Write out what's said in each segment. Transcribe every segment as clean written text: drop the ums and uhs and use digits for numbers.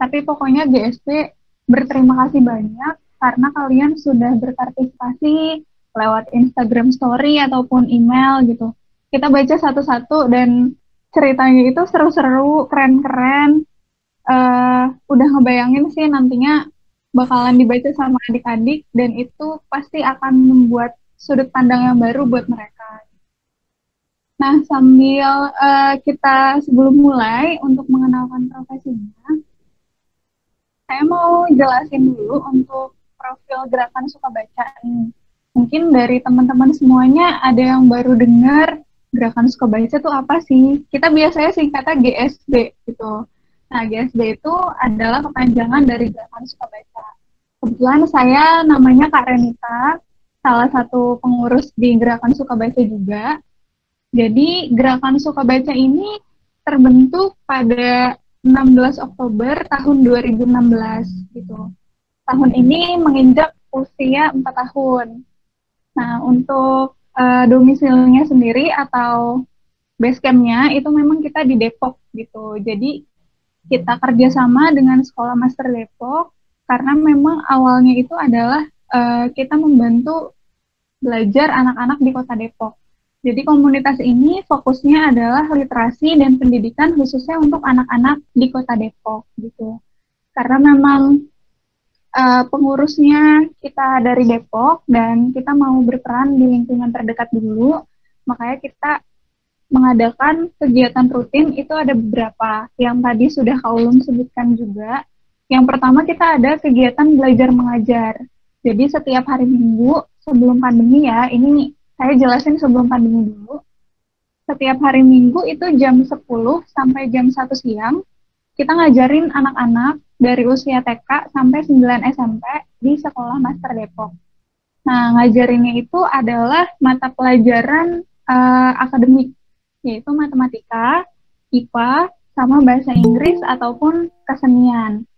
Tapi pokoknya GSP berterima kasih banyak karena kalian sudah berpartisipasi lewat Instagram Story ataupun email gitu. Kita baca satu-satu dan ceritanya itu seru-seru, keren-keren. Udah ngebayangin sih nantinya bakalan dibaca sama adik-adik dan itu pasti akan membuat sudut pandang yang baru buat mereka. Nah, sambil kita sebelum mulai untuk mengenalkan profesinya, saya mau jelasin dulu untuk profil gerakan suka baca nih. Mungkin dari teman-teman semuanya ada yang baru dengar gerakan suka baca itu apa sih? Kita biasanya singkatnya GSB gitu. Nah, GSB itu adalah kepanjangan dari gerakan suka baca. Kebetulan saya namanya Kak Renita, salah satu pengurus di gerakan suka baca juga. Jadi gerakan suka baca ini terbentuk pada 16 Oktober tahun 2016 gitu. Tahun ini menginjak usia 4 tahun. Nah, untuk domisilinya sendiri atau base camp-nya itu memang kita di Depok gitu. Jadi kita kerjasama dengan Sekolah Master Depok karena memang awalnya itu adalah kita membantu belajar anak-anak di Kota Depok. Jadi komunitas ini fokusnya adalah literasi dan pendidikan khususnya untuk anak-anak di Kota Depok gitu. Karena memang pengurusnya kita dari Depok dan kita mau berperan di lingkungan terdekat dulu, makanya kita mengadakan kegiatan rutin itu ada beberapa yang tadi sudah Kak Ulum sebutkan juga. Yang pertama kita ada kegiatan belajar mengajar. Jadi setiap hari Minggu sebelum pandemi ya, ini saya jelasin sebelum pandemi dulu. Setiap hari Minggu itu jam 10 sampai jam 1 siang, kita ngajarin anak-anak dari usia TK sampai 9 SMP di Sekolah Master Depok. Nah, ngajarinnya itu adalah mata pelajaran akademik, yaitu matematika, IPA, sama bahasa Inggris ataupun kesenian.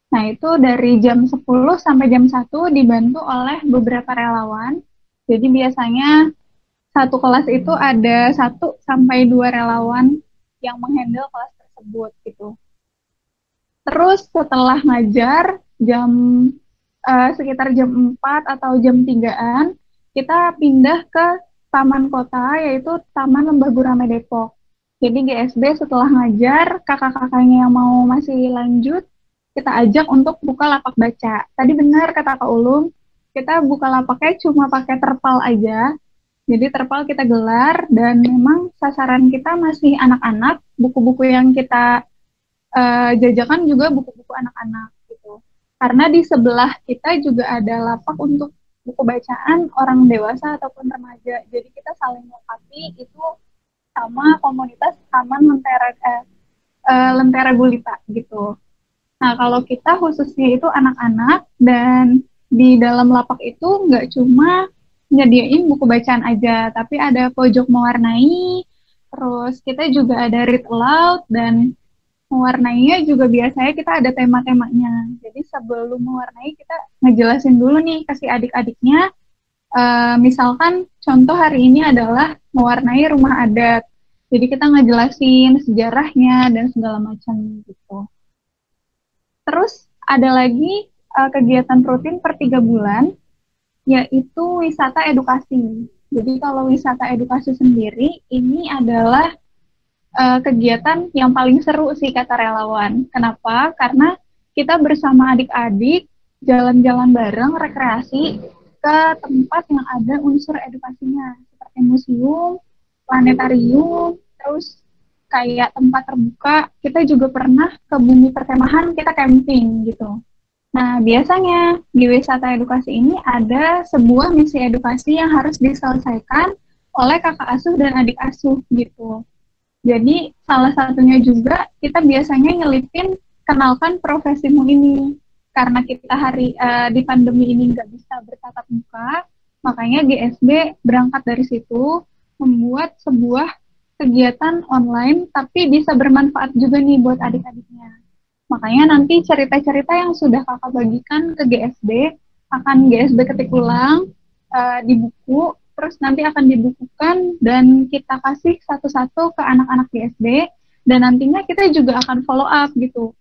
Nah, itu dari jam 10 sampai jam 1 dibantu oleh beberapa relawan. Jadi biasanya satu kelas itu ada 1 sampai 2 relawan yang menghandle kelas tersebut gitu. Terus setelah ngajar sekitar jam 4 atau jam 3-an, kita pindah ke taman kota yaitu Taman Lembah Gurame Depok. Jadi GSB setelah ngajar, kakak-kakaknya yang mau masih lanjut, kita ajak untuk buka lapak baca. Tadi benar kata Kak Ulum, kita buka lapaknya cuma pakai terpal aja. Jadi terpal kita gelar dan memang sasaran kita masih anak-anak. Buku-buku yang kita jajakan juga buku-buku anak-anak gitu. Karena di sebelah kita juga ada lapak untuk buku bacaan orang dewasa ataupun remaja. Jadi kita saling melengkapi itu sama komunitas Taman Lentera Gulita gitu. Nah, kalau kita khususnya itu anak-anak dan di dalam lapak itu nggak cuma nyediain buku bacaan aja, tapi ada pojok mewarnai, terus kita juga ada read aloud dan mewarnainya juga biasanya kita ada tema-temanya. Jadi sebelum mewarnai kita ngejelasin dulu nih kasih adik-adiknya. Misalkan contoh hari ini adalah mewarnai rumah adat. Jadi kita ngejelasin sejarahnya dan segala macam gitu. Terus ada lagi kegiatan rutin per 3 bulan, yaitu wisata edukasi. Jadi kalau wisata edukasi sendiri, ini adalah kegiatan yang paling seru sih kata relawan. Kenapa? Karena kita bersama adik-adik jalan-jalan bareng rekreasi ke tempat yang ada unsur edukasinya seperti museum, planetarium, terus kayak tempat terbuka. Kita juga pernah ke bumi perkemahan, kita camping gitu. Nah, biasanya di wisata edukasi ini ada sebuah misi edukasi yang harus diselesaikan oleh kakak asuh dan adik asuh gitu. Jadi salah satunya juga kita biasanya nyelipin kenalkan profesimu ini. Karena kita di pandemi ini nggak bisa bertatap muka, makanya GSB berangkat dari situ membuat sebuah kegiatan online tapi bisa bermanfaat juga nih buat adik-adiknya. Makanya nanti cerita-cerita yang sudah kakak bagikan ke GSB akan GSB ketik ulang di buku, terus nanti akan dibukukan dan kita kasih satu-satu ke anak-anak GSB dan nantinya kita juga akan follow up gitu.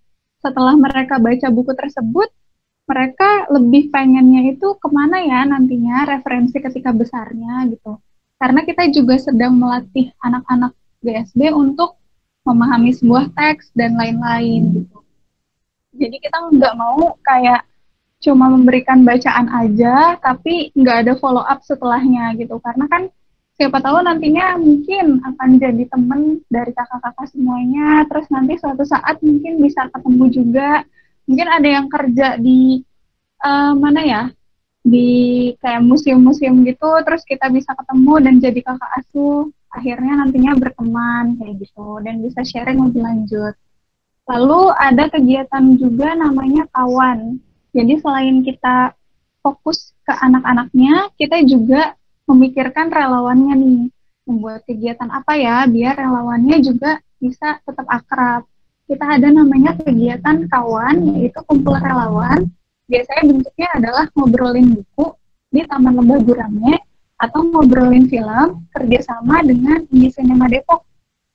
setelah mereka baca buku tersebut, mereka lebih pengennya itu kemana ya nantinya referensi ketika besarnya gitu. Karena kita juga sedang melatih anak-anak GSB untuk memahami sebuah teks dan lain-lain gitu. Jadi kita nggak mau kayak cuma memberikan bacaan aja, tapi nggak ada follow up setelahnya gitu. Karena kan siapa tahu nantinya mungkin akan jadi temen dari kakak-kakak semuanya, terus nanti suatu saat mungkin bisa ketemu juga. Mungkin ada yang kerja di mana ya, di kayak museum-museum gitu, terus kita bisa ketemu dan jadi kakak asuh, akhirnya nantinya berteman kayak gitu, dan bisa sharing lebih lanjut. Lalu ada kegiatan juga namanya kawan. Jadi selain kita fokus ke anak-anaknya, kita juga memikirkan relawannya nih. Membuat kegiatan apa ya biar relawannya juga bisa tetap akrab. Kita ada namanya kegiatan kawan, yaitu kumpul relawan. Biasanya bentuknya adalah ngobrolin buku di Taman Lembah Gurame atau ngobrolin film kerjasama dengan Indie Cinema Depok,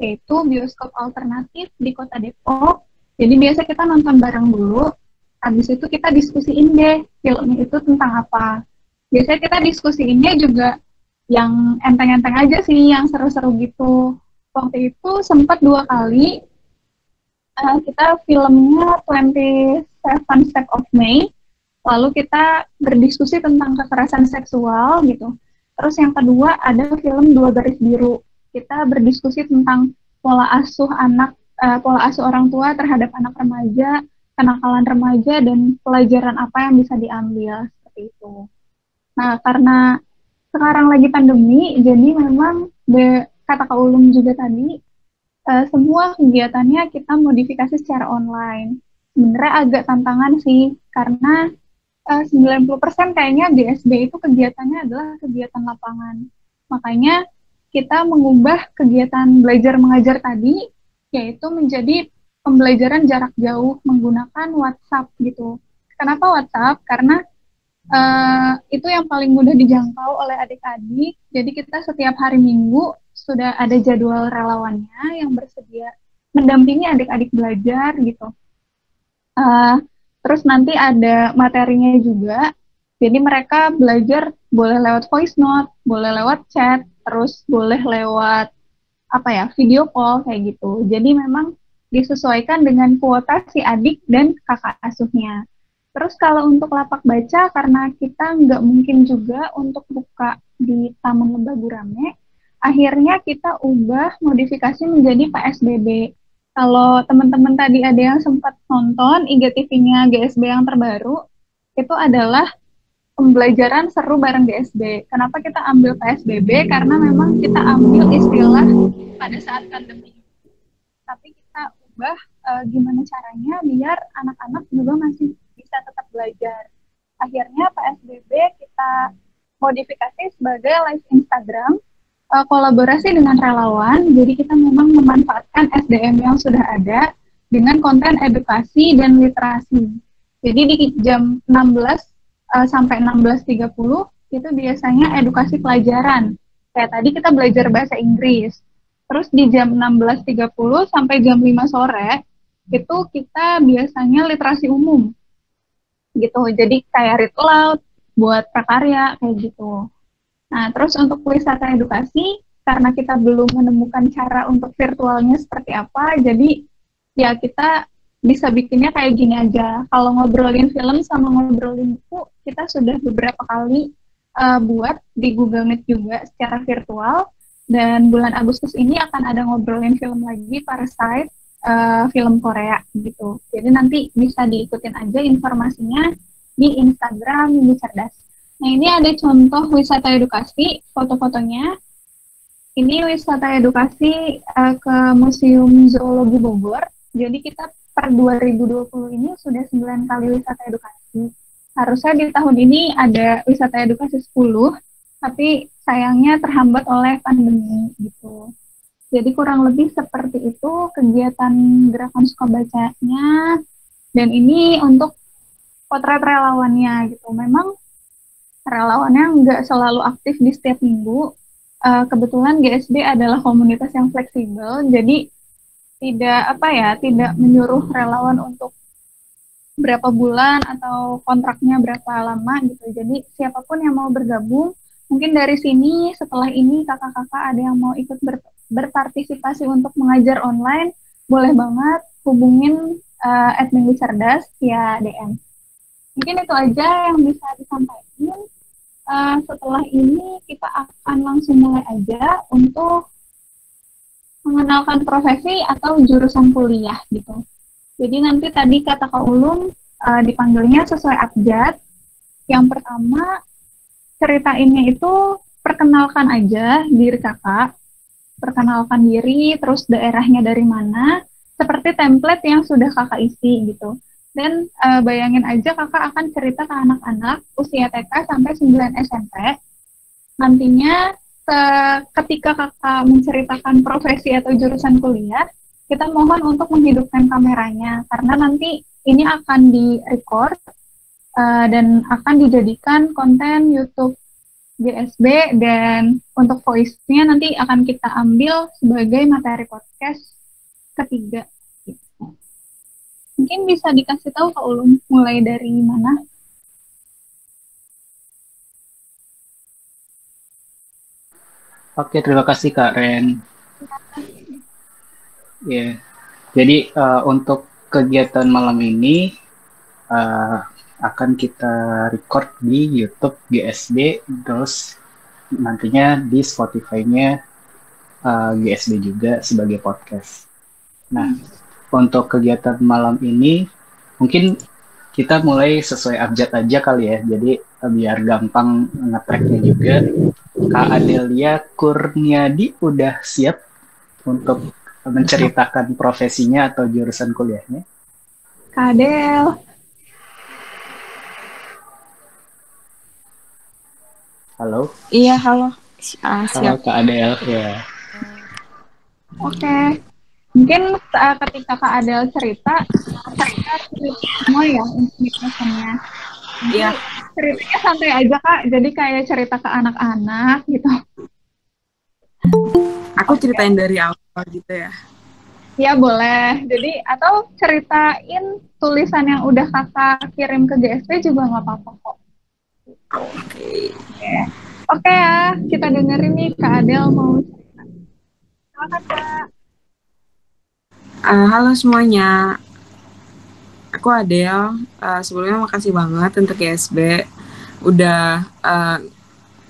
yaitu bioskop alternatif di Kota Depok. Jadi biasa kita nonton bareng dulu, habis itu kita diskusiin deh filmnya itu tentang apa. Biasanya kita diskusiinnya juga yang enteng-enteng aja sih, yang seru-seru gitu. Waktu itu sempat 2 kali kita filmnya 27 Steps of May, lalu kita berdiskusi tentang kekerasan seksual gitu. Terus yang kedua ada film Dua Garis Biru, kita berdiskusi tentang pola asuh anak, pola asuh orang tua terhadap anak remaja, kenakalan remaja, dan pelajaran apa yang bisa diambil seperti itu. Nah, karena sekarang lagi pandemi, jadi memang kata Kak Ulum juga tadi, semua kegiatannya kita modifikasi secara online. Sebenarnya agak tantangan sih, karena 90% kayaknya GSB itu kegiatannya adalah kegiatan lapangan. Makanya kita mengubah kegiatan belajar mengajar tadi, yaitu menjadi pembelajaran jarak jauh menggunakan WhatsApp gitu. Kenapa WhatsApp? Karena itu yang paling mudah dijangkau oleh adik-adik. Jadi kita setiap hari Minggu sudah ada jadwal relawannya yang bersedia mendampingi adik-adik belajar gitu. Terus nanti ada materinya juga. Jadi mereka belajar boleh lewat voice note, boleh lewat chat, terus boleh lewat apa ya, video call kayak gitu. Jadi memang disesuaikan dengan kuota si adik dan kakak asuhnya. Terus kalau untuk lapak baca, karena kita nggak mungkin juga untuk buka di Taman Lembah Gurame, akhirnya kita ubah modifikasi menjadi PSBB. Kalau teman-teman tadi ada yang sempat nonton IGTV-nya GSB yang terbaru, itu adalah pembelajaran seru bareng GSB. Kenapa kita ambil PSBB? Karena memang kita ambil istilah pada saat pandemi. Tapi kita ubah gimana caranya biar anak-anak juga masih bisa tetap belajar. Akhirnya PSBB kita modifikasi sebagai live Instagram, kolaborasi dengan relawan. Jadi kita memang memanfaatkan SDM yang sudah ada dengan konten edukasi dan literasi. Jadi di jam 16 sampai 16.30 itu biasanya edukasi pelajaran. Kayak tadi kita belajar bahasa Inggris. Terus di jam 16.30 sampai jam 5 sore itu kita biasanya literasi umum gitu. Jadi kayak read aloud, buat prakarya kayak gitu. Nah, terus untuk wisata edukasi, karena kita belum menemukan cara untuk virtualnya seperti apa, jadi ya kita bisa bikinnya kayak gini aja. Kalau ngobrolin film sama ngobrolin buku, kita sudah beberapa kali buat di Google Meet juga secara virtual. Dan bulan Agustus ini akan ada ngobrolin film lagi, Parasite, film Korea gitu. Jadi nanti bisa diikutin aja informasinya di Instagram Mimi Cerdas. Nah, ini ada contoh wisata edukasi, foto-fotonya. Ini wisata edukasi ke Museum Zoologi Bogor. Jadi kita per 2020 ini sudah 9 kali wisata edukasi. Harusnya di tahun ini ada wisata edukasi 10, tapi sayangnya terhambat oleh pandemi gitu. Jadi kurang lebih seperti itu kegiatan gerakan suka bacanya. Dan ini untuk potret relawannya gitu. Memang relawannya nggak selalu aktif di setiap minggu. Kebetulan GSB adalah komunitas yang fleksibel, jadi tidak menyuruh relawan untuk berapa bulan atau kontraknya berapa lama gitu. Jadi siapapun yang mau bergabung, mungkin dari sini setelah ini kakak-kakak ada yang mau ikut berpartisipasi untuk mengajar online, boleh banget hubungin admin di Cerdas via DM. Mungkin itu aja yang bisa disampaikan. Setelah ini kita akan langsung mulai aja untuk mengenalkan profesi atau jurusan kuliah gitu. Jadi nanti tadi kata Kak Ulum dipanggilnya sesuai abjad. Yang pertama ceritainnya itu perkenalkan aja diri kakak, perkenalkan diri, terus daerahnya dari mana, seperti template yang sudah kakak isi gitu. Dan bayangin aja kakak akan cerita ke anak-anak usia TK sampai 9 SMP. Nantinya ketika kakak menceritakan profesi atau jurusan kuliah, kita mohon untuk menghidupkan kameranya, karena nanti ini akan di-record dan akan dijadikan konten YouTube GSB, dan untuk voice-nya nanti akan kita ambil sebagai materi podcast ketiga. Mungkin bisa dikasih tahu Kak Ulum mulai dari mana? Oke, terima kasih Kak Ren. Ya, jadi untuk kegiatan malam ini akan kita record di YouTube GSD, terus nantinya di Spotify-nya GSD juga sebagai podcast. Nah, untuk kegiatan malam ini mungkin kita mulai sesuai abjad aja kali ya, jadi biar gampang nge-track-nya juga. Kak Adelia Kurniadi udah siap untuk menceritakan profesinya atau jurusan kuliahnya? Kak Adel. Halo? Iya, halo. Halo Siap. Kak Adel, ya. Oke. Mungkin ketika Kak Adel cerita semua ya informasinya. Iya. Ceritanya santai aja Kak, jadi kayak cerita ke anak-anak gitu. Aku ceritain dari awal gitu ya. Ya boleh. Jadi atau ceritain tulisan yang udah kakak kirim ke GSP juga nggak apa-apa kok. Oke. Oke ya, kita dengerin nih Kak Adel mau cerita. Silakan Kak. Halo semuanya. Aku Adel. Sebelumnya makasih banget untuk GSB udah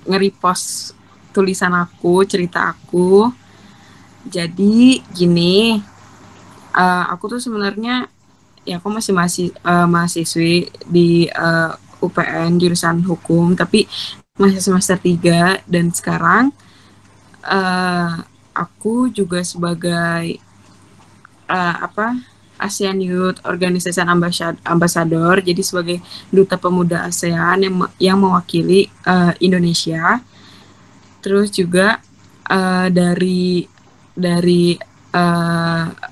nge-repost tulisan aku, cerita aku. Jadi gini, aku tuh sebenarnya ya aku masih mahasiswi di UPN jurusan hukum, tapi masih semester 3 dan sekarang aku juga sebagai ASEAN Youth Organization Ambassador, jadi sebagai duta pemuda ASEAN yang mewakili Indonesia. Terus juga dari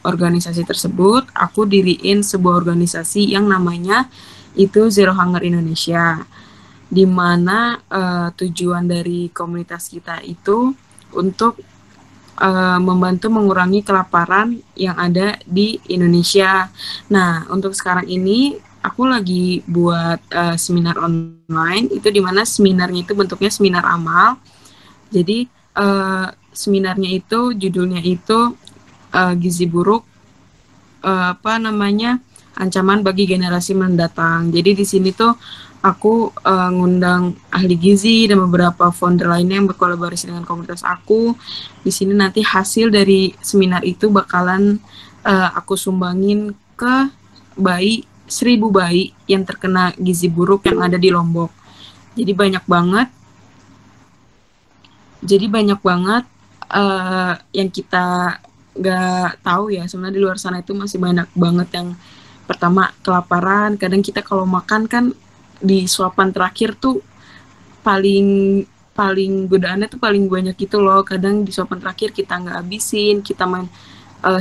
organisasi tersebut, aku diriin sebuah organisasi yang namanya itu Zero Hunger Indonesia, di mana tujuan dari komunitas kita itu untuk membantu mengurangi kelaparan yang ada di Indonesia. Nah, untuk sekarang ini aku lagi buat seminar online, itu di mana seminarnya itu bentuknya seminar amal. Jadi seminarnya itu judulnya itu gizi buruk ancaman bagi generasi mendatang. Jadi di sini tuh aku ngundang ahli gizi dan beberapa founder lainnya yang berkolaborasi dengan komunitas aku. Di sini nanti hasil dari seminar itu bakalan aku sumbangin ke 1.000 bayi yang terkena gizi buruk yang ada di Lombok. Jadi banyak banget yang kita nggak tahu ya, sebenarnya di luar sana itu masih banyak banget yang pertama kelaparan. Kadang kita kalau makan kan di suapan terakhir tuh paling godaannya tuh paling banyak gitu loh. Kadang di suapan terakhir kita nggak habisin, kita main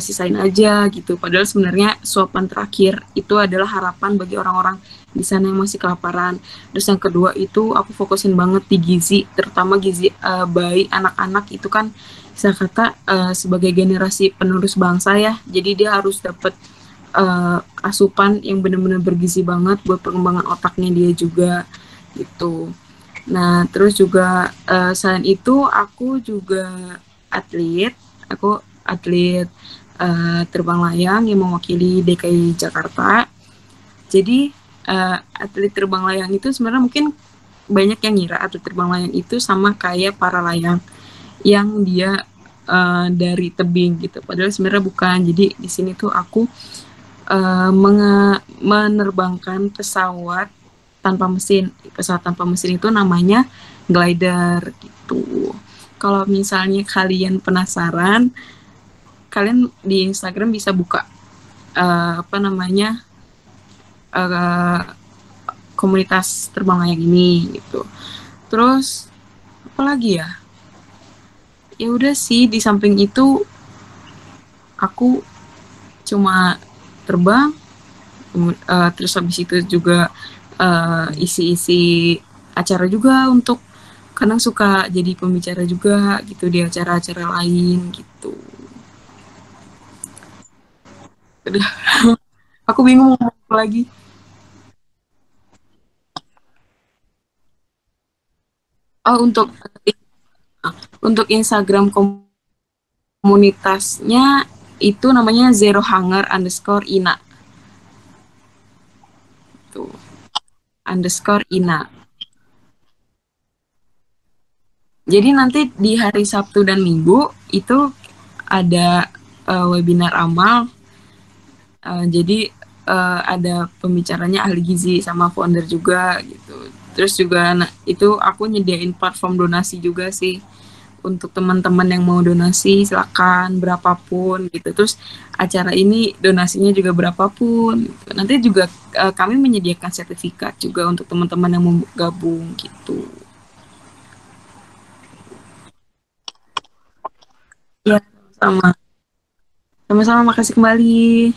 sisain aja gitu. Padahal sebenarnya suapan terakhir itu adalah harapan bagi orang-orang di sana yang masih kelaparan. Terus yang kedua itu aku fokusin banget di gizi, terutama gizi bayi anak-anak itu kan bisa kata sebagai generasi penerus bangsa ya. Jadi dia harus dapat asupan yang benar-benar bergizi banget buat perkembangan otaknya dia juga gitu. Nah, terus juga selain itu aku juga atlet, aku atlet terbang layang yang mewakili DKI Jakarta. Jadi atlet terbang layang itu sebenarnya mungkin banyak yang ngira atlet terbang layang itu sama kayak para layang yang dia dari tebing gitu. Padahal sebenarnya bukan. Jadi di sini tuh aku menerbangkan pesawat tanpa mesin. Pesawat tanpa mesin itu namanya glider gitu. Kalau misalnya kalian penasaran, kalian di Instagram bisa buka apa namanya komunitas terbang layang ini gitu. Terus apa lagi ya? Ya udah sih, di samping itu aku cuma terbang, terus habis itu juga isi-isi acara juga, untuk kadang suka jadi pembicara juga gitu di acara-acara lain gitu. Udah, aku bingung mau ngomong apa lagi. Oh, untuk Instagram komunitasnya itu namanya Zero Hunger underscore Ina tuh, underscore Ina. Jadi nanti di hari Sabtu dan Minggu itu ada webinar amal. Jadi ada pembicaranya ahli gizi sama founder juga gitu. Terus juga itu aku nyediain platform donasi juga sih untuk teman-teman yang mau donasi, silakan berapapun gitu. Terus acara ini donasinya juga berapapun. Gitu. Nanti juga kami menyediakan sertifikat juga untuk teman-teman yang mau gabung gitu. Ya, sama. Sama-sama, makasih kembali.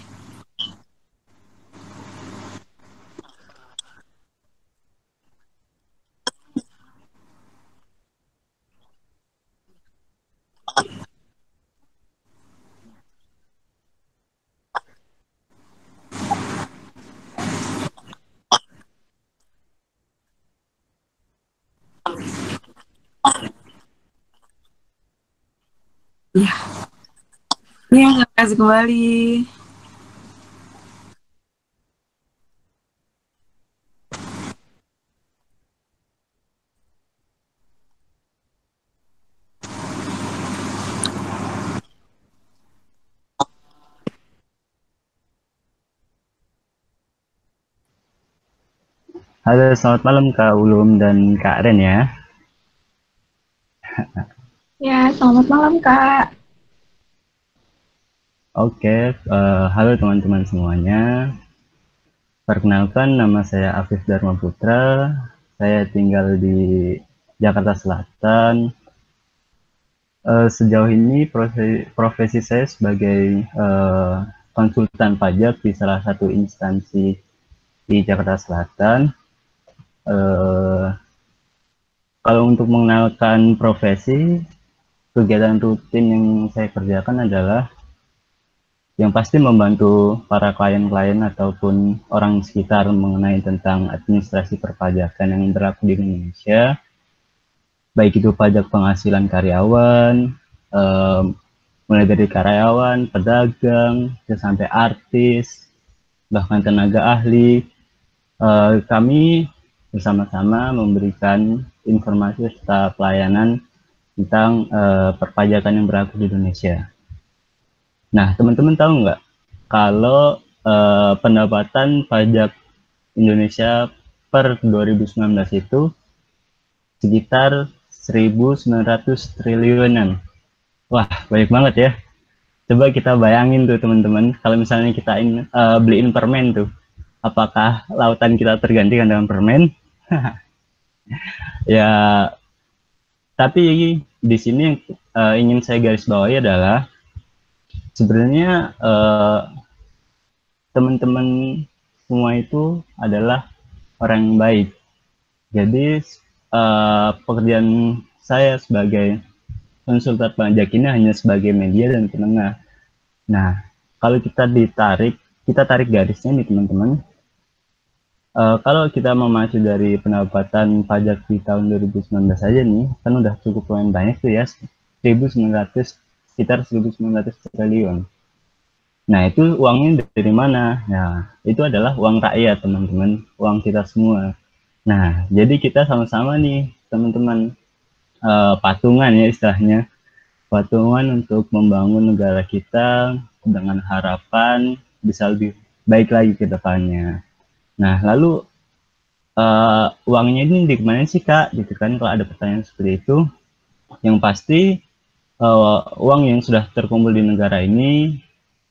Ya, ya, makasih kembali. Halo, selamat malam Kak Ulum dan Kak Ren ya. Ya, selamat malam, Kak. Oke, halo teman-teman semuanya. Perkenalkan, nama saya Afif Dharma Putra. Saya tinggal di Jakarta Selatan. Sejauh ini profesi saya sebagai konsultan pajak di salah satu instansi di Jakarta Selatan. Kalau untuk mengenalkan profesi, kegiatan rutin yang saya kerjakan adalah yang pasti membantu para klien-klien ataupun orang sekitar mengenai tentang administrasi perpajakan yang berlaku di Indonesia, baik itu pajak penghasilan karyawan, mulai dari karyawan, pedagang, sampai artis, bahkan tenaga ahli. Kami bersama-sama memberikan informasi serta pelayanan tentang perpajakan yang berlaku di Indonesia. Nah, teman-teman tahu nggak kalau pendapatan pajak Indonesia per 2019 itu sekitar 1.900 triliunan. Wah, banyak banget ya. Coba kita bayangin tuh teman-teman, kalau misalnya kita beliin permen tuh, apakah lautan kita tergantikan dengan permen? Ya, tapi di sini ingin saya garis bawahi adalah sebenarnya teman-teman semua itu adalah orang yang baik. Jadi pekerjaan saya sebagai konsultan pajak ini hanya sebagai media dan penengah. Nah, kalau kita ditarik kita tarik garisnya nih teman-teman. Kalau kita mengacu dari pendapatan pajak di tahun 2019 saja nih, kan udah cukup lumayan banyak tuh ya, 1.900, sekitar 1.900 triliun. Nah, itu uangnya dari mana? Nah, itu adalah uang rakyat, teman-teman, uang kita semua. Nah, jadi kita sama-sama nih, teman-teman, patungan ya istilahnya, patungan untuk membangun negara kita dengan harapan bisa lebih baik lagi ke depannya. Nah, lalu uangnya ini di mana sih Kak? Gitu kan, kalau ada pertanyaan seperti itu, yang pasti uang yang sudah terkumpul di negara ini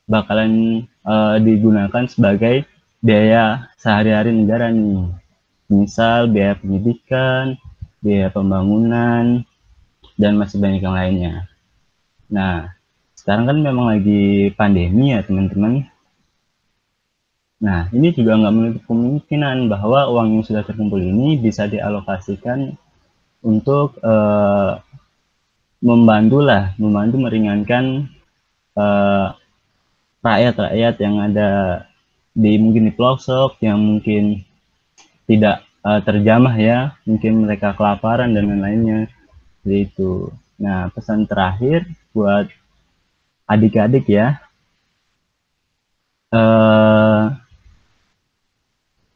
bakalan digunakan sebagai biaya sehari-hari negara nih. Misal biaya pendidikan, biaya pembangunan, dan masih banyak yang lainnya. Nah, sekarang kan memang lagi pandemi ya teman-teman. Nah, ini juga nggak menutup kemungkinan bahwa uang yang sudah terkumpul ini bisa dialokasikan untuk membantu meringankan rakyat-rakyat yang ada mungkin di pelosok, yang mungkin tidak terjamah ya, mungkin mereka kelaparan dan lain-lainnya, seperti itu. Nah, pesan terakhir buat adik-adik ya,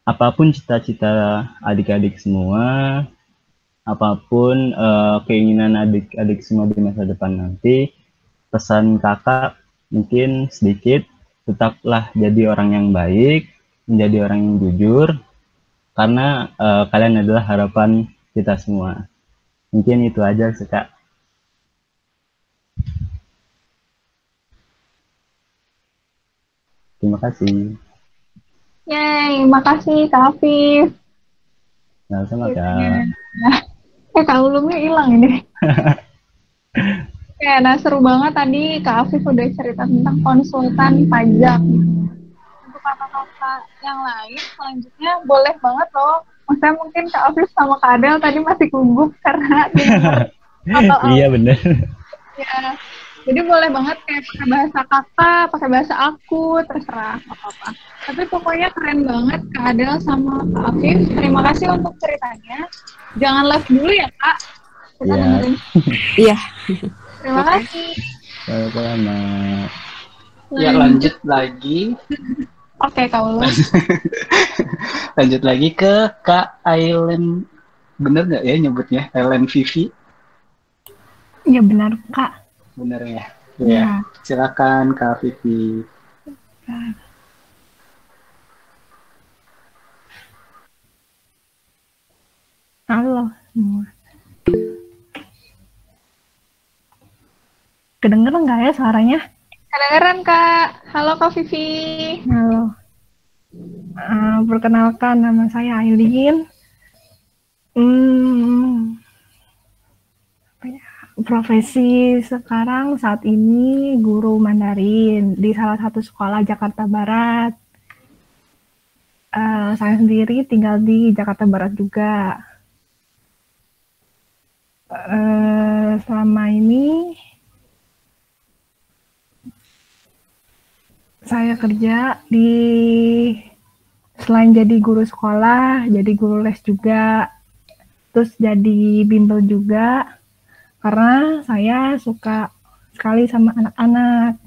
apapun cita-cita adik-adik semua, apapun keinginan adik-adik semua di masa depan nanti, pesan kakak mungkin sedikit, tetaplah jadi orang yang baik, menjadi orang yang jujur, karena kalian adalah harapan kita semua. Mungkin itu aja sih Kak. Terima kasih. Yeay, makasih Kak Afif. Sama-sama Kak. Kak Ulumnya hilang ini. Ya, nah seru banget tadi Kak Afif udah cerita tentang konsultan pajak. Untuk kakak-kakak yang lain, selanjutnya boleh banget loh. Maksudnya mungkin Kak Afif sama Kak Adel tadi masih gugup karena Iya bener. Ya, jadi boleh banget kayak pakai bahasa kakak, pakai bahasa aku, terserah apa-apa. Tapi pokoknya keren banget Kak Adel sama Kak Afif. Terima kasih untuk ceritanya. Jangan live dulu ya Kak. Kita dengerin. Iya. Terima kasih. Sama-sama. Ya lanjut lagi. Oke Kak Ulu. Lanjut lagi ke Kak Aileen. Bener nggak ya nyebutnya? Aileen Vivi? Iya benar Kak. Bener ya? Ya. Silakan Kak Vivi. Halo semua. Kedengeran nggak ya suaranya? Kedengeran Kak. Halo Kak Vivi. Halo. Perkenalkan nama saya Aileen. Profesi sekarang saat ini guru Mandarin di salah satu sekolah Jakarta Barat. Saya sendiri tinggal di Jakarta Barat juga. Selama ini saya kerja selain jadi guru sekolah, jadi guru les juga, terus jadi bimbel juga, karena saya suka sekali sama anak-anak.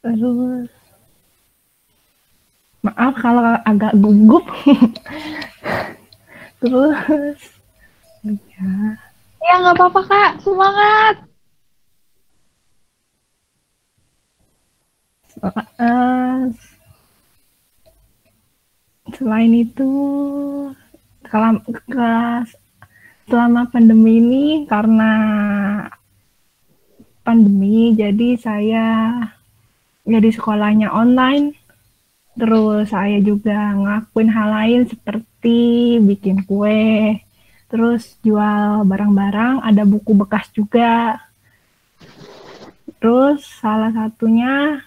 Terus, maaf kalau agak gugup. Terus, Ya nggak apa-apa Kak, semangat. Selain itu, selama pandemi ini, karena pandemi, jadi saya jadi sekolahnya online. Terus saya juga ngelakuin hal lain seperti bikin kue, terus jual barang-barang, ada buku bekas juga. Terus salah satunya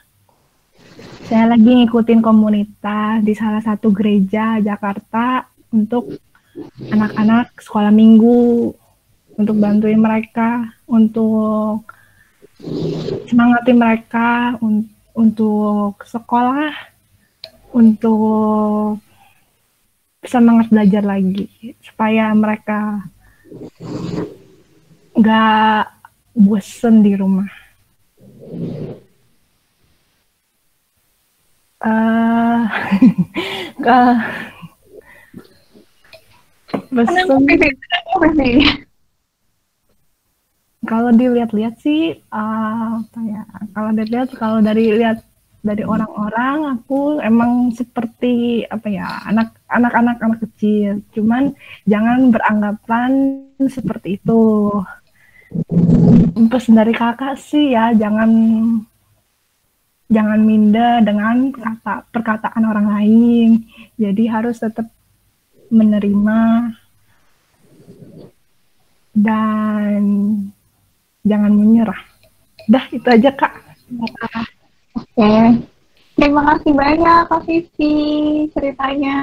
saya lagi ngikutin komunitas di salah satu gereja Jakarta untuk anak-anak sekolah minggu, untuk bantuin mereka, untuk semangatin mereka untuk sekolah, untuk semangat belajar lagi, supaya mereka nggak bosen di rumah. Bosen. Kalau dilihat-lihat sih, kalau dilihat, kalau dari orang-orang, aku emang seperti anak kecil. Cuman jangan beranggapan seperti itu. Pesan dari kakak sih ya, jangan minder dengan perkataan orang lain. Jadi harus tetap menerima dan jangan menyerah. Dah, itu aja Kak. Oke. Terima kasih banyak Kak Vivi ceritanya.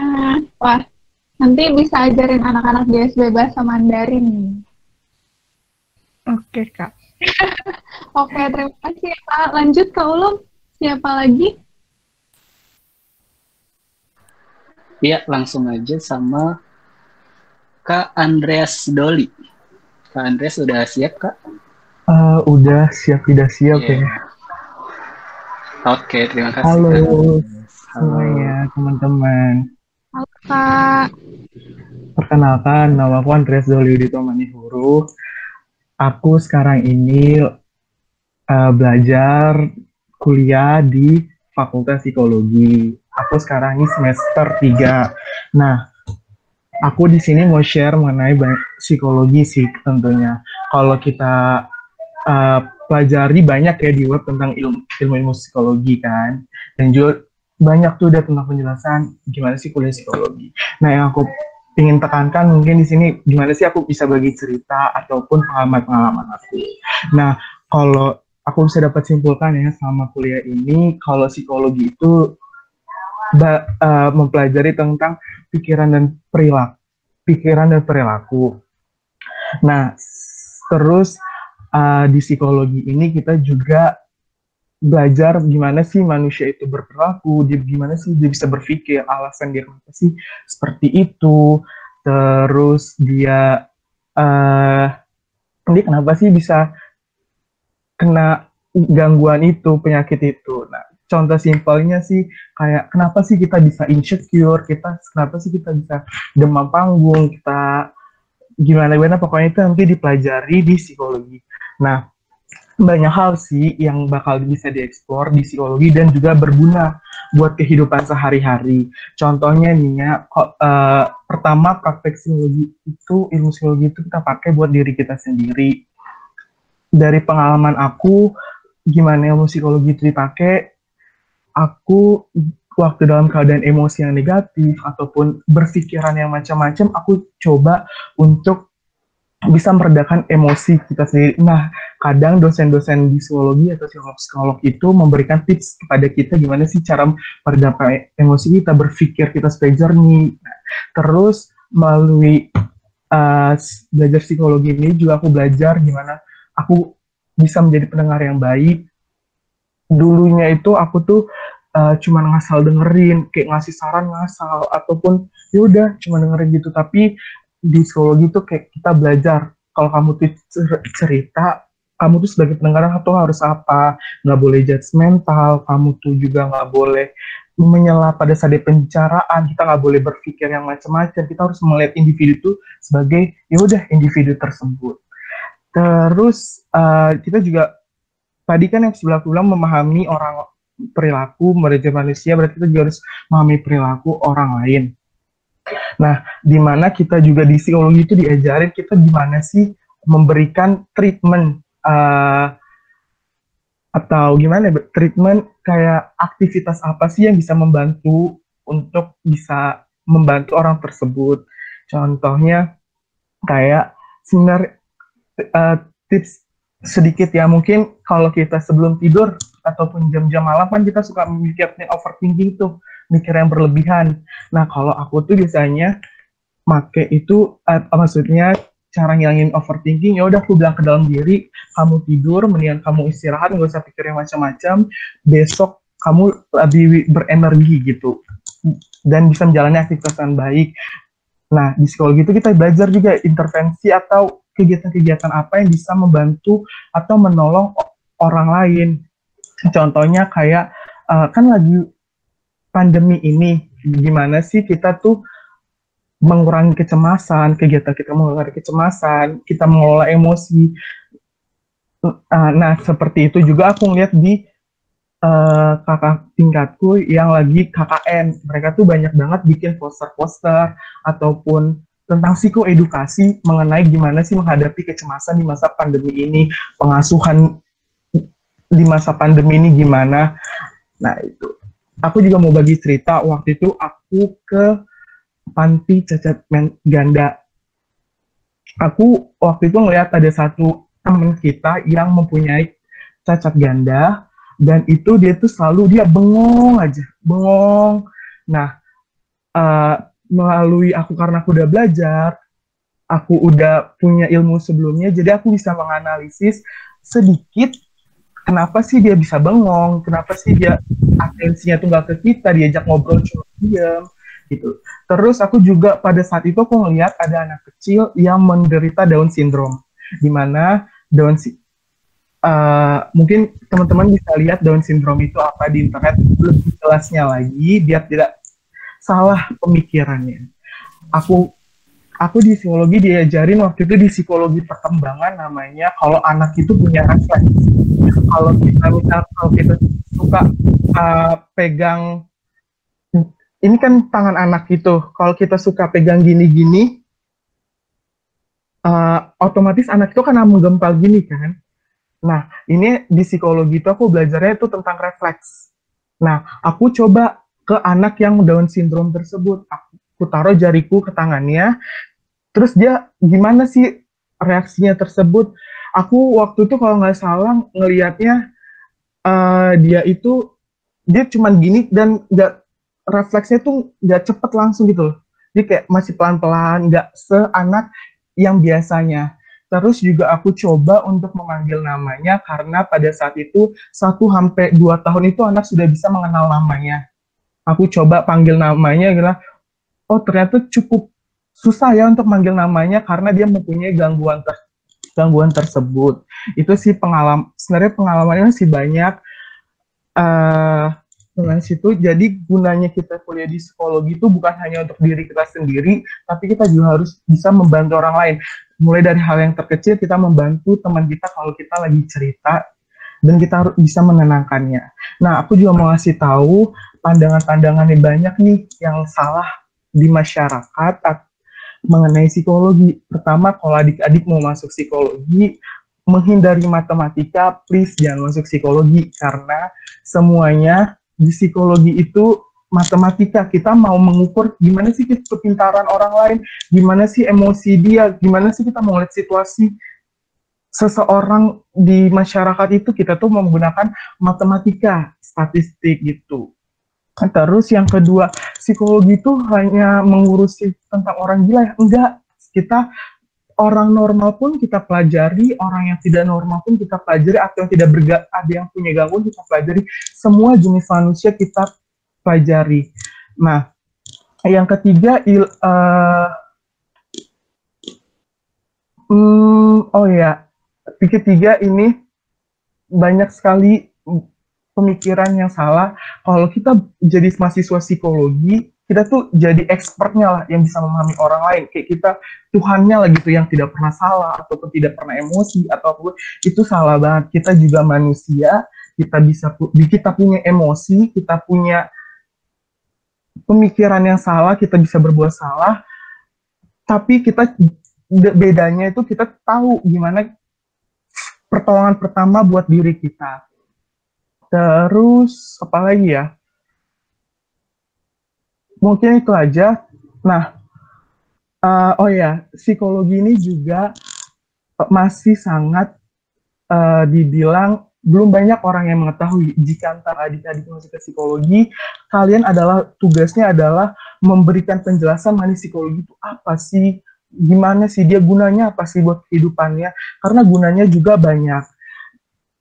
Wah, nanti bisa ajarin anak-anak GSB bahasa Mandarin nih. Oke Kak. Oke, terima kasih ya Kak. Lanjut ke Ulum. Siapa lagi? Iya, langsung aja sama Kak Andreas Doli. Kak Andreas udah siap, Kak? Udah siap, tidak siap ya. Oke, terima kasih. Halo, Kak. semuanya teman-teman. Halo Kak. Perkenalkan, nama aku Andreas Doli Udito Manihuru. Aku sekarang ini belajar kuliah di Fakultas Psikologi. Aku sekarang ini semester 3. Nah, aku di sini mau share mengenai psikologi sih tentunya. Kalau kita pelajari banyak ya di web tentang ilmu psikologi kan, dan juga banyak tuh udah tentang penjelasan gimana sih kuliah psikologi. Nah, yang aku ingin tekankan mungkin di sini gimana sih aku bisa bagi cerita ataupun pengalaman aku. Nah, kalau aku bisa dapat simpulkan ya selama kuliah ini, kalau psikologi itu mempelajari tentang pikiran dan perilaku. Nah, terus di psikologi ini kita juga belajar gimana sih manusia itu berperilaku, gimana sih dia bisa berpikir, alasan dia kenapa sih seperti itu, terus dia kenapa sih bisa kena gangguan itu, penyakit itu. Nah, contoh simpelnya sih kayak kenapa sih kita bisa insecure, kenapa sih kita bisa demam panggung, kita gimana pokoknya itu nanti dipelajari di psikologi. Nah, banyak hal sih yang bakal bisa dieksplor di psikologi dan juga berguna buat kehidupan sehari-hari. Contohnya nih ya, pertama praktek psikologi itu, ilmu psikologi itu kita pakai buat diri kita sendiri. Dari pengalaman aku, gimana ilmu psikologi itu dipakai, aku waktu dalam keadaan emosi yang negatif ataupun berpikiran yang macam-macam, aku coba untuk bisa meredakan emosi kita sendiri. Nah, kadang dosen-dosen di psikologi atau psikolog itu memberikan tips kepada kita gimana sih cara meredakan emosi kita, berpikir kita supaya jernih. Nah, terus melalui belajar psikologi ini juga aku belajar gimana aku bisa menjadi pendengar yang baik. Dulunya itu aku tuh cuma ngasal dengerin, kayak ngasih saran ngasal, ataupun yaudah cuma dengerin gitu. Tapi di psikologi tuh kayak kita belajar, kalau kamu tuh cerita, kamu tuh sebagai pendengar tuh harus apa, nggak boleh judgmental, kamu tuh juga nggak boleh menyela pada saat pembicaraan, kita nggak boleh berpikir yang macam-macam, kita harus melihat individu itu sebagai yaudah individu tersebut. Terus kita juga tadi kan yang sebelah aku bilang memahami orang perilaku manusia, berarti kita juga harus memahami perilaku orang lain. Nah, di mana kita juga di psikologi itu diajarin kita gimana sih memberikan treatment atau gimana ya, treatment kayak aktivitas apa sih yang bisa membantu untuk bisa membantu orang tersebut. Contohnya kayak sebenarnya tips sedikit ya, mungkin kalau kita sebelum tidur ataupun jam-jam malam kan kita suka mikirnya overthinking tuh, mikir yang berlebihan. Nah, kalau aku tuh biasanya make itu maksudnya cara ngilangin overthinking, ya udah aku bilang ke dalam diri, kamu tidur, mendingan kamu istirahat, nggak usah pikir yang macam-macam. Besok kamu lebih berenergi gitu dan bisa menjalani aktivitas dengan baik. Nah, di psikologi itu kita belajar juga intervensi atau kegiatan-kegiatan apa yang bisa membantu atau menolong orang lain. Contohnya kayak kan lagi pandemi ini, gimana sih kita tuh mengurangi kecemasan, kegiatan kita mengurangi kecemasan, kita mengelola emosi. Nah, seperti itu juga aku ngeliat di kakak tingkatku yang lagi KKN. Mereka tuh banyak banget bikin poster-poster ataupun tentang psikoedukasi mengenai gimana sih menghadapi kecemasan di masa pandemi ini, pengasuhan di masa pandemi ini gimana. Nah, itu. Aku juga mau bagi cerita, waktu itu aku ke panti cacat ganda. Aku waktu itu ngeliat ada satu teman kita yang mempunyai cacat ganda, dan itu dia tuh selalu dia bengong aja, bengong. Nah, melalui aku karena aku udah belajar, aku udah punya ilmu sebelumnya, jadi aku bisa menganalisis sedikit kenapa sih dia bisa bengong, kenapa sih dia atensinya tuh nggak ke kita, diajak ngobrol cuma diam gitu. Terus aku juga pada saat itu aku ngeliat ada anak kecil yang menderita Down syndrome, di mana mungkin teman-teman bisa lihat Down syndrome itu apa di internet lebih jelasnya lagi biar tidak salah pemikirannya. Aku di psikologi diajarin waktu itu di psikologi perkembangan namanya kalau anak itu punya refleks. Kalau kita suka pegang, ini kan tangan anak itu, kalau kita suka pegang gini-gini, otomatis anak itu kan menggempal gini kan. Nah, ini di psikologi itu aku belajarnya itu tentang refleks. Nah, aku coba ke anak yang Down syndrome tersebut, aku taruh jariku ke tangannya, terus dia gimana sih reaksinya tersebut. Aku waktu itu kalau nggak salah ngelihatnya dia cuman gini dan nggak, refleksnya tuh nggak cepet langsung gitu loh. Dia kayak masih pelan-pelan, nggak seanak yang biasanya. Terus juga aku coba untuk memanggil namanya karena pada saat itu 1-2 tahun itu anak sudah bisa mengenal namanya. Aku coba panggil namanya, gitu. Oh ternyata cukup susah ya untuk manggil namanya karena dia mempunyai gangguan tersebut. Itu sih sebenarnya pengalamannya masih banyak dengan situ. Jadi gunanya kita kuliah di psikologi itu bukan hanya untuk diri kita sendiri, tapi kita juga harus bisa membantu orang lain. Mulai dari hal yang terkecil, kita membantu teman kita kalau kita lagi cerita, dan kita harus bisa menenangkannya. Nah, aku juga mau ngasih tahu pandangan-pandangan yang banyak nih yang salah di masyarakat mengenai psikologi. Pertama, kalau adik-adik mau masuk psikologi, menghindari matematika, please jangan masuk psikologi, karena semuanya di psikologi itu matematika. Kita mau mengukur gimana sih kepintaran orang lain, gimana sih emosi dia, gimana sih kita mau lihat situasi seseorang di masyarakat itu, kita tuh menggunakan matematika, statistik gitu. Terus yang kedua, psikologi itu hanya mengurusi tentang orang gila ya? Enggak, kita orang normal pun kita pelajari, orang yang tidak normal pun kita pelajari, atau yang tidak ada yang punya gangguan kita pelajari, semua jenis manusia kita pelajari. Nah, yang ketiga, ketiga ini banyak sekali pemikiran yang salah. Kalau kita jadi mahasiswa psikologi, kita tuh jadi expertnya lah yang bisa memahami orang lain. Kayak kita Tuhannya lah gitu yang tidak pernah salah ataupun tidak pernah emosi ataupun itu salah banget. Kita juga manusia, kita punya emosi, kita punya pemikiran yang salah, kita bisa berbuat salah. Tapi bedanya itu kita tahu gimana pertolongan pertama buat diri kita. Terus apa lagi ya? Mungkin itu aja. Nah, psikologi ini juga masih sangat dibilang belum banyak orang yang mengetahui. Jika antara adik-adik masuk ke psikologi, kalian tugasnya adalah memberikan penjelasan mengenai psikologi itu apa sih, gimana sih dia gunanya apa sih buat kehidupannya, karena gunanya juga banyak.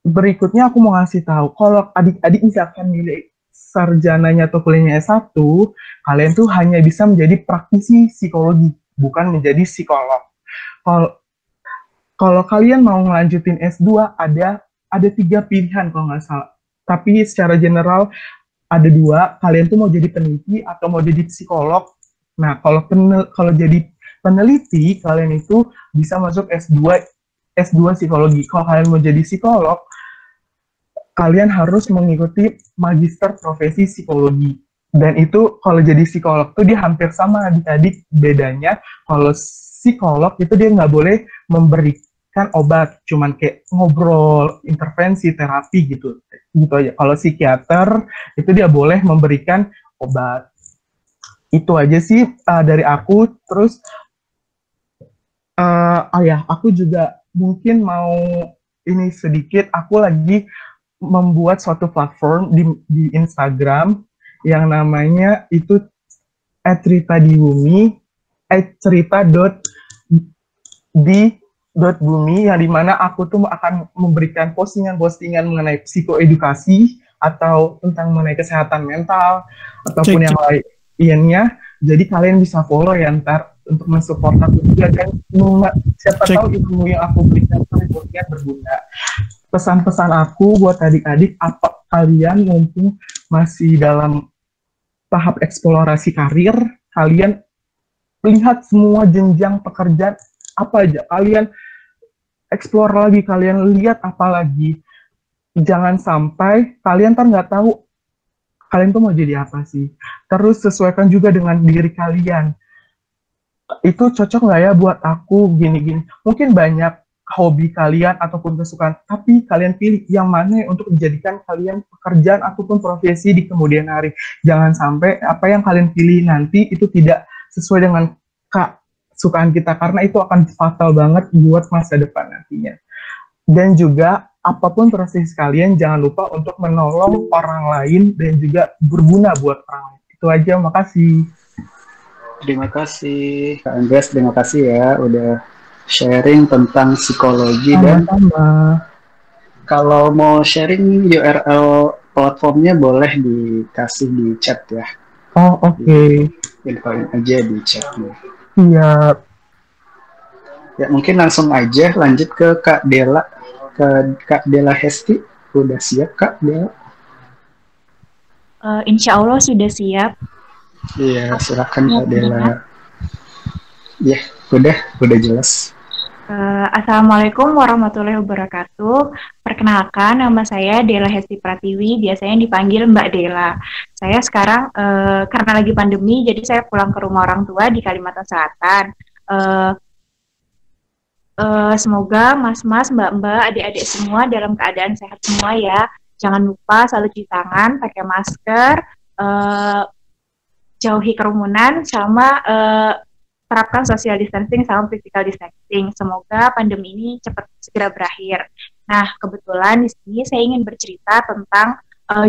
Berikutnya aku mau ngasih tahu, kalau adik-adik misalkan milih sarjananya atau kuliahnya S1, kalian tuh hanya bisa menjadi praktisi psikologi, bukan menjadi psikolog. Kalau kalian mau ngelanjutin S2, ada 3 pilihan kalau nggak salah. Tapi secara general ada 2, kalian tuh mau jadi peneliti atau mau jadi psikolog. Nah, kalau jadi peneliti, kalian itu bisa masuk S2 psikologi. Kalau kalian mau jadi psikolog, kalian harus mengikuti magister profesi psikologi. Dan itu kalau jadi psikolog tuh dia hampir sama adik-adik, bedanya kalau psikolog itu dia nggak boleh memberikan obat, cuman kayak ngobrol, intervensi, terapi gitu aja. Kalau psikiater itu dia boleh memberikan obat. Itu aja sih dari aku. Terus aku juga mungkin mau ini sedikit, aku lagi membuat suatu platform di Instagram yang namanya itu @cerita_di_bumi, cerita.di.bumi, yang dimana aku tuh akan memberikan postingan-postingan mengenai psikoedukasi atau tentang mengenai kesehatan mental ataupun yang lainnya. Jadi kalian bisa follow ya ntar untuk mensupport aku juga, dan siapa tahu ilmu yang aku berikan kalian berguna. Pesan-pesan aku buat adik-adik, apa kalian mumpung masih dalam tahap eksplorasi karir, kalian lihat semua jenjang pekerjaan apa aja, kalian explore lagi, kalian lihat apa lagi. Jangan sampai kalian nggak tahu kalian tuh mau jadi apa sih. Terus sesuaikan juga dengan diri kalian. Itu cocok nggak ya buat aku gini-gini. Mungkin banyak hobi kalian ataupun kesukaan, tapi kalian pilih yang mana untuk menjadikan kalian pekerjaan ataupun profesi di kemudian hari. Jangan sampai apa yang kalian pilih nanti itu tidak sesuai dengan kesukaan kita, karena itu akan fatal banget buat masa depan nantinya. Dan juga apapun profesi kalian, jangan lupa untuk menolong orang lain dan juga berguna buat orang lain. Itu aja, makasih. Terima kasih Kak Andreas, terima kasih ya udah sharing tentang psikologi. Dan kalau mau sharing URL platformnya boleh dikasih di chat ya. Oh, oke. Infoin aja di chatnya. Iya. Ya, mungkin langsung aja lanjut ke Kak Dela. Kak Dela Hesti, udah siap Kak Dela? Insya Allah sudah siap. Iya, silakan Kak Dela. Ya, udah jelas. Assalamualaikum warahmatullahi wabarakatuh. Perkenalkan, nama saya Dela Hesti Pratiwi, biasanya dipanggil Mbak Dela. Saya sekarang karena lagi pandemi, jadi saya pulang ke rumah orang tua di Kalimantan Selatan. Semoga mas-mas, mbak-mbak, adik-adik semua dalam keadaan sehat semua ya. Jangan lupa selalu cuci tangan, pakai masker, jauhi kerumunan, sama terapkan social distancing sama physical distancing. Semoga pandemi ini cepat segera berakhir. Nah, kebetulan di sini saya ingin bercerita tentang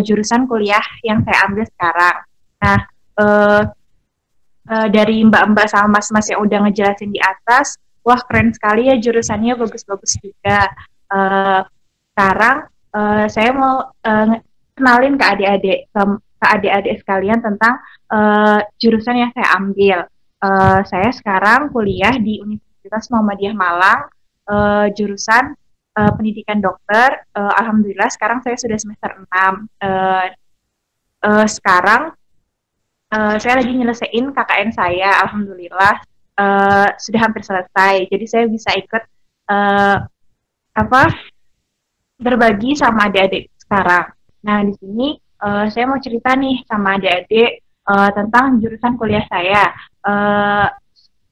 jurusan kuliah yang saya ambil sekarang. Nah, dari mbak-mbak sama mas-mas yang udah ngejelasin di atas, wah keren sekali ya jurusannya, bagus-bagus juga. Sekarang saya mau kenalin ke adik-adik sekalian tentang jurusan yang saya ambil. Saya sekarang kuliah di Universitas Muhammadiyah Malang, jurusan pendidikan dokter. Alhamdulillah sekarang saya sudah semester 6. Sekarang saya lagi nyelesain KKN saya, alhamdulillah sudah hampir selesai. Jadi saya bisa ikut berbagi sama adik-adik sekarang. Nah, di sini saya mau cerita nih sama adik-adik tentang jurusan kuliah saya.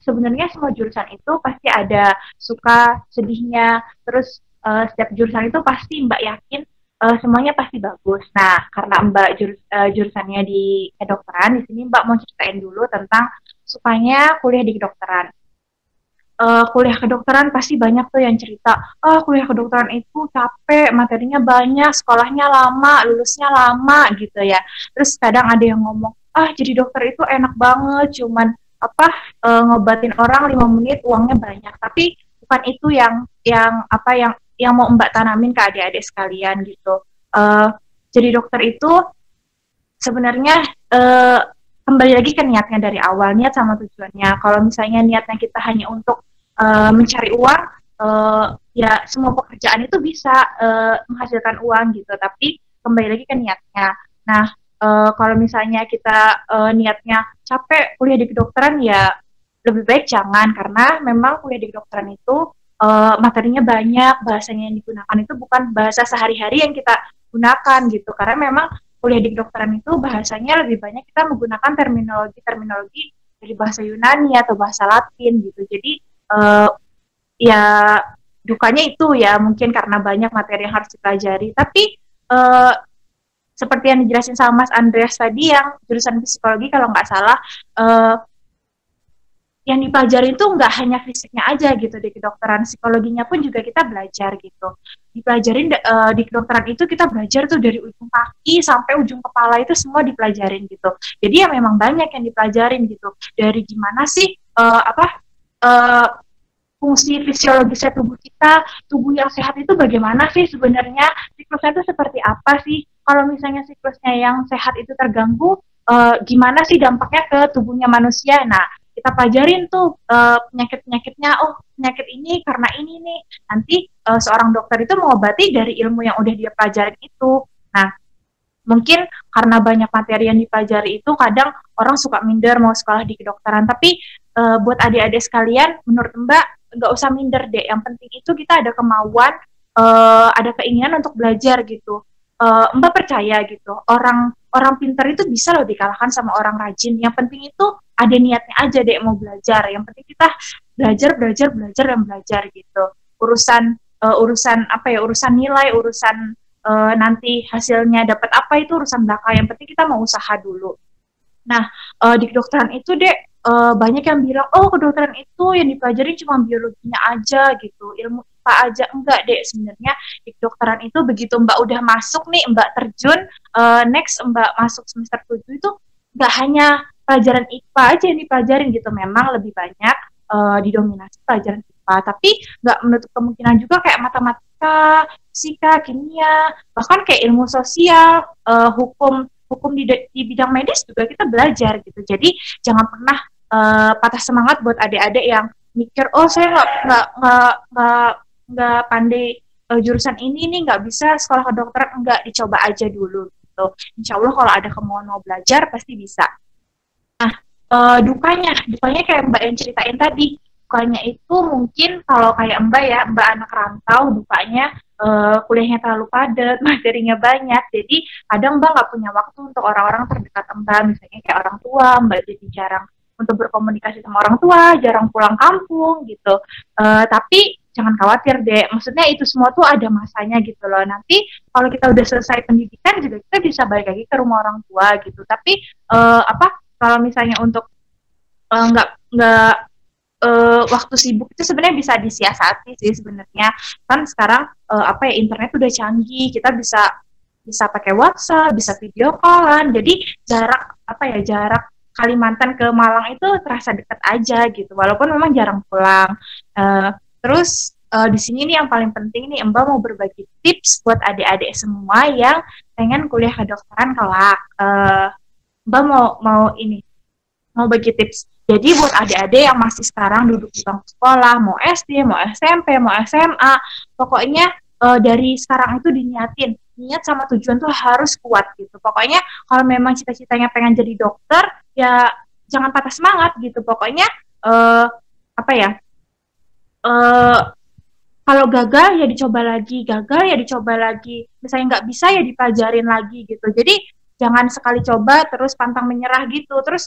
Sebenarnya semua jurusan itu pasti ada suka sedihnya, terus setiap jurusan itu pasti Mbak yakin semuanya pasti bagus. Nah, karena Mbak jurusannya di kedokteran, di sini Mbak mau ceritain dulu tentang sukanya kuliah di kedokteran. Kuliah kedokteran pasti banyak tuh yang cerita, kuliah kedokteran itu capek, materinya banyak, sekolahnya lama, lulusnya lama gitu ya. Terus kadang ada yang ngomong, jadi dokter itu enak banget, cuman ngobatin orang 5 menit uangnya banyak. Tapi bukan itu yang mau Mbak tanamin ke adik-adik sekalian gitu. Jadi dokter itu sebenarnya kembali lagi ke niatnya dari awal, niat sama tujuannya. Kalau misalnya niatnya kita hanya untuk mencari uang, ya semua pekerjaan itu bisa menghasilkan uang gitu, tapi kembali lagi ke niatnya. Nah, kalau misalnya kita niatnya capek kuliah di kedokteran, ya lebih baik jangan, karena memang kuliah di kedokteran itu materinya banyak, bahasanya yang digunakan itu bukan bahasa sehari-hari yang kita gunakan gitu, karena memang kuliah di kedokteran itu bahasanya lebih banyak kita menggunakan terminologi dari bahasa Yunani atau bahasa Latin gitu. Jadi ya dukanya itu ya mungkin karena banyak materi yang harus dipelajari. Tapi seperti yang dijelasin sama Mas Andreas tadi, yang jurusan psikologi kalau nggak salah, yang dipelajari itu nggak hanya fisiknya aja gitu di kedokteran, psikologinya pun juga kita belajar gitu. Dipelajarin di kedokteran itu kita belajar tuh dari ujung kaki sampai ujung kepala, itu semua dipelajarin gitu. Jadi ya memang banyak yang dipelajarin gitu. Dari gimana sih fungsi fisiologisnya tubuh kita, tubuh yang sehat itu bagaimana sih sebenarnya, siklusnya itu seperti apa sih, kalau misalnya siklusnya yang sehat itu terganggu, gimana sih dampaknya ke tubuhnya manusia. Nah, kita pelajarin tuh penyakit-penyakitnya, oh penyakit ini karena ini nih, nanti seorang dokter itu mengobati dari ilmu yang udah dia pelajarin itu. Nah, mungkin karena banyak materi yang dipelajari itu, kadang orang suka minder mau sekolah di kedokteran, tapi buat adik-adik sekalian, menurut Mbak, nggak usah minder deh, yang penting itu kita ada kemauan, ada keinginan untuk belajar gitu. Mbak percaya gitu, orang pintar itu bisa loh dikalahkan sama orang rajin. Yang penting itu ada niatnya aja deh mau belajar. Yang penting kita belajar gitu. Urusan apa ya, urusan nilai, urusan nanti hasilnya dapat apa, itu urusan belakang. Yang penting kita mau usaha dulu. Nah, di kedokteran itu deh banyak yang bilang, oh kedokteran itu yang dipelajari cuma biologinya aja gitu, ilmu IPA aja. Enggak deh, sebenarnya di kedokteran itu begitu Mbak udah masuk nih, Mbak terjun, next Mbak masuk semester 7 itu nggak hanya pelajaran IPA aja yang dipelajarin gitu, memang lebih banyak didominasi pelajaran IPA, tapi nggak menutup kemungkinan juga kayak matematika, fisika, kimia, bahkan kayak ilmu sosial, hukum di bidang medis juga kita belajar gitu. Jadi jangan pernah patah semangat buat adik-adik yang mikir, oh saya nggak pandai jurusan ini nih, nggak bisa sekolah kedokteran. Enggak, dicoba aja dulu gitu. Insya Allah kalau ada kemauan mau belajar pasti bisa. Nah, dukanya kayak Mbak yang ceritain tadi. Dukanya itu mungkin kalau kayak Mbak ya, Mbak anak rantau, dukanya kuliahnya terlalu padat, materinya banyak, jadi kadang Mbak nggak punya waktu untuk orang-orang terdekat Mbak, misalnya kayak orang tua. Mbak jadi jarang untuk berkomunikasi sama orang tua, jarang pulang kampung gitu. Tapi jangan khawatir deh, maksudnya itu semua tuh ada masanya gitu loh. Nanti kalau kita udah selesai pendidikan juga kita bisa balik lagi ke rumah orang tua gitu. Tapi kalau misalnya untuk nggak waktu sibuk itu sebenarnya bisa disiasati sih sebenarnya. Kan sekarang internet udah canggih, kita bisa pakai WhatsApp, bisa video callan. Jadi jarak Kalimantan ke Malang itu terasa dekat aja gitu, walaupun memang jarang pulang. Terus di sini nih yang paling penting nih, Mbak mau berbagi tips buat adik-adik semua yang pengen kuliah kedokteran kelak. Mbak mau bagi tips. Jadi buat adik-adik yang masih sekarang duduk di bangku sekolah, mau SD, mau SMP, mau SMA, pokoknya dari sekarang itu diniatin, niat sama tujuan tuh harus kuat gitu. Pokoknya kalau memang cita-citanya pengen jadi dokter, ya jangan patah semangat gitu. Pokoknya kalau gagal ya dicoba lagi, misalnya nggak bisa ya dipelajarin lagi gitu. Jadi jangan sekali coba terus pantang menyerah gitu. Terus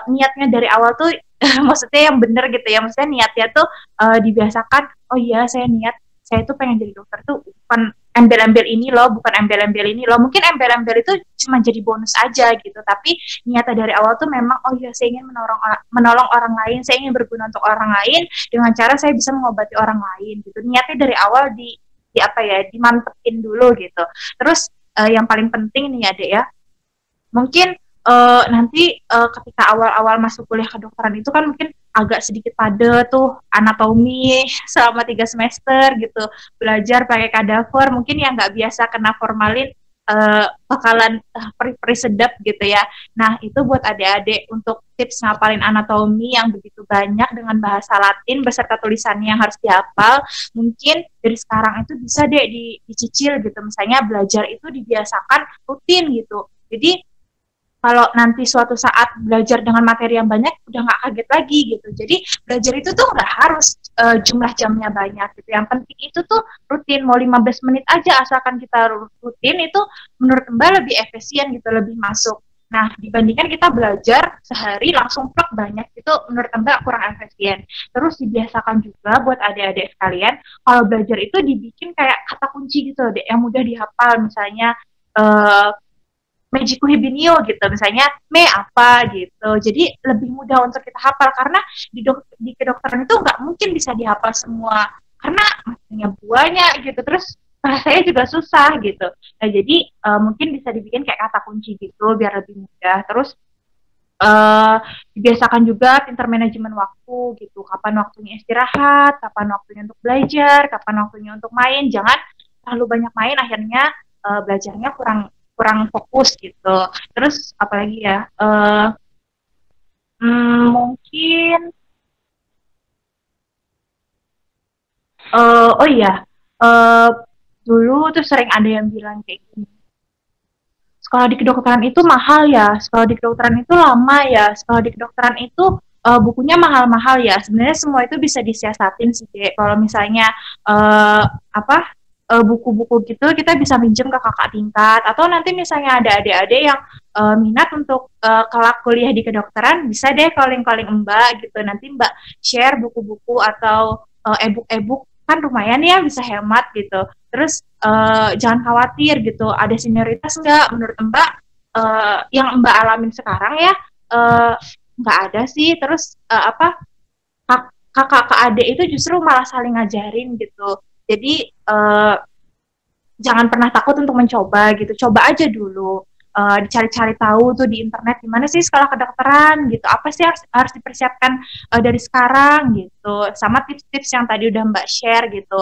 niatnya dari awal tuh maksudnya yang bener gitu ya, maksudnya niatnya tuh dibiasakan, oh iya saya tuh pengen jadi dokter tuh bukan embel-embel ini loh, mungkin embel-embel itu cuma jadi bonus aja gitu, tapi niatnya dari awal tuh memang, oh iya saya ingin menolong orang lain, saya ingin berguna untuk orang lain dengan cara saya bisa mengobati orang lain gitu. Niatnya dari awal dimantepin dulu gitu. Terus yang paling penting nih ya Dek ya, mungkin nanti ketika awal-awal masuk kuliah kedokteran itu kan mungkin agak sedikit padat tuh anatomi selama 3 semester gitu, belajar pakai kadaver, mungkin yang nggak biasa kena formalin bakalan perih-perih sedap gitu ya. Nah, itu buat adik-adik untuk tips ngapalin anatomi yang begitu banyak dengan bahasa Latin beserta tulisannya yang harus dihafal. Mungkin dari sekarang itu bisa deh dicicil gitu. Misalnya belajar itu dibiasakan rutin gitu. Jadi kalau nanti suatu saat belajar dengan materi yang banyak udah nggak kaget lagi gitu. Jadi belajar itu tuh nggak harus jumlah jamnya banyak gitu. Yang penting itu tuh rutin, mau 15 menit aja asalkan kita rutin, itu menurut Mbak lebih efisien gitu, lebih masuk. Nah, dibandingkan kita belajar sehari langsung plek banyak, itu menurut Mbak kurang efisien. Terus dibiasakan juga buat adik-adik sekalian, kalau belajar itu dibikin kayak kata kunci gitu deh, yang mudah dihafal. Misalnya Mejiku Hibinio gitu, misalnya me apa gitu. Jadi lebih mudah untuk kita hafal, karena di kedokteran itu nggak mungkin bisa dihafal semua, karena materinya banyak gitu, terus bahasanya juga susah gitu. Nah, jadi mungkin bisa dibikin kayak kata kunci gitu biar lebih mudah. Terus dibiasakan juga pintar manajemen waktu gitu, kapan waktunya istirahat, kapan waktunya untuk belajar, kapan waktunya untuk main. Jangan terlalu banyak main, akhirnya belajarnya kurang fokus gitu. Terus apalagi ya, mungkin oh iya, dulu tuh sering ada yang bilang kayak gini, sekolah di kedokteran itu mahal ya, sekolah di kedokteran itu lama ya, sekolah di kedokteran itu bukunya mahal-mahal ya. Sebenarnya semua itu bisa disiasatin sih, Dek. Kalau misalnya buku-buku gitu kita bisa minjem ke kakak tingkat, atau nanti misalnya ada adik-adik yang minat untuk kelak kuliah di kedokteran, bisa deh calling-calling Mbak gitu, nanti Mbak share buku-buku atau e-book kan lumayan ya, bisa hemat gitu. Terus jangan khawatir gitu, ada senioritas nggak menurut Mbak, yang Mbak alamin sekarang ya, nggak ada sih. Terus kakak adik itu justru malah saling ngajarin gitu. Jadi jangan pernah takut untuk mencoba gitu, coba aja dulu, dicari-cari tahu tuh di internet gimana sih sekolah kedokteran gitu, apa sih harus dipersiapkan dari sekarang gitu, sama tips-tips yang tadi udah Mbak share gitu.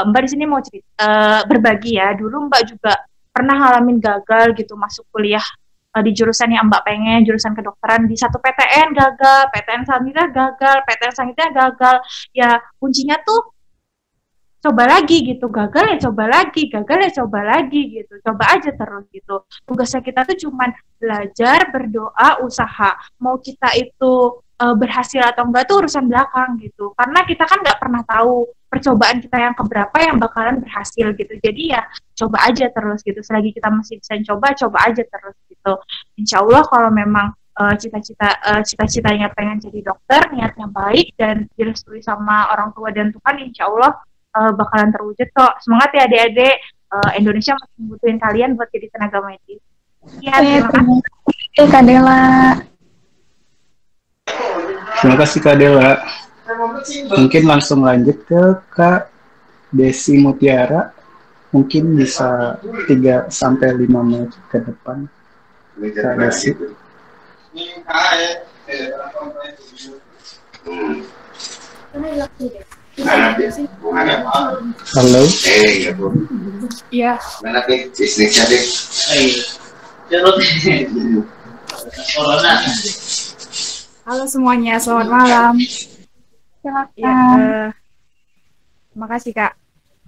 Mbak di sini mau cerita, berbagi ya, dulu Mbak juga pernah ngalamin gagal gitu masuk kuliah di jurusan yang Mbak pengen, jurusan kedokteran, di satu PTN gagal, PTN selanjutnya gagal, PTN selanjutnya gagal. Ya kuncinya tuh coba lagi gitu, gagal ya coba lagi, gagal ya coba lagi gitu, coba aja terus gitu. Tugasnya kita tuh cuman belajar, berdoa, usaha. Mau kita itu berhasil atau enggak tuh urusan belakang gitu, karena kita kan nggak pernah tahu percobaan kita yang keberapa yang bakalan berhasil gitu. Jadi ya coba aja terus gitu, selagi kita masih bisa coba aja terus gitu. Insya Allah kalau memang cita-citanya pengen jadi dokter, niatnya baik dan direstui sama orang tua dan Tuhan, insya Allah bakalan terwujud kok. Semangat ya adik-adik, Indonesia masih membutuhin kalian buat jadi tenaga medis. Ya, terima kasih Kak Dela. Terima kasih Kak Dela. Mungkin langsung lanjut ke Kak Desi Mutiara. Mungkin bisa 3-5 menit ke depan. Kak Desi. Halo. Iya. Halo semuanya, selamat malam. Silakan. Ya, makasih Kak.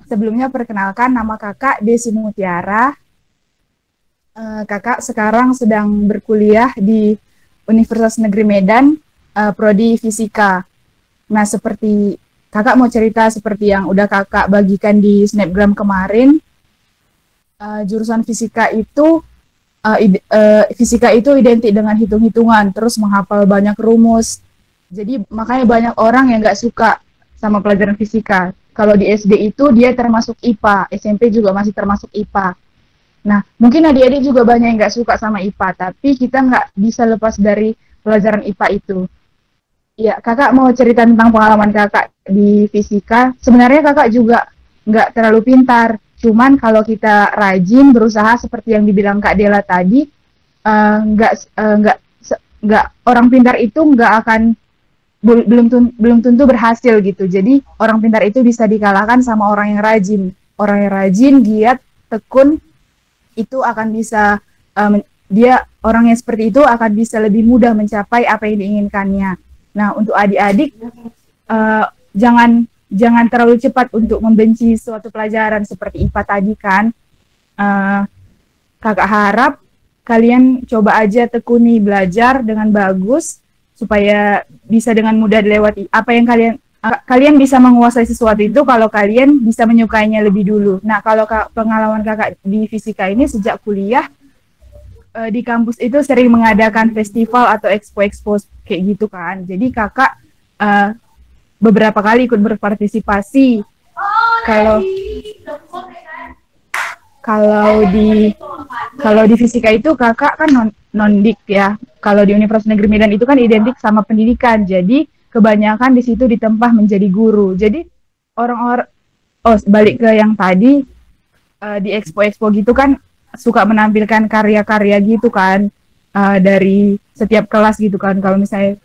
Sebelumnya perkenalkan, nama Kakak Desi Mutiara. Kakak sekarang sedang berkuliah di Universitas Negeri Medan, Prodi Fisika. Nah, seperti Kakak mau cerita seperti yang udah Kakak bagikan di Snapgram kemarin, jurusan fisika itu identik dengan hitung-hitungan, terus menghafal banyak rumus. Jadi makanya banyak orang yang nggak suka sama pelajaran fisika. Kalau di SD itu dia termasuk IPA, SMP juga masih termasuk IPA. Nah, mungkin adik-adik juga banyak yang nggak suka sama IPA, tapi kita nggak bisa lepas dari pelajaran IPA itu. Ya, Kakak mau cerita tentang pengalaman Kakak di fisika. Sebenarnya Kakak juga nggak terlalu pintar, cuman kalau kita rajin berusaha seperti yang dibilang Kak Dela tadi, nggak orang pintar itu nggak akan belum tentu berhasil gitu. Jadi orang pintar itu bisa dikalahkan sama orang yang rajin. Orang yang rajin, giat, tekun, itu akan bisa dia orang yang seperti itu akan bisa lebih mudah mencapai apa yang diinginkannya. Nah, untuk adik-adik jangan terlalu cepat untuk membenci suatu pelajaran seperti IPA tadi kan. Kakak harap kalian coba aja tekuni belajar dengan bagus supaya bisa dengan mudah dilewati apa yang kalian bisa menguasai sesuatu itu kalau kalian bisa menyukainya lebih dulu. Nah, kalau pengalaman kakak di fisika ini sejak kuliah di kampus itu sering mengadakan festival atau expo kayak gitu kan. Jadi kakak beberapa kali ikut berpartisipasi. Kalau di fisika itu kakak kan non-dik ya. Kalau di Universitas Negeri Medan itu kan identik sama pendidikan. Jadi kebanyakan di situ ditempah menjadi guru. Jadi orang-orang balik ke yang tadi di expo gitu kan suka menampilkan karya-karya gitu kan dari setiap kelas gitu kan. Kalau misalnya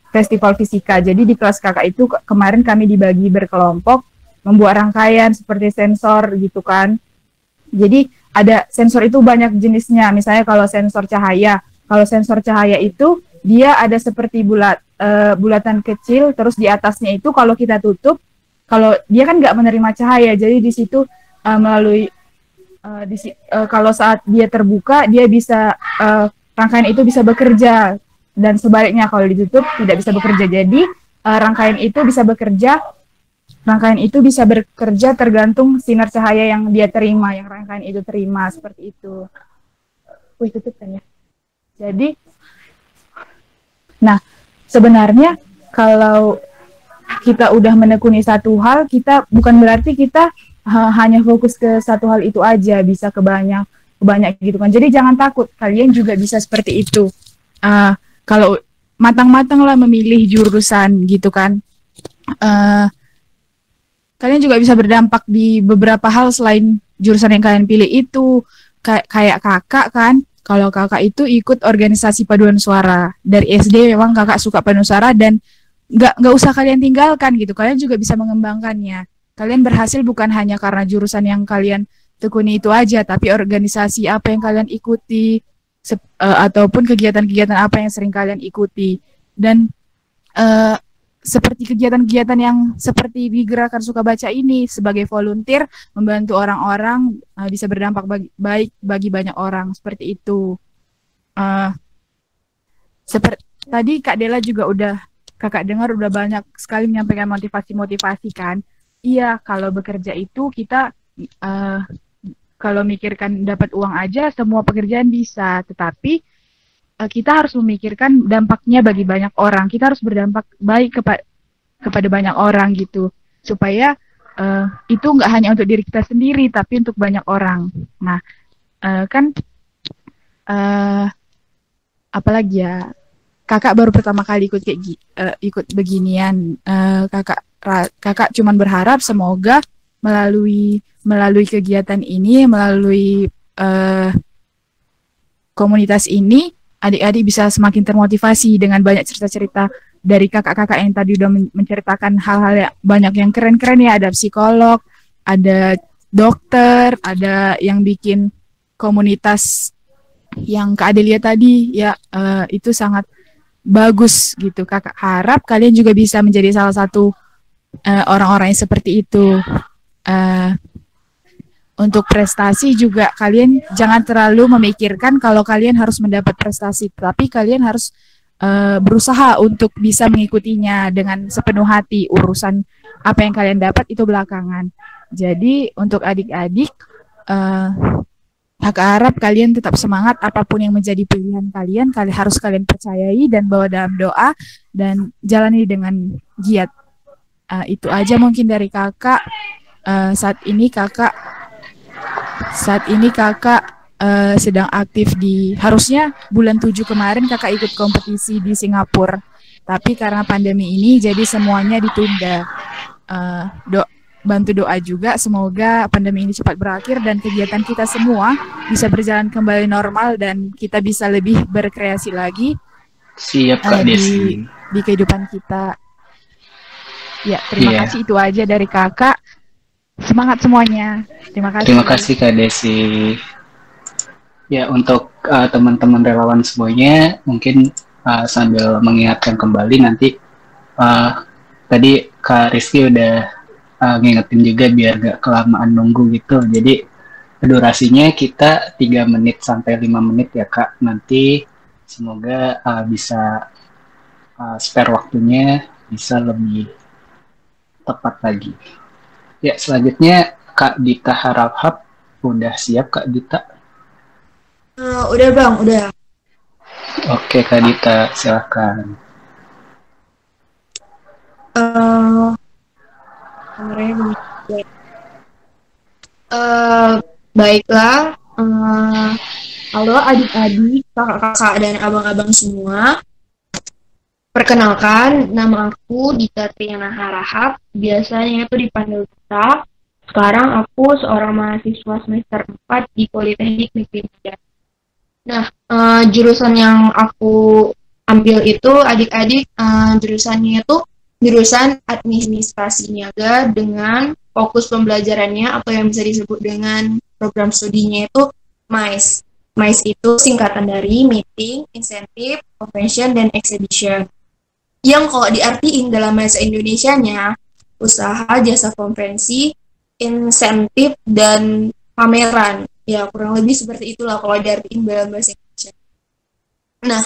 festival fisika. Jadi di kelas kakak itu kemarin kami dibagi berkelompok membuat rangkaian seperti sensor gitu kan. Jadi ada sensor itu banyak jenisnya. Misalnya kalau sensor cahaya. Kalau sensor cahaya itu dia ada seperti bulatan kecil, terus di atasnya itu kalau kita tutup, kalau dia kan nggak menerima cahaya, jadi di situ melalui kalau saat dia terbuka, dia bisa rangkaian itu bisa bekerja, dan sebaliknya kalau ditutup tidak bisa bekerja. Jadi rangkaian itu bisa bekerja tergantung sinar cahaya yang dia terima, yang rangkaian itu terima, seperti itu. Tutup kan ya. Jadi, nah sebenarnya kalau kita udah menekuni satu hal, kita bukan berarti kita hanya fokus ke satu hal itu aja, bisa ke banyak gitu kan. Jadi jangan takut, kalian juga bisa seperti itu. Kalau matang-matang lah memilih jurusan gitu kan. Kalian juga bisa berdampak di beberapa hal selain jurusan yang kalian pilih itu. Kayak kakak kan, kalau kakak itu ikut organisasi paduan suara. Dari SD memang kakak suka paduan suara dan nggak usah kalian tinggalkan gitu. Kalian juga bisa mengembangkannya. Kalian berhasil bukan hanya karena jurusan yang kalian tekuni itu aja, tapi organisasi apa yang kalian ikuti, ataupun kegiatan-kegiatan apa yang sering kalian ikuti. Dan seperti kegiatan-kegiatan yang seperti di Gerakan Suka Baca ini, sebagai volunteer membantu orang-orang bisa berdampak baik bagi banyak orang, seperti itu. Seperti tadi Kak Dela juga kakak dengar udah banyak sekali menyampaikan motivasi-motivasi kan. Iya, kalau bekerja itu kita kalau mikirkan dapat uang aja semua pekerjaan bisa, tetapi kita harus memikirkan dampaknya bagi banyak orang. Kita harus berdampak baik kepada banyak orang gitu, supaya itu nggak hanya untuk diri kita sendiri, tapi untuk banyak orang. Nah, kan apalagi ya, kakak baru pertama kali ikut beginian. Kakak cuman berharap semoga melalui kegiatan ini, melalui komunitas ini, adik-adik bisa semakin termotivasi dengan banyak cerita-cerita dari kakak-kakak yang tadi udah menceritakan hal-hal yang banyak yang keren-keren ya. Ada psikolog, ada dokter, ada yang bikin komunitas yang Kak Adelia tadi ya, itu sangat bagus gitu. Kakak harap kalian juga bisa menjadi salah satu orang-orang yang seperti itu. Untuk prestasi juga kalian jangan terlalu memikirkan kalau kalian harus mendapat prestasi, tapi kalian harus berusaha untuk bisa mengikutinya dengan sepenuh hati. Urusan apa yang kalian dapat itu belakangan. Jadi untuk adik-adik, kakak harap kalian tetap semangat apapun yang menjadi pilihan kalian harus kalian percayai dan bawa dalam doa dan jalani dengan giat. Itu aja mungkin dari kakak. Saat ini kakak sedang aktif harusnya bulan 7 kemarin kakak ikut kompetisi di Singapura, tapi karena pandemi ini jadi semuanya ditunda. Bantu doa juga semoga pandemi ini cepat berakhir dan kegiatan kita semua bisa berjalan kembali normal dan kita bisa lebih berkreasi lagi. Siap Kak Desi. Di kehidupan kita. Ya, terima kasih, itu aja dari kakak. Semangat semuanya. Terima kasih. Terima kasih Kak Desi. Ya, untuk teman-teman relawan semuanya, mungkin sambil mengingatkan kembali nanti, tadi Kak Rizky udah ngingetin juga biar gak kelamaan nunggu gitu. Jadi durasinya kita 3 menit sampai 5 menit ya Kak. Nanti semoga bisa spare waktunya bisa lebih tepat lagi. Ya, selanjutnya Kak Dita Harahap. Udah siap Kak Dita? Udah Bang, udah. Oke Kak Dita, silakan. Kameranya begini. Baiklah. Halo adik-adik, kakak-kakak, dan abang-abang semua. Perkenalkan, nama aku Dita Triana Harahap. Biasanya itu dipanggil Dita. Sekarang aku seorang mahasiswa semester 4 di Politeknik Negeri Medan. Nah, jurusan yang aku ambil itu adik-adik, jurusannya itu jurusan administrasi niaga dengan fokus pembelajarannya atau yang bisa disebut dengan program studinya itu MICE. MICE itu singkatan dari Meeting, Incentive, Convention, dan Exhibition. Yang kalau diartiin dalam bahasa Indonesianya, usaha, jasa konvensi, insentif, dan pameran. Ya, kurang lebih seperti itulah kalau diartiin dalam bahasa Indonesia. Nah,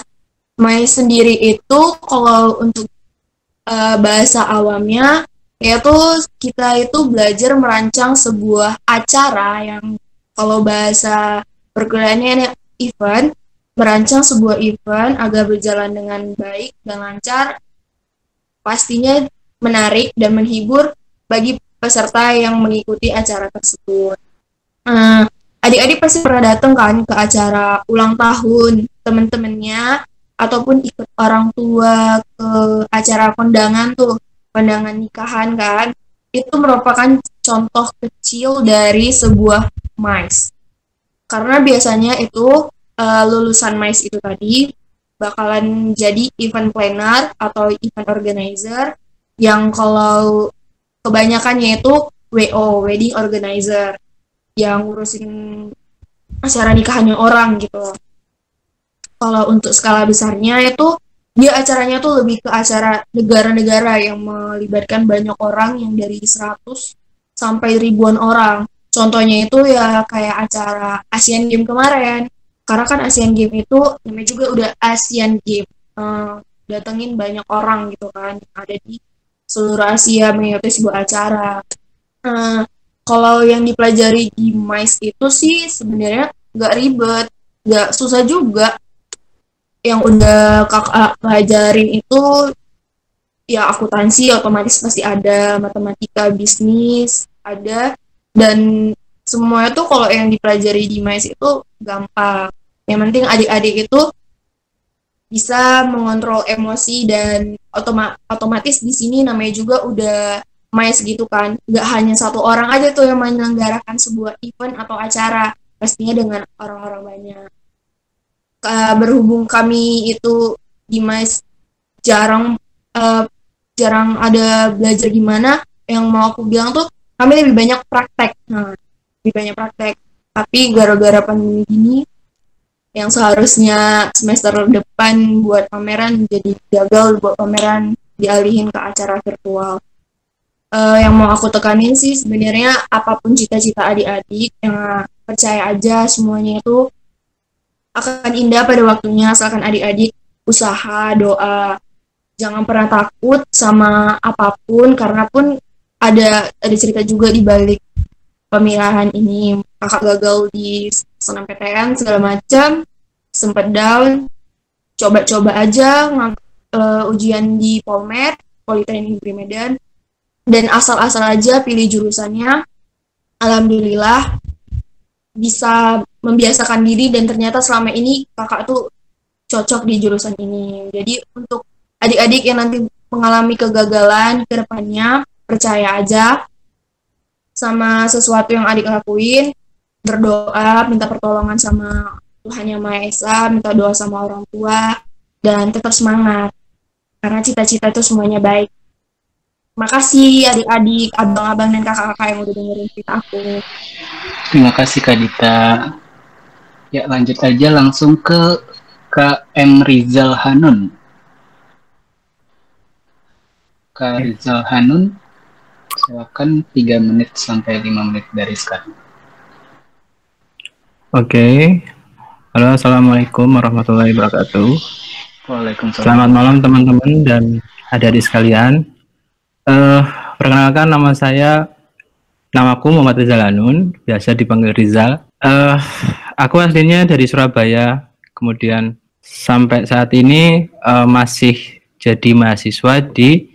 MICE sendiri itu kalau untuk bahasa awamnya, yaitu kita itu belajar merancang sebuah acara yang kalau bahasa perkuliahannya event, merancang sebuah event agar berjalan dengan baik dan lancar, pastinya menarik dan menghibur bagi peserta yang mengikuti acara tersebut. Adik-adik pasti pernah datang kan ke acara ulang tahun teman-temannya, ataupun ikut orang tua ke acara kondangan tuh, kondangan nikahan kan. Itu merupakan contoh kecil dari sebuah MICE. Karena biasanya itu lulusan MICE itu tadi bakalan jadi event planner atau event organizer yang kalau kebanyakannya itu WO, wedding organizer, yang ngurusin acara nikahannya orang gitu. Kalau untuk skala besarnya itu dia acaranya tuh lebih ke acara negara-negara yang melibatkan banyak orang yang dari 100 sampai ribuan orang. Contohnya itu ya kayak acara Asian Games kemarin. Karena kan Asian Games itu namanya juga udah Asian Games. Datengin banyak orang gitu kan, ada di seluruh Asia mengikuti sebuah acara. Kalau yang dipelajari di MICE itu sih sebenarnya nggak ribet, nggak susah juga. Yang udah kakak pelajarin itu ya akuntansi otomatis pasti ada, matematika, bisnis ada, dan semuanya tuh kalau yang dipelajari di MICE itu gampang. Yang penting adik-adik itu bisa mengontrol emosi dan otomatis di sini namanya juga udah MICE gitu kan, nggak hanya satu orang aja tuh yang menyelenggarakan sebuah event atau acara, pastinya dengan orang-orang banyak. Berhubung kami itu di MICE jarang ada belajar gimana, yang mau aku bilang tuh kami lebih banyak praktek. Lebih banyak praktek. Tapi gara-gara pandemi gini, yang seharusnya semester depan buat pameran jadi gagal buat pameran, dialihin ke acara virtual. Yang mau aku tekanin sih sebenarnya apapun cita-cita adik-adik, yang percaya aja semuanya itu akan indah pada waktunya asalkan adik-adik usaha, doa. Jangan pernah takut sama apapun, karena pun ada cerita juga di balik pemilihan ini. Kakak gagal di SNMPTN segala macam, sempet down, coba-coba aja ujian di Polmed, Politeknik Negeri Medan, dan asal-asal aja pilih jurusannya. Alhamdulillah bisa membiasakan diri, dan ternyata selama ini kakak tuh cocok di jurusan ini. Jadi untuk adik-adik yang nanti mengalami kegagalan ke depannya, percaya aja sama sesuatu yang adik lakuin, berdoa, minta pertolongan sama Tuhan Yang Maha Esa, minta doa sama orang tua, dan tetap semangat. Karena cita-cita itu semuanya baik. Makasih adik-adik, abang-abang dan kakak-kakak yang udah dengerin cerita aku. Terima kasih Kak Dita. Ya lanjut aja langsung ke Kak M. Rizal Hanun. Kak Rizal Hanun, silakan 3 menit sampai 5 menit dari sekarang. Oke. Halo, assalamualaikum warahmatullahi wabarakatuh. Waalaikumsalam. Selamat malam teman-teman dan adik-adik sekalian. Perkenalkan namaku Muhammad Rizal Hanun, biasa dipanggil Rizal. Aku aslinya dari Surabaya, kemudian sampai saat ini masih jadi mahasiswa di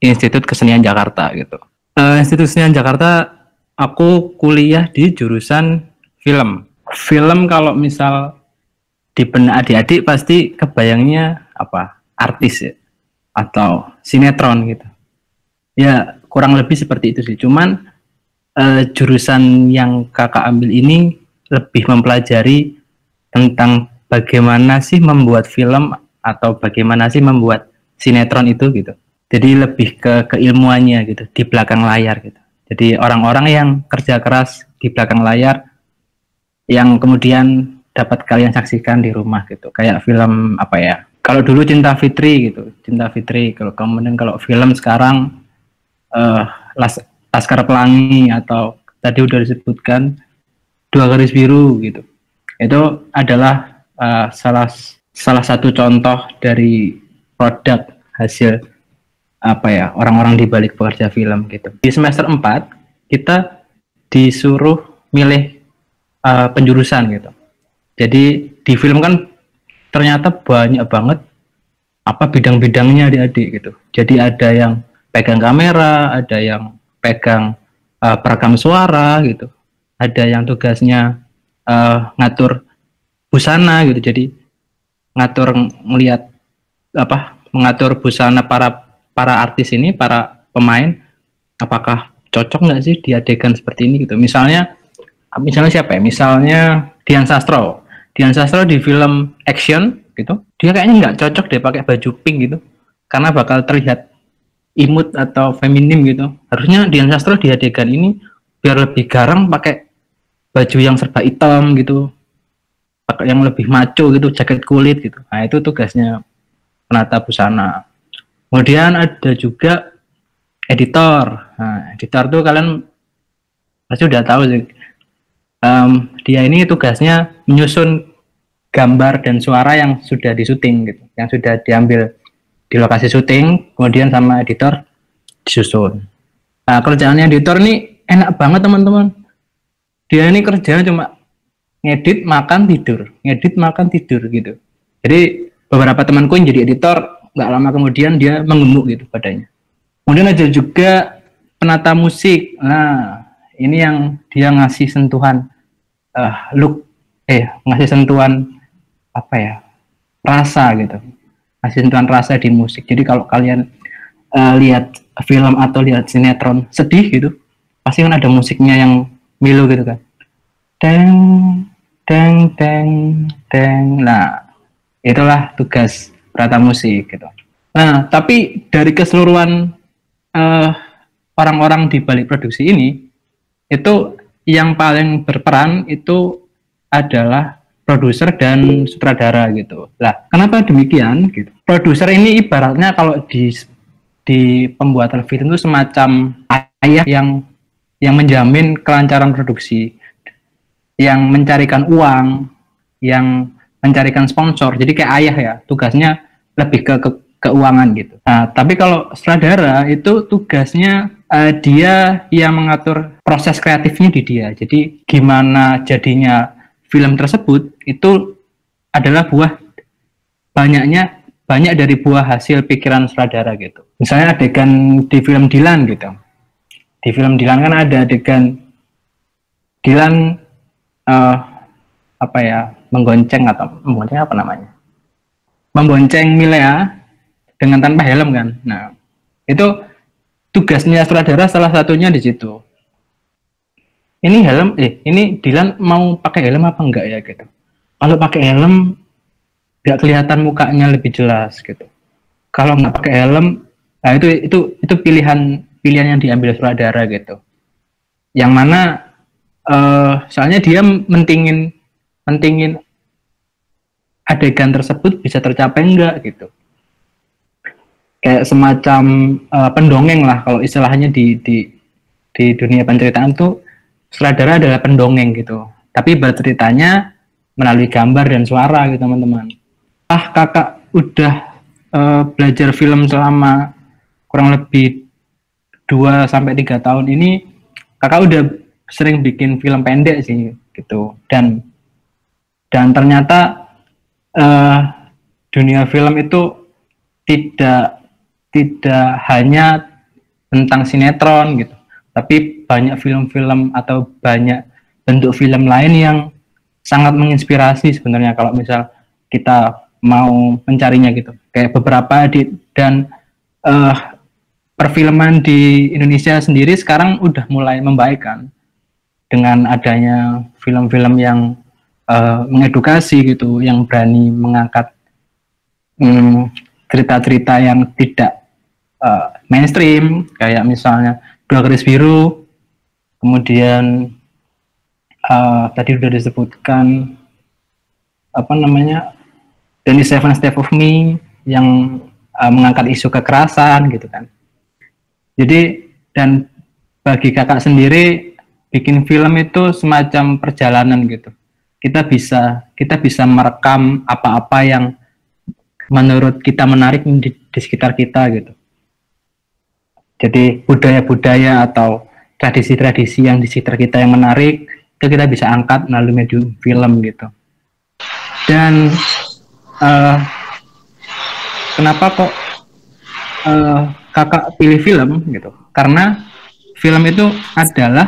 Institut Kesenian Jakarta gitu. Institut Kesenian Jakarta, aku kuliah di jurusan film. Film kalau misal di benak adik-adik pasti kebayangnya apa? Artis ya, atau sinetron gitu. Ya kurang lebih seperti itu sih. Cuman jurusan yang kakak ambil ini lebih mempelajari tentang bagaimana sih membuat film atau bagaimana sih membuat sinetron itu gitu. Jadi lebih ke keilmuannya gitu di belakang layar gitu. Jadi orang-orang yang kerja keras di belakang layar yang kemudian dapat kalian saksikan di rumah gitu. Kayak film apa ya? Kalau dulu Cinta Fitri gitu, Cinta Fitri. Kemudian kalau film sekarang Laskar Pelangi atau tadi udah disebutkan Dua Garis Biru gitu. Itu adalah salah satu contoh dari produk hasil apa ya orang-orang di balik pekerja film gitu. Di semester 4 kita disuruh milih penjurusan gitu. Jadi di film kan ternyata banyak banget apa bidang-bidangnya adik-adik gitu. Jadi ada yang pegang kamera, ada yang pegang perekam suara gitu, ada yang tugasnya ngatur busana gitu, jadi mengatur busana para artis ini, para pemain, apakah cocok nggak sih di adegan seperti ini gitu. Misalnya siapa ya? Misalnya Dian Sastro di film action gitu, dia kayaknya nggak cocok deh pakai baju pink gitu, karena bakal terlihat imut atau feminim gitu. Harusnya Dian Sastro di adegan ini biar lebih garang pakai baju yang serba hitam gitu, pakai yang lebih maco gitu, jaket kulit gitu. Nah itu tugasnya penata busana. Kemudian ada juga editor. Nah, editor tuh kalian pasti udah tahu sih. Dia ini tugasnya menyusun gambar dan suara yang sudah disuting gitu, yang sudah diambil di lokasi syuting, kemudian sama editor disusun. Nah, kerjaannya editor ini enak banget teman-teman. Dia ini kerjanya cuma ngedit, makan, tidur gitu. Jadi beberapa temanku yang jadi editor, nggak lama kemudian dia menggemuk gitu badannya. Kemudian ada juga penata musik. Nah, ini yang dia ngasih sentuhan ngasih sentuhan apa ya, rasa gitu. Ngasih sentuhan rasa di musik. Jadi kalau kalian lihat film atau lihat sinetron sedih gitu, pasti kan ada musiknya yang milu gitu kan. Deng, deng, deng, deng. Nah, itulah tugas penata musik gitu. Nah, tapi dari keseluruhan orang-orang di balik produksi ini, itu yang paling berperan itu adalah produser dan sutradara gitu. Lah, kenapa demikian gitu? Produser ini ibaratnya kalau di pembuatan film itu semacam ayah yang menjamin kelancaran produksi, yang mencarikan uang, yang mencarikan sponsor. Jadi kayak ayah ya, tugasnya lebih ke keuangan gitu. Nah, tapi kalau sutradara itu tugasnya dia yang mengatur proses kreatifnya di dia. Jadi gimana jadinya film tersebut itu adalah banyak dari buah hasil pikiran sutradara gitu. Misalnya adegan di film Dilan gitu. Di film Dilan kan ada adegan Dilan membonceng Milea dengan tanpa helm kan. Nah, itu tugasnya sutradara salah satunya di situ. Ini Dilan mau pakai helm apa enggak ya gitu. Kalau pakai helm nggak kelihatan mukanya lebih jelas gitu. Kalau nggak pakai helm Nah, itu pilihan yang diambil sutradara gitu. Yang mana soalnya dia mentingin adegan tersebut bisa tercapai enggak gitu. Kayak semacam pendongeng lah kalau istilahnya di dunia penceritaan tuh, sutradara adalah pendongeng gitu. Tapi berceritanya melalui gambar dan suara gitu teman-teman. Kakak udah belajar film selama kurang lebih 2-3 tahun ini, kakak udah sering bikin film pendek sih gitu. Dan ternyata dunia film itu tidak hanya tentang sinetron gitu, tapi banyak film-film atau banyak bentuk film lain yang sangat menginspirasi sebenarnya kalau misal kita mau mencarinya gitu. Kayak beberapa dan perfilman di Indonesia sendiri sekarang udah mulai membaik kan, dengan adanya film-film yang mengedukasi gitu, yang berani mengangkat cerita-cerita yang tidak mainstream, kayak misalnya Dua Garis Biru, kemudian tadi sudah disebutkan apa namanya, 27 Steps of Me yang mengangkat isu kekerasan gitu kan. Jadi, dan bagi kakak sendiri bikin film itu semacam perjalanan gitu. Kita bisa merekam apa-apa yang menurut kita menarik di sekitar kita gitu. Jadi budaya-budaya atau tradisi-tradisi yang di sekitar kita yang menarik itu kita bisa angkat melalui medium film gitu. Dan kenapa kok kakak pilih film gitu? Karena film itu adalah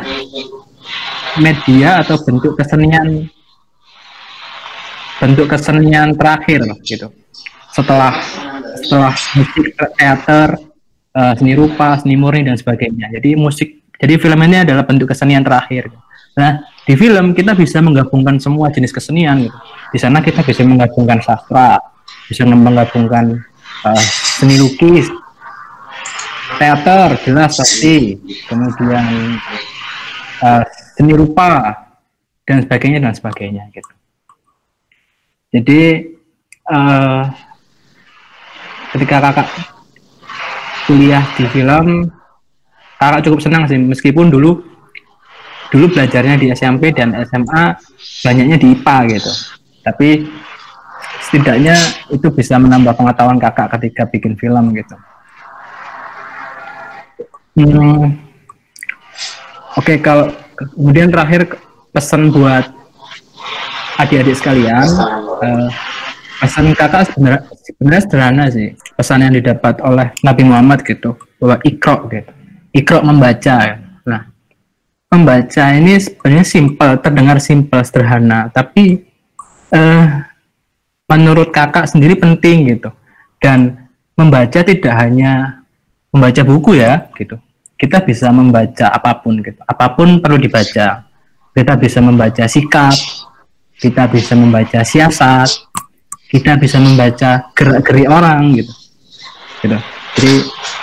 media atau bentuk kesenian terakhir gitu. Setelah musik, teater, seni rupa, seni murni dan sebagainya. Jadi film ini adalah bentuk kesenian terakhir. Nah, di film kita bisa menggabungkan semua jenis kesenian gitu. Di sana kita bisa menggabungkan sastra, bisa menggabungkan seni lukis, teater jelas pasti, kemudian seni rupa dan sebagainya gitu. Jadi ketika kakak kuliah di film, kakak cukup senang sih, meskipun dulu belajarnya di SMP dan SMA banyaknya di IPA gitu. Tapi setidaknya itu bisa menambah pengetahuan kakak ketika bikin film gitu. Oke, kalau kemudian terakhir pesan buat adik-adik sekalian, pesan kakak sebenarnya sederhana sih. Pesan yang didapat oleh Nabi Muhammad gitu, bahwa Iqra gitu. Iqra membaca. Nah, membaca ini sebenarnya simpel, terdengar simpel, sederhana, tapi menurut kakak sendiri penting gitu. Dan membaca tidak hanya membaca buku ya gitu. Kita bisa membaca apapun gitu. Apapun perlu dibaca. Kita bisa membaca sikap, kita bisa membaca siasat, kita bisa membaca gerak-gerik orang gitu. Jadi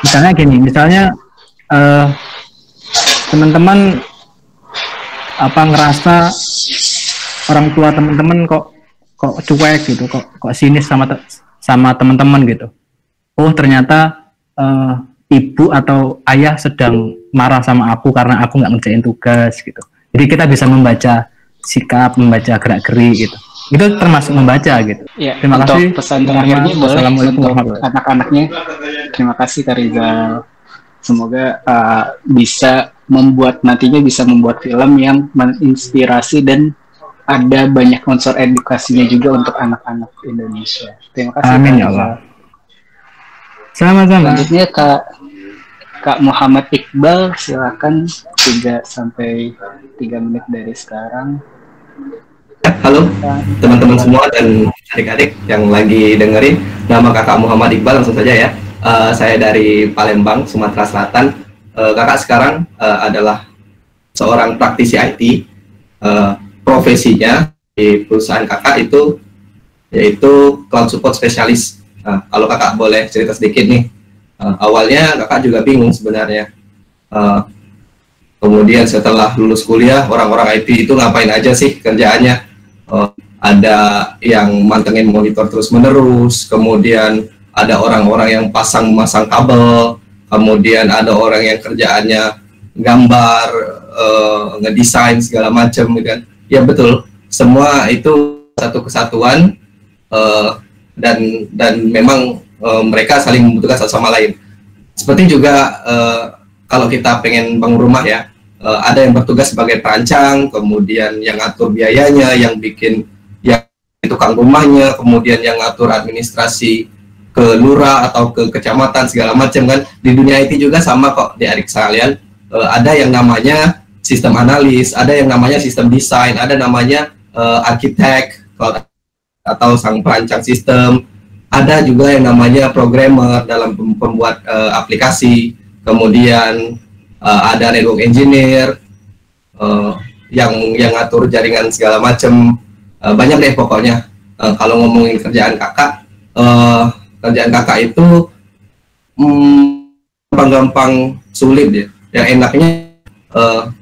misalnya gini, teman-teman ngerasa orang tua teman-teman kok cuek gitu, kok sinis sama teman-teman gitu. Oh, ternyata ibu atau ayah sedang marah sama aku karena aku nggak ngerjain tugas gitu. Jadi kita bisa membaca sikap, membaca gerak-gerik gitu. Itu termasuk membaca gitu. Ya, terima kasih. Pesan terakhirnya untuk anak-anaknya. Terima kasih Kak Rizal. Semoga nantinya bisa membuat film yang menginspirasi dan ada banyak unsur edukasinya juga untuk anak-anak Indonesia. Terima kasih. Amin ya Allah. Sama-sama. Selanjutnya Kak Muhammad Iqbal, silakan 3 menit dari sekarang. Halo teman-teman semua dan adik-adik yang lagi dengerin, nama kakak Muhammad Iqbal, langsung saja ya. Saya dari Palembang, Sumatera Selatan. Kakak sekarang adalah seorang praktisi IT. Profesinya di perusahaan kakak itu yaitu cloud support specialist. Nah, kalau kakak boleh cerita sedikit nih, Awalnya kakak juga bingung sebenarnya. Kemudian setelah lulus kuliah, orang-orang IT itu ngapain aja sih kerjaannya? Ada yang mantengin monitor terus-menerus, kemudian ada orang-orang yang pasang-masang kabel, kemudian ada orang yang kerjaannya gambar, ngedesain segala macam, kan? Ya betul, semua itu satu kesatuan, dan memang mereka saling membutuhkan satu sama lain. Seperti juga kalau kita pengen bangun rumah ya, ada yang bertugas sebagai perancang, kemudian yang ngatur biayanya, yang bikin yang tukang rumahnya, kemudian yang ngatur administrasi ke lurah atau ke kecamatan segala macam, kan. Di dunia IT juga sama kok, di adik sekalian. Ada yang namanya sistem analis, ada yang namanya sistem desain, ada namanya arsitek atau sang perancang sistem, ada juga yang namanya programmer dalam pembuat aplikasi, kemudian ada network engineer yang ngatur jaringan segala macam. Banyak deh pokoknya. Kalau ngomongin kerjaan kakak itu gampang sulit ya. Yang enaknya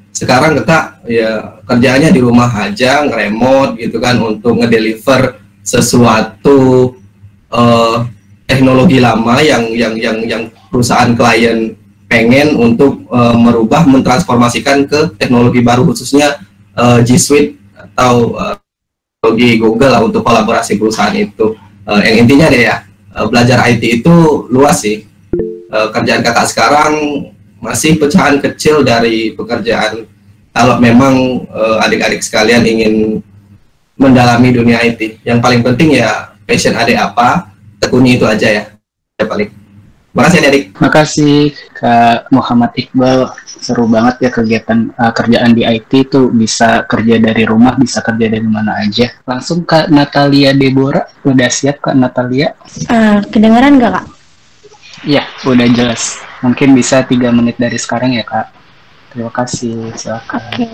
sekarang kakak ya kerjaannya di rumah aja, nge-remote gitu kan, untuk ngedeliver sesuatu teknologi lama yang perusahaan klien pengen untuk merubah, mentransformasikan ke teknologi baru, khususnya G Suite atau teknologi Google lah, untuk kolaborasi perusahaan itu. Yang intinya deh ya, belajar IT itu luas sih. Kerjaan kakak sekarang masih pecahan kecil dari pekerjaan kalau memang adik-adik sekalian ingin mendalami dunia IT. Yang paling penting ya passion adik apa, tekuni itu aja ya. Paling. Makasih adik. Makasih Kak Muhammad Iqbal, seru banget ya kegiatan kerjaan di IT itu, bisa kerja dari rumah, bisa kerja dari mana aja. Langsung Kak Natalia Deborah, udah siap Kak Natalia? Kedengeran nggak Kak? Iya, udah jelas. Mungkin bisa 3 menit dari sekarang ya Kak. Terima kasih, silakan. Oke,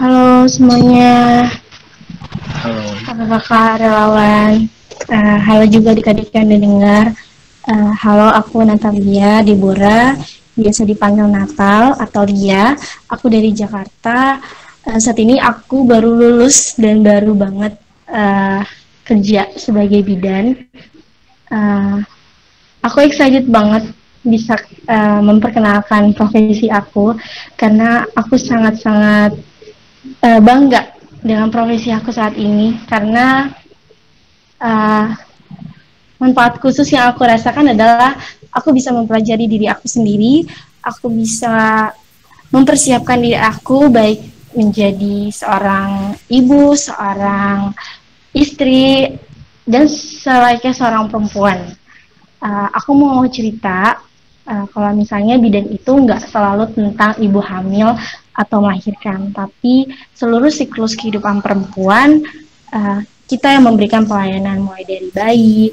halo semuanya. Halo. Kakak-kakak relawan. Halo juga adik-adik yang mendengar. Halo, aku Natalia Deborah, biasa dipanggil Natal atau Lia. Aku dari Jakarta. Saat ini aku baru lulus dan baru banget kerja sebagai bidan. Aku excited banget bisa memperkenalkan profesi aku, karena aku sangat-sangat bangga dengan profesi aku saat ini, karena manfaat khusus yang aku rasakan adalah aku bisa mempelajari diri aku sendiri, aku bisa mempersiapkan diri aku baik menjadi seorang ibu, seorang istri, dan selayaknya seorang perempuan. Aku mau cerita, kalau misalnya bidan itu nggak selalu tentang ibu hamil atau melahirkan, tapi seluruh siklus kehidupan perempuan, kita yang memberikan pelayanan mulai dari bayi,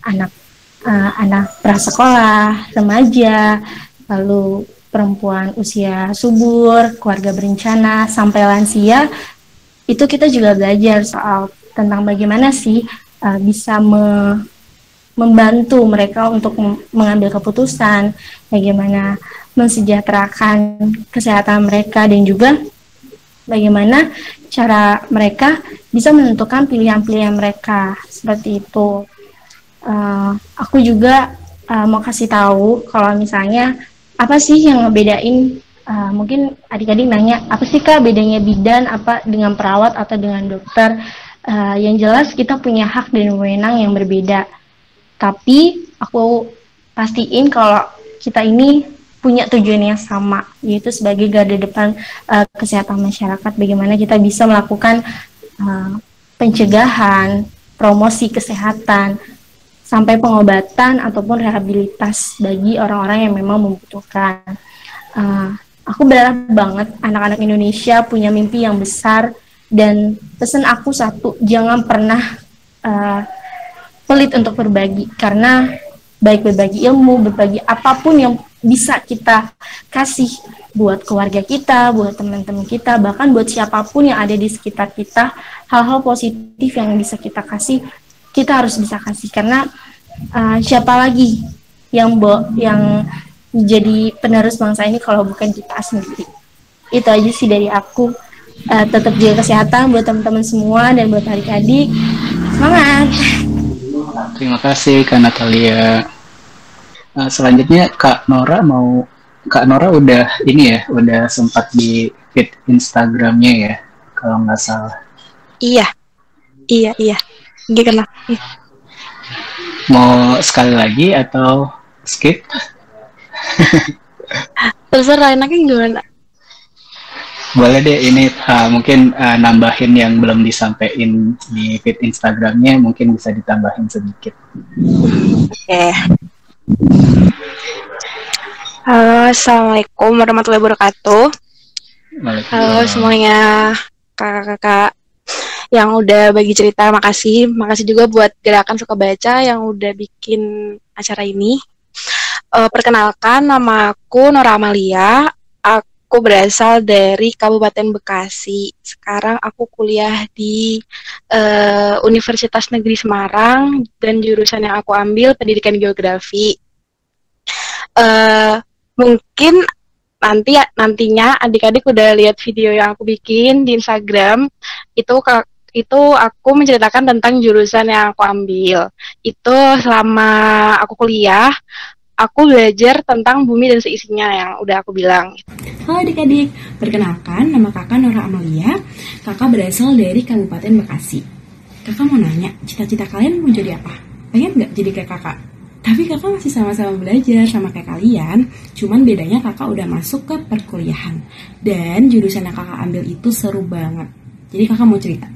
anak prasekolah, remaja, lalu perempuan usia subur, keluarga berencana, sampai lansia. Itu kita juga belajar soal tentang bagaimana sih bisa membantu mereka untuk mengambil keputusan, bagaimana mensejahterakan kesehatan mereka, dan juga bagaimana cara mereka bisa menentukan pilihan-pilihan mereka, seperti itu. Aku juga mau kasih tahu kalau misalnya apa sih yang ngebedain, mungkin adik-adik nanya apa sih Kak bedanya bidan apa dengan perawat atau dengan dokter. Yang jelas kita punya hak dan wewenang yang berbeda, tapi aku pastiin kalau kita ini punya tujuan yang sama, yaitu sebagai garda depan kesehatan masyarakat, bagaimana kita bisa melakukan pencegahan, promosi kesehatan, sampai pengobatan ataupun rehabilitas bagi orang-orang yang memang membutuhkan. Aku berharap banget anak-anak Indonesia punya mimpi yang besar, dan pesan aku satu, jangan pernah pelit untuk berbagi, karena baik berbagi ilmu, berbagi apapun yang bisa kita kasih buat keluarga kita, buat teman-teman kita, bahkan buat siapapun yang ada di sekitar kita, hal-hal positif yang bisa kita kasih, kita harus bisa kasih, karena siapa lagi yang jadi penerus bangsa ini kalau bukan kita sendiri. Itu aja sih dari aku. Tetap jaga kesehatan buat teman-teman semua dan buat adik-adik. Semangat. Terima kasih Kak Natalia. Selanjutnya Kak Nora udah udah sempat di feed Instagramnya ya, kalau nggak salah. Iya. Gimana? Mau sekali lagi atau skip? Terserah, enaknya gimana? Boleh deh, ini mungkin nambahin yang belum disampaikan di feed Instagramnya, mungkin bisa ditambahin sedikit. Oke. Halo, Assalamualaikum warahmatullahi wabarakatuh. Halo semuanya, kakak-kakak yang udah bagi cerita, makasih juga buat Gerakan Suka Baca yang udah bikin acara ini. Perkenalkan, nama aku Nora Amalia. Aku berasal dari Kabupaten Bekasi. Sekarang aku kuliah di Universitas Negeri Semarang dan jurusan yang aku ambil Pendidikan Geografi. Mungkin nantinya adik-adik udah lihat video yang aku bikin di Instagram. Itu aku menceritakan tentang jurusan yang aku ambil. Itu selama aku kuliah, aku belajar tentang bumi dan seisinya yang udah aku bilang. Halo adik-adik, perkenalkan nama kakak Nora Amalia. Kakak berasal dari Kabupaten Bekasi. Kakak mau nanya, cita-cita kalian mau jadi apa? Pengen nggak jadi kayak kakak? Tapi kakak masih sama-sama belajar sama kayak kalian, cuman bedanya kakak udah masuk ke perkuliahan. Dan jurusan yang kakak ambil itu seru banget. Jadi kakak mau cerita.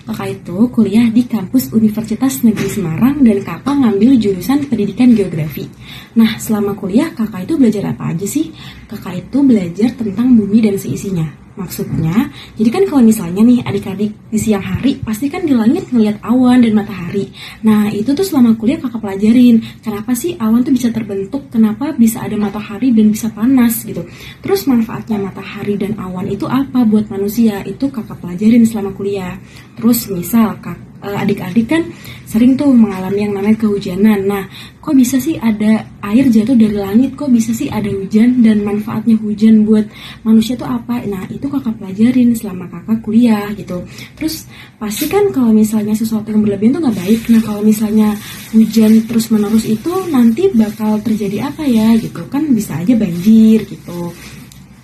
Kakak itu kuliah di kampus Universitas Negeri Semarang dan kakak ngambil jurusan Pendidikan Geografi. Nah, selama kuliah kakak itu belajar apa aja sih? Kakak itu belajar tentang bumi dan seisinya. Maksudnya, jadi kan kalau misalnya nih adik-adik di siang hari, pasti kan di langit ngelihat awan dan matahari. Nah, itu tuh selama kuliah kakak pelajarin. Kenapa sih awan tuh bisa terbentuk, kenapa bisa ada matahari dan bisa panas gitu. Terus manfaatnya matahari dan awan itu apa buat manusia? Itu kakak pelajarin selama kuliah. Terus misal adik-adik kan sering tuh mengalami yang namanya kehujanan. Nah, kok bisa sih ada air jatuh dari langit? Kok bisa sih ada hujan? Dan manfaatnya hujan buat manusia tuh apa? Nah, itu kakak pelajarin selama kakak kuliah gitu. Terus pasti kan kalau misalnya sesuatu yang berlebihan tuh nggak baik. Nah, kalau misalnya hujan terus menerus itu nanti bakal terjadi apa ya gitu. Kan bisa aja banjir gitu.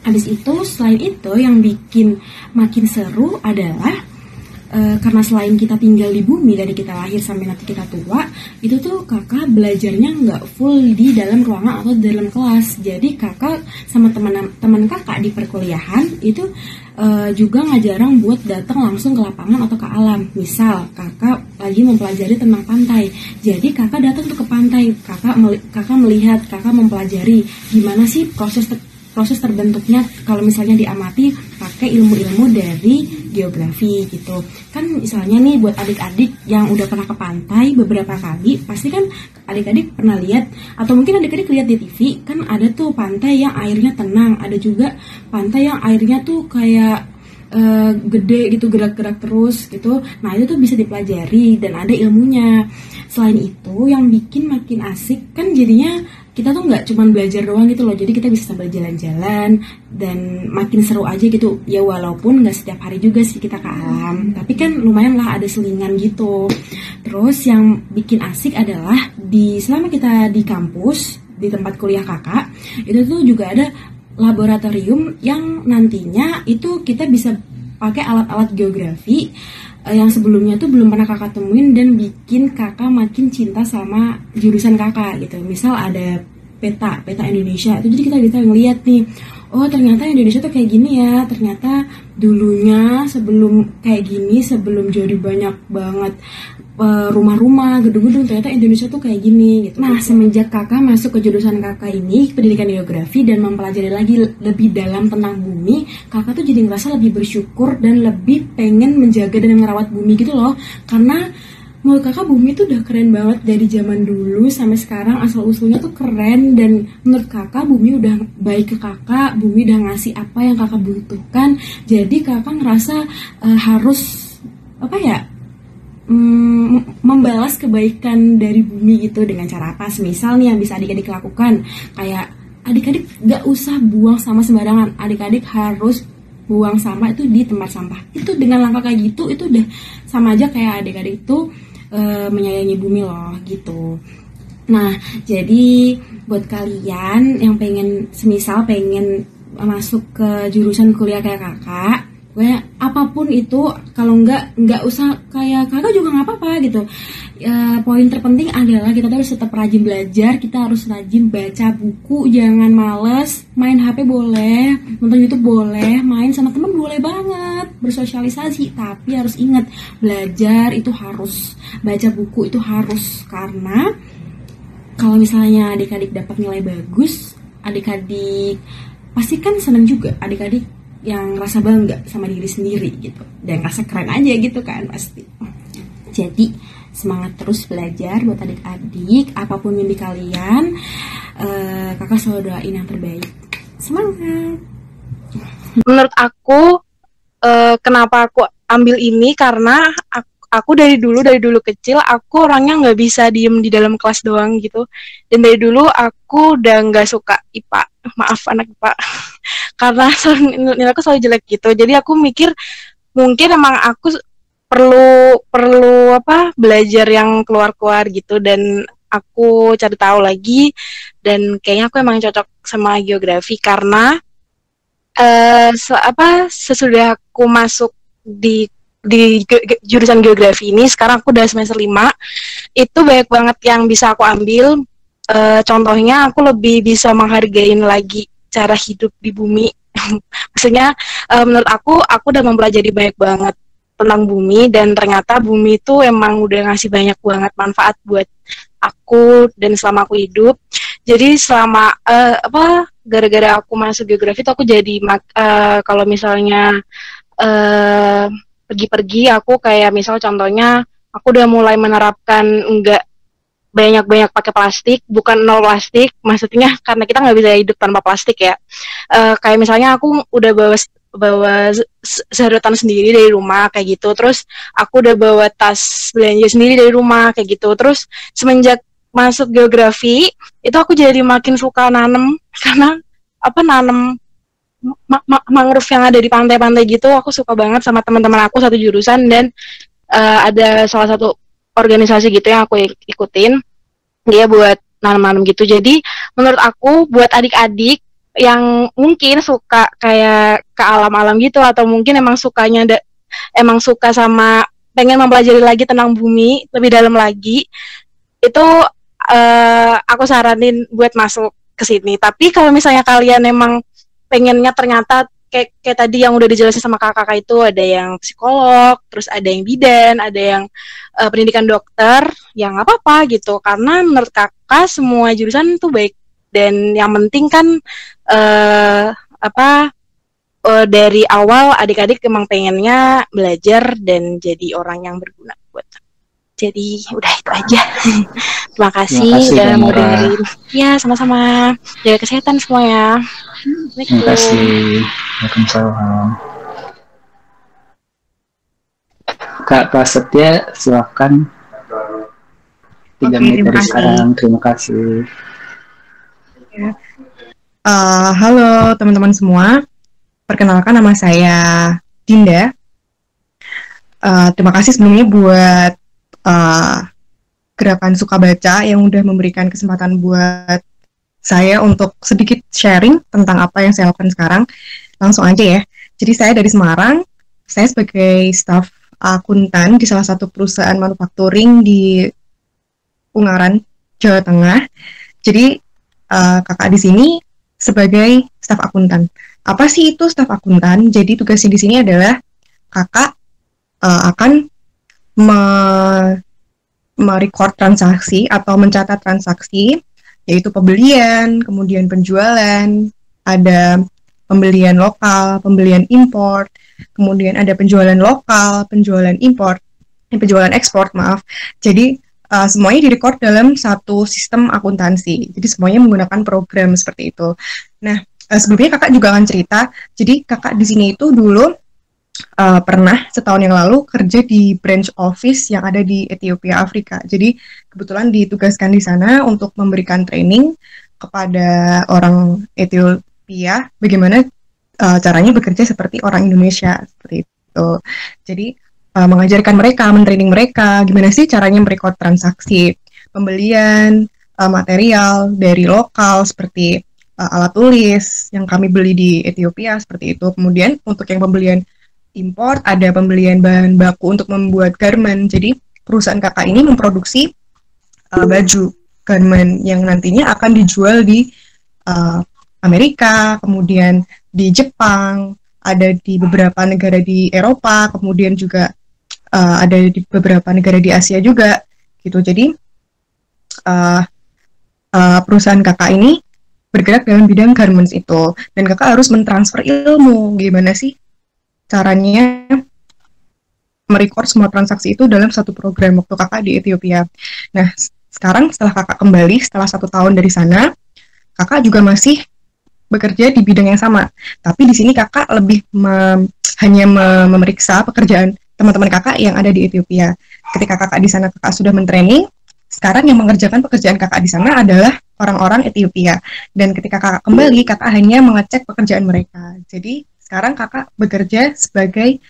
Habis itu, selain itu yang bikin makin seru adalah karena selain kita tinggal di bumi dari kita lahir sampai nanti kita tua, itu tuh kakak belajarnya nggak full di dalam ruangan atau di dalam kelas. Jadi kakak sama teman kakak di perkuliahan itu juga nggak jarang buat datang langsung ke lapangan atau ke alam. Misal kakak lagi mempelajari tentang pantai, jadi kakak datang tuh ke pantai, kakak melihat, kakak mempelajari gimana sih proses terbentuknya kalau misalnya diamati pakai ilmu-ilmu dari geografi gitu. Kan misalnya nih buat adik-adik yang udah pernah ke pantai beberapa kali, pasti kan adik-adik pernah lihat atau mungkin adik-adik lihat di TV, kan ada tuh pantai yang airnya tenang, ada juga pantai yang airnya tuh kayak gede gitu, gerak-gerak terus gitu. Nah, itu tuh bisa dipelajari dan ada ilmunya. Selain itu yang bikin makin asik kan jadinya kita tuh nggak cuma belajar doang gitu loh, jadi kita bisa sambil jalan-jalan dan makin seru aja gitu ya, walaupun nggak setiap hari juga sih kita ke alam, tapi kan lumayan lah ada selingan gitu. Terus yang bikin asik adalah selama kita di kampus di tempat kuliah kakak itu tuh juga ada laboratorium yang nantinya itu kita bisa pakai alat-alat geografi yang sebelumnya tuh belum pernah kakak temuin dan bikin kakak makin cinta sama jurusan kakak gitu. Misal ada peta Indonesia itu, jadi kita bisa ngeliat nih, oh ternyata Indonesia tuh kayak gini ya, ternyata dulunya sebelum kayak gini, sebelum jadi banyak banget rumah-rumah, gedung-gedung, ternyata Indonesia tuh kayak gini gitu. Nah, semenjak kakak masuk ke jurusan kakak ini, pendidikan geografi, dan mempelajari lagi lebih dalam tentang bumi, kakak tuh jadi ngerasa lebih bersyukur dan lebih pengen menjaga dan merawat bumi gitu loh. Karena menurut kakak bumi tuh udah keren banget dari zaman dulu sampai sekarang, asal-usulnya tuh keren, dan menurut kakak bumi udah baik ke kakak, bumi udah ngasih apa yang kakak butuhkan. Jadi kakak ngerasa harus membalas kebaikan dari bumi gitu dengan cara apa? Misal nih yang bisa adik-adik lakukan, kayak adik-adik gak usah buang sampah sembarangan, adik-adik harus buang sampah itu di tempat sampah. Itu dengan langkah kayak gitu, itu udah sama aja kayak adik-adik itu menyayangi bumi loh gitu. Nah, jadi buat kalian yang semisal pengen masuk ke jurusan kuliah kayak kakak, apapun itu, kalau nggak usah kayak kakak juga nggak apa-apa gitu. Poin terpenting adalah kita harus tetap rajin belajar, kita harus rajin baca buku, jangan males, main HP boleh, nonton YouTube boleh, main sama teman boleh banget, bersosialisasi, tapi harus ingat belajar itu harus, baca buku itu harus, karena kalau misalnya adik-adik dapat nilai bagus, adik-adik pasti kan senang juga, adik-adik yang rasa bangga sama diri sendiri gitu, dan rasa keren aja gitu kan pasti. Jadi semangat terus belajar buat adik-adik, apapun mimpi kalian, kakak selalu doain yang terbaik. Semangat. Menurut aku, kenapa aku ambil ini, karena aku dari dulu kecil aku orangnya nggak bisa diem di dalam kelas doang gitu, dan dari dulu aku udah nggak suka IPA, maaf anak IPA, karena nilai aku selalu jelek gitu. Jadi aku mikir mungkin emang aku perlu belajar yang keluar gitu, dan aku cari tahu lagi, dan kayaknya aku emang cocok sama geografi, karena sesudah aku masuk di jurusan geografi ini, sekarang aku udah semester 5, itu banyak banget yang bisa aku ambil. Contohnya aku lebih bisa menghargain lagi cara hidup di bumi. Maksudnya menurut aku udah mempelajari banyak banget tentang bumi, dan ternyata bumi itu emang udah ngasih banyak banget manfaat buat aku dan selama aku hidup. Jadi selama gara-gara aku masuk geografi itu aku jadi kalau misalnya pergi-pergi, aku kayak misal contohnya aku udah mulai menerapkan enggak banyak-banyak pakai plastik, bukan nol plastik, maksudnya karena kita nggak bisa hidup tanpa plastik ya. Kayak misalnya aku udah bawa sedotan sendiri dari rumah kayak gitu, terus aku udah bawa tas belanja sendiri dari rumah kayak gitu. Terus semenjak masuk geografi itu aku jadi makin suka nanem, karena nanem mangrove yang ada di pantai-pantai gitu. Aku suka banget sama teman-teman aku satu jurusan, dan ada salah satu organisasi gitu yang aku ikutin, dia buat nanam-nanam gitu. Jadi menurut aku buat adik-adik yang mungkin suka kayak ke alam-alam gitu, atau mungkin emang emang suka sama pengen mempelajari lagi tentang bumi lebih dalam lagi, itu aku saranin buat masuk ke sini. Tapi kalau misalnya kalian emang pengennya ternyata kayak tadi yang udah dijelasin sama kakak itu, ada yang psikolog, terus ada yang bidan, ada yang pendidikan dokter, yang nggak apa-apa gitu, karena menurut kakak semua jurusan tuh baik, dan yang penting kan dari awal adik-adik emang pengennya belajar dan jadi orang yang berguna buat. Jadi udah itu aja. Terima kasih udah mau dengerin. Ya, sama-sama. Jaga kesehatan semuanya. Terima kasih. Waalaikumsalam. Kak Prasetya, silakan. 3 menit dari sekarang. Terima kasih. Halo teman-teman semua. Perkenalkan, nama saya Dinda. Terima kasih sebelumnya buat Gerakan Suka Baca yang udah memberikan kesempatan buat saya untuk sedikit sharing tentang apa yang saya lakukan sekarang. Langsung aja ya. Jadi saya dari Semarang, saya sebagai staf akuntan di salah satu perusahaan manufacturing di Ungaran, Jawa Tengah. Jadi kakak di sini sebagai staf akuntan. Apa sih itu staf akuntan? Jadi tugasnya di sini adalah kakak akan merecord transaksi atau mencatat transaksi, yaitu pembelian, kemudian penjualan, ada pembelian lokal, pembelian import, kemudian ada penjualan lokal, penjualan import, penjualan ekspor, maaf. Jadi semuanya direcord dalam satu sistem akuntansi. Jadi semuanya menggunakan program seperti itu. Nah, sebelumnya kakak juga akan cerita. Jadi kakak di sini itu dulu pernah setahun yang lalu kerja di branch office yang ada di Ethiopia, Afrika. Jadi kebetulan ditugaskan di sana untuk memberikan training kepada orang Ethiopia bagaimana caranya bekerja seperti orang Indonesia seperti itu. Jadi mengajarkan mereka, mentraining mereka gimana sih caranya merekod transaksi pembelian material dari lokal seperti alat tulis yang kami beli di Ethiopia seperti itu. Kemudian untuk yang pembelian import ada pembelian bahan baku untuk membuat garment. Jadi perusahaan kakak ini memproduksi baju garment yang nantinya akan dijual di Amerika, kemudian di Jepang, ada di beberapa negara di Eropa, kemudian juga ada di beberapa negara di Asia juga gitu. Jadi perusahaan kakak ini bergerak dalam bidang garments itu, dan kakak harus mentransfer ilmu gimana sih caranya merecord semua transaksi itu dalam satu program waktu kakak di Ethiopia. Nah sekarang setelah kakak kembali setelah 1 tahun dari sana, kakak juga masih bekerja di bidang yang sama, tapi di sini kakak lebih hanya memeriksa pekerjaan teman-teman kakak yang ada di Ethiopia. Ketika kakak di sana kakak sudah mentraining, sekarang yang mengerjakan pekerjaan kakak di sana adalah orang-orang Ethiopia. Dan ketika kakak kembali, kakak hanya mengecek pekerjaan mereka. Jadi sekarang kakak bekerja sebagai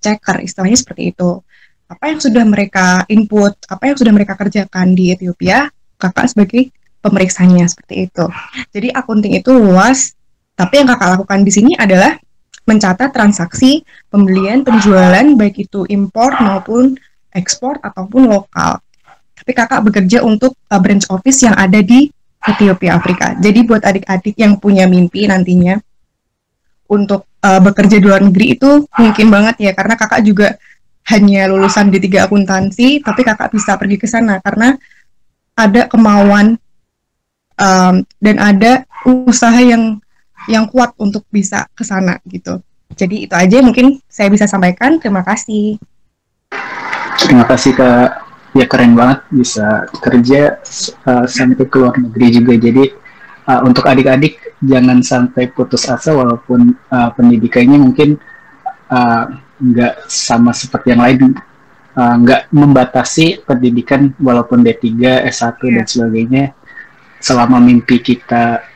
checker, istilahnya seperti itu. Apa yang sudah mereka input, apa yang sudah mereka kerjakan di Ethiopia, kakak sebagai pemeriksanya seperti itu. Jadi accounting itu luas, tapi yang kakak lakukan di sini adalah mencatat transaksi pembelian, penjualan, baik itu impor maupun ekspor ataupun lokal. Tapi kakak bekerja untuk branch office yang ada di Ethiopia, Afrika. Jadi buat adik-adik yang punya mimpi nantinya untuk bekerja di luar negeri itu mungkin banget ya, karena kakak juga hanya lulusan D3 akuntansi, tapi kakak bisa pergi ke sana karena ada kemauan dan ada usaha yang kuat untuk bisa ke sana gitu. Jadi itu aja mungkin saya bisa sampaikan. Terima kasih. Terima kasih Kak. Ya keren banget bisa kerja sampai ke luar negeri juga. Jadi untuk adik-adik jangan sampai putus asa walaupun pendidikannya mungkin nggak sama seperti yang lain, nggak membatasi pendidikan walaupun D3, S1 dan sebagainya. Selama mimpi kita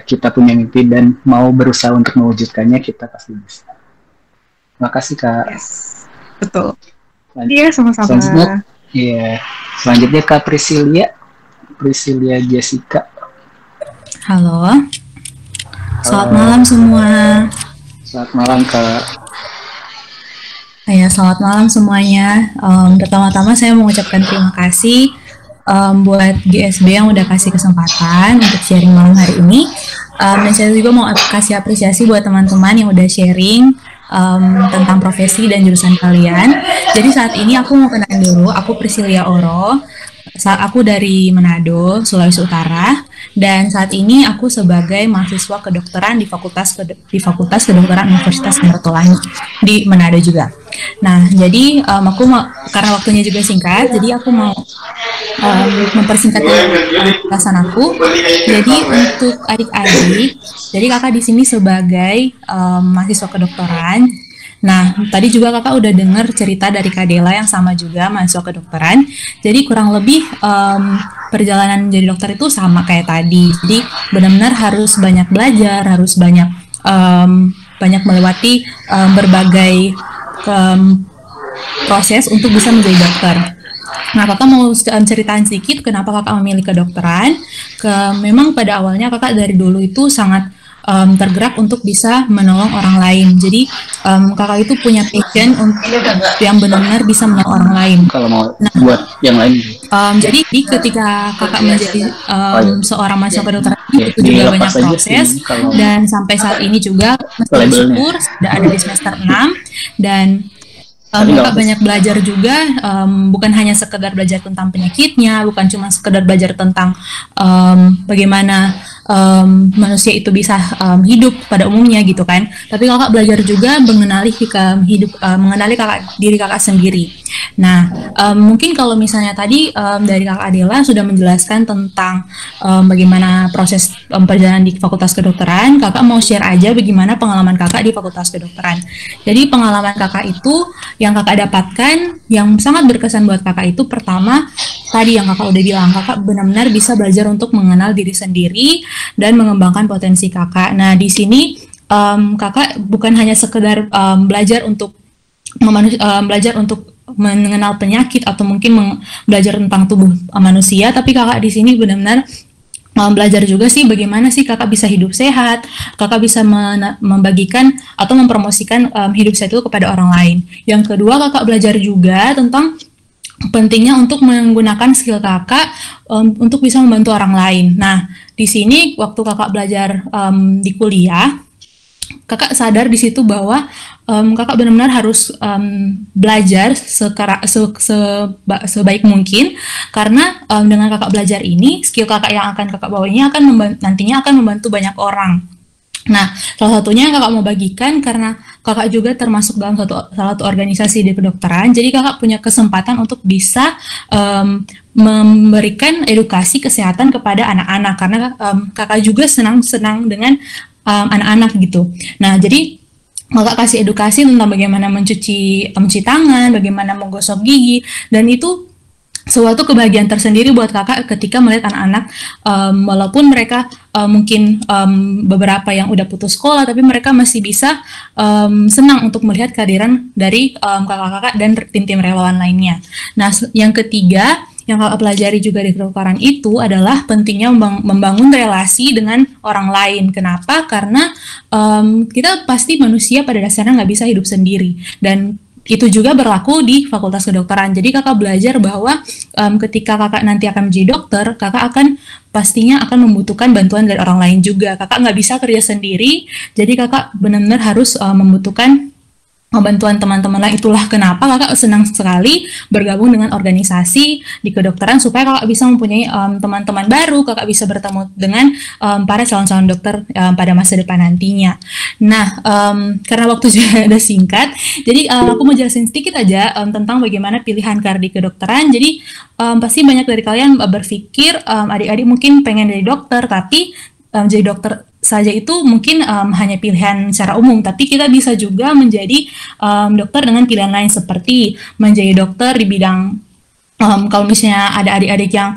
kita punya mimpi dan mau berusaha untuk mewujudkannya, kita pasti bisa. Terima kasih Kak. Yes, betul. Iya, sama-sama. Selanjutnya Kak Priscilia Jessica. Halo. Selamat malam semua. Selamat malam Kak. Ya, selamat malam semuanya. Pertama-tama saya mengucapkan terima kasih buat GSB yang udah kasih kesempatan untuk sharing malam hari ini. Dan saya juga mau kasih apresiasi buat teman-teman yang udah sharing tentang profesi dan jurusan kalian. Jadi saat ini aku mau kenalin dulu, aku Priscilia Oro. Aku dari Manado, Sulawesi Utara, dan saat ini aku sebagai mahasiswa kedokteran di Fakultas Kedokteran Universitas Samratulangi di Manado juga. Nah, jadi aku mau, karena waktunya juga singkat, jadi aku mau mempersingkat pembahasan aku. Jadi untuk adik-adik, jadi kakak di sini sebagai mahasiswa kedokteran. Nah, tadi juga kakak udah dengar cerita dari Kak Dela yang sama juga mahasiswa kedokteran. Jadi kurang lebih perjalanan menjadi dokter itu sama kayak tadi. Jadi benar-benar harus banyak belajar, harus banyak melewati berbagai proses untuk bisa menjadi dokter. Nah, kakak mau ceritain sedikit kenapa kakak memilih kedokteran. Memang pada awalnya kakak dari dulu itu sangat tergerak untuk bisa menolong orang lain. Jadi kakak itu punya passion untuk yang benar-benar bisa menolong orang lain. Kalau mau buat yang lain. Jadi ketika kakak menjadi seorang mahasiswa kedokteran itu juga banyak proses dan sampai saat ini juga masih bersyukur sudah ada di semester 6 dan kakak banyak belajar juga, bukan hanya sekedar belajar tentang penyakitnya, bukan cuma sekedar belajar tentang bagaimana manusia itu bisa hidup pada umumnya gitu kan. Tapi kakak belajar juga mengenali mengenali diri kakak sendiri. Nah, mungkin kalau misalnya tadi dari kakak Adela sudah menjelaskan tentang bagaimana proses perjalanan di Fakultas Kedokteran, kakak mau share aja bagaimana pengalaman kakak di Fakultas Kedokteran. Jadi pengalaman kakak itu yang kakak dapatkan yang sangat berkesan buat kakak itu pertama tadi yang kakak udah bilang, kakak benar-benar bisa belajar untuk mengenal diri sendiri dan mengembangkan potensi kakak. Nah, di sini kakak bukan hanya sekedar belajar untuk mengenal penyakit atau mungkin belajar tentang tubuh manusia, tapi kakak di sini benar-benar belajar juga sih bagaimana sih kakak bisa hidup sehat, kakak bisa membagikan atau mempromosikan hidup sehat itu kepada orang lain. Yang kedua, kakak belajar juga tentang pentingnya untuk menggunakan skill kakak untuk bisa membantu orang lain. Nah, di sini waktu kakak belajar di kuliah, kakak sadar di situ bahwa kakak benar-benar harus belajar sebaik mungkin, karena dengan kakak belajar ini, skill kakak yang akan kakak bawa ini nantinya akan membantu banyak orang. Nah, salah satunya yang kakak mau bagikan karena kakak juga termasuk dalam salah satu organisasi di kedokteran, jadi kakak punya kesempatan untuk bisa memberikan edukasi kesehatan kepada anak-anak, karena kakak juga senang dengan anak-anak gitu. Nah, jadi kakak kasih edukasi tentang bagaimana mencuci tangan, bagaimana menggosok gigi, dan itu suatu kebahagiaan tersendiri buat kakak ketika melihat anak-anak walaupun mereka mungkin beberapa yang udah putus sekolah, tapi mereka masih bisa senang untuk melihat kehadiran dari kakak-kakak dan tim-tim relawan lainnya. Nah, yang ketiga yang kakak pelajari juga di kedokteran itu adalah pentingnya membangun relasi dengan orang lain. Kenapa? Karena kita pasti manusia pada dasarnya nggak bisa hidup sendiri, dan itu juga berlaku di Fakultas Kedokteran. Jadi kakak belajar bahwa ketika kakak nanti akan menjadi dokter, kakak pastinya akan membutuhkan bantuan dari orang lain juga. Kakak nggak bisa kerja sendiri, jadi kakak benar-benar harus membutuhkan bantuan teman-teman lain. Itulah kenapa kakak senang sekali bergabung dengan organisasi di kedokteran, supaya kakak bisa mempunyai teman-teman baru, kakak bisa bertemu dengan para calon-calon dokter pada masa depan nantinya. Nah, karena waktu sudah singkat, jadi aku mau jelasin sedikit aja tentang bagaimana pilihan karir di kedokteran. Jadi pasti banyak dari kalian berpikir adik-adik mungkin pengen jadi dokter, tapi jadi dokter saja itu mungkin hanya pilihan secara umum, tapi kita bisa juga menjadi dokter dengan pilihan lain, seperti menjadi dokter di bidang kalau misalnya ada adik-adik yang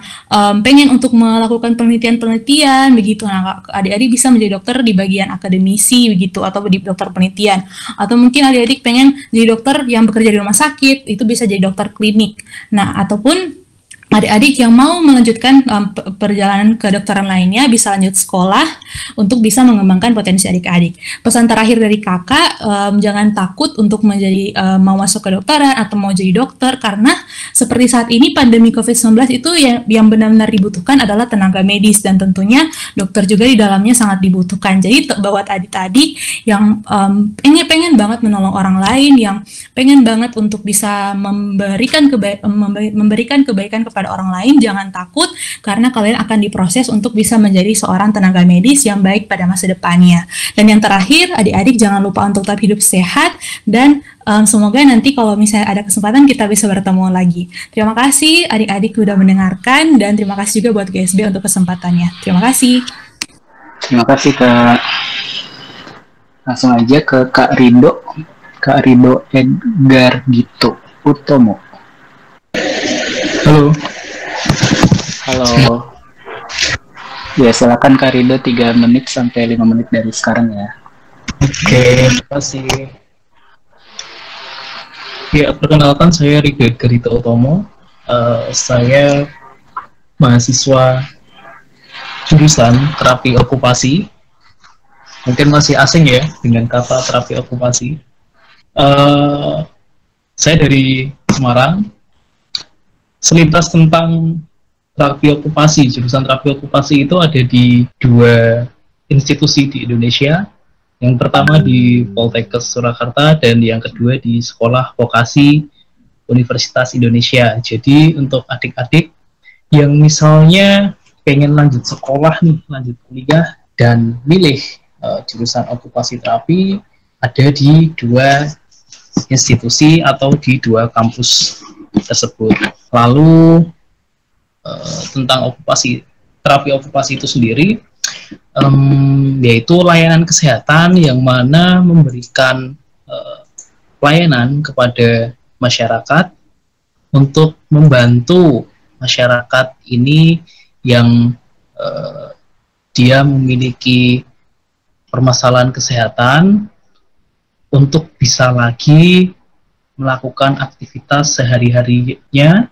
pengen untuk melakukan penelitian begitu, nah adik-adik bisa menjadi dokter di bagian akademisi begitu, atau di dokter penelitian, atau mungkin adik-adik pengen jadi dokter yang bekerja di rumah sakit, itu bisa jadi dokter klinik. Nah, ataupun adik-adik yang mau melanjutkan perjalanan kedokteran lainnya bisa lanjut sekolah untuk bisa mengembangkan potensi adik-adik. Pesan terakhir dari kakak, jangan takut untuk mau masuk kedokteran atau mau jadi dokter, karena seperti saat ini pandemi COVID-19 itu yang benar-benar dibutuhkan adalah tenaga medis, dan tentunya dokter juga di dalamnya sangat dibutuhkan. Jadi buat adik-adik yang pengen banget menolong orang lain, yang pengen banget untuk bisa memberikan kebaikan kepada orang lain, jangan takut, karena kalian akan diproses untuk bisa menjadi seorang tenaga medis yang baik pada masa depannya. Dan yang terakhir, adik-adik jangan lupa untuk tetap hidup sehat, dan semoga nanti kalau misalnya ada kesempatan kita bisa bertemu lagi. Terima kasih adik-adik sudah mendengarkan, dan terima kasih juga buat GSB untuk kesempatannya. Terima kasih. Terima kasih Kak. Langsung aja ke Kak Rido Edgar Gito Utomo. Halo. Ya, silakan Kak Rido, 3 menit sampai 5 menit dari sekarang ya. Oke, terima kasih. Ya, perkenalkan saya Rido Edgar Gito Utomo. Saya mahasiswa jurusan terapi okupasi. Mungkin masih asing ya dengan kata terapi okupasi. Saya dari Semarang. Selintas tentang terapi okupasi, jurusan terapi okupasi itu ada di 2 institusi di Indonesia. Yang pertama di Poltekkes Surakarta, dan yang kedua di Sekolah Vokasi Universitas Indonesia. Jadi untuk adik-adik yang misalnya pengen lanjut sekolah nih, lanjut kuliah dan milih jurusan okupasi terapi ada di 2 institusi atau di 2 kampus tersebut. Lalu tentang terapi okupasi itu sendiri, yaitu layanan kesehatan yang mana memberikan pelayanan kepada masyarakat untuk membantu masyarakat ini yang dia memiliki permasalahan kesehatan untuk bisa lagi melakukan aktivitas sehari-harinya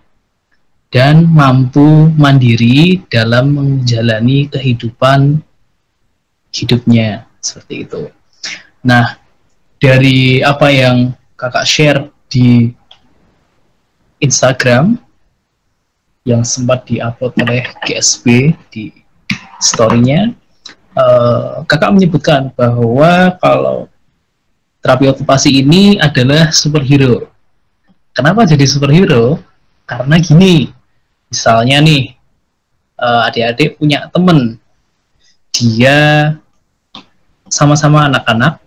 dan mampu mandiri dalam menjalani kehidupan hidupnya, seperti itu. Nah, dari apa yang kakak share di Instagram yang sempat diupload oleh GSB di story-nya, kakak menyebutkan bahwa kalau terapi okupasi ini adalah superhero. Kenapa jadi superhero? Karena gini, misalnya nih, adik-adik punya temen, dia sama-sama anak-anak,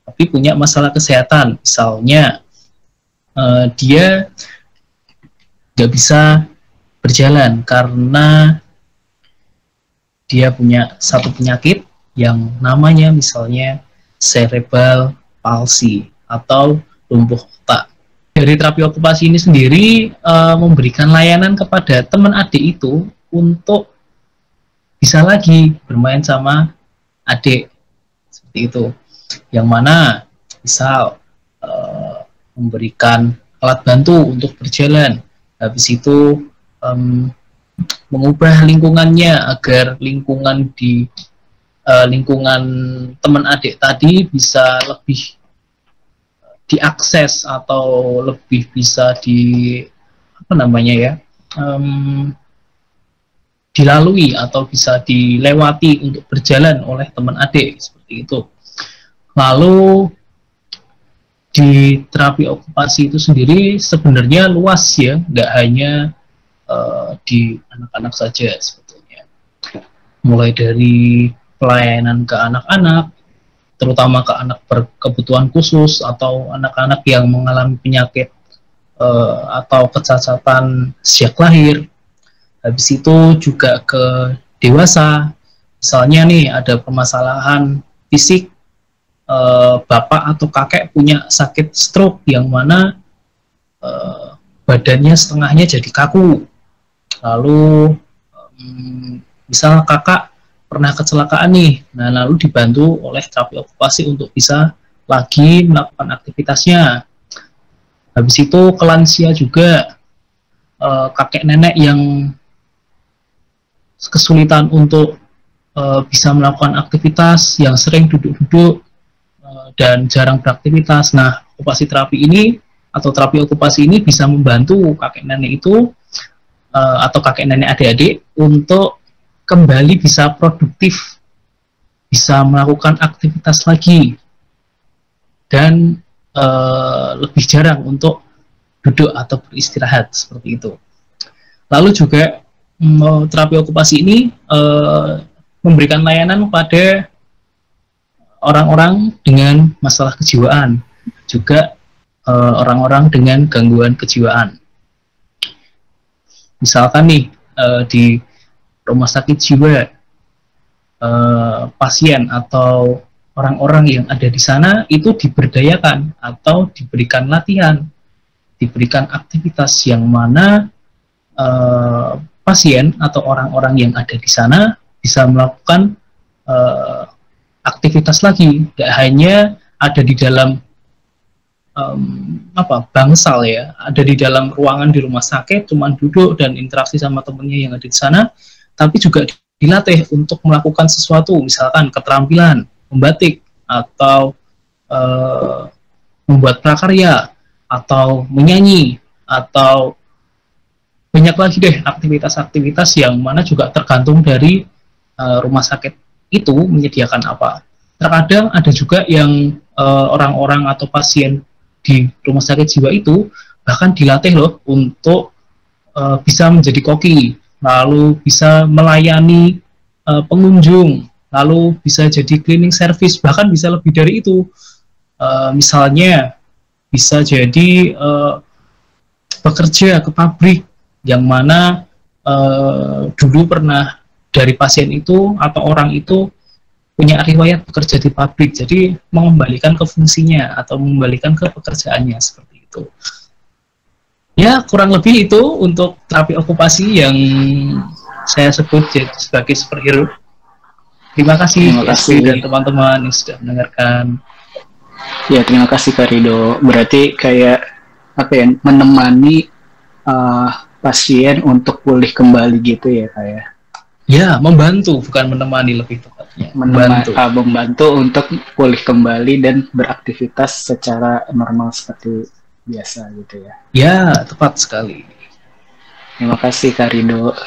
tapi punya masalah kesehatan. Misalnya, dia nggak bisa berjalan karena dia punya satu penyakit yang namanya misalnya cerebral palsy atau lumpuh otak. Dari terapi okupasi ini sendiri memberikan layanan kepada teman adik itu untuk bisa lagi bermain sama adik, seperti itu. Yang mana misal memberikan alat bantu untuk berjalan, habis itu mengubah lingkungannya agar lingkungan di lingkungan teman adik tadi bisa lebih diakses atau lebih bisa dilalui atau bisa dilewati untuk berjalan oleh teman adik, seperti itu. Lalu di terapi okupasi itu sendiri sebenarnya luas ya, nggak hanya di anak-anak saja sebetulnya. Mulai dari pelayanan ke anak-anak, terutama ke anak berkebutuhan khusus atau anak-anak yang mengalami penyakit atau kecacatan sejak lahir. Habis itu juga ke dewasa. Misalnya nih ada permasalahan fisik, bapak atau kakek punya sakit stroke yang mana badannya setengahnya jadi kaku. Lalu misal kakak pernah kecelakaan nih, nah lalu dibantu oleh terapi okupasi untuk bisa lagi melakukan aktivitasnya. Habis itu ke lansia juga, kakek nenek yang kesulitan untuk bisa melakukan aktivitas, yang sering duduk-duduk dan jarang beraktivitas. Nah, okupasi terapi ini atau terapi okupasi ini bisa membantu kakek nenek itu atau kakek nenek adik-adik untuk kembali bisa produktif, bisa melakukan aktivitas lagi, dan lebih jarang untuk duduk atau beristirahat, seperti itu. Lalu juga terapi okupasi ini memberikan layanan kepada orang-orang dengan masalah kejiwaan, juga orang-orang dengan gangguan kejiwaan. Misalkan nih di rumah sakit jiwa, pasien atau orang-orang yang ada di sana itu diberdayakan atau diberikan latihan, diberikan aktivitas yang mana pasien atau orang-orang yang ada di sana bisa melakukan aktivitas lagi, tidak hanya ada di dalam bangsal ya, ada di dalam ruangan di rumah sakit, cuman duduk dan interaksi sama temennya yang ada di sana, tapi juga dilatih untuk melakukan sesuatu, misalkan keterampilan membatik atau membuat prakarya atau menyanyi atau banyak lagi deh aktivitas-aktivitas yang mana juga tergantung dari rumah sakit itu menyediakan apa. Terkadang ada juga yang orang-orang atau pasien di rumah sakit jiwa itu bahkan dilatih loh untuk bisa menjadi koki, lalu bisa melayani pengunjung, lalu bisa jadi cleaning service, bahkan bisa lebih dari itu. Misalnya bisa jadi bekerja ke pabrik, yang mana dulu pernah dari pasien itu atau orang itu punya riwayat bekerja di pabrik, jadi mengembalikan ke fungsinya atau mengembalikan ke pekerjaannya seperti itu. Ya, kurang lebih itu untuk terapi okupasi yang saya sebut sebagai superhero. Terima kasih dan teman-teman yang sudah mendengarkan. Ya, terima kasih Kak Rido. Berarti kayak apa ya, menemani pasien untuk pulih kembali gitu ya Kak ya? Ya, membantu, bukan menemani lebih tepatnya. Membantu untuk pulih kembali dan beraktivitas secara normal seperti biasa gitu ya. Ya, tepat sekali. Terima kasih Kak Rido.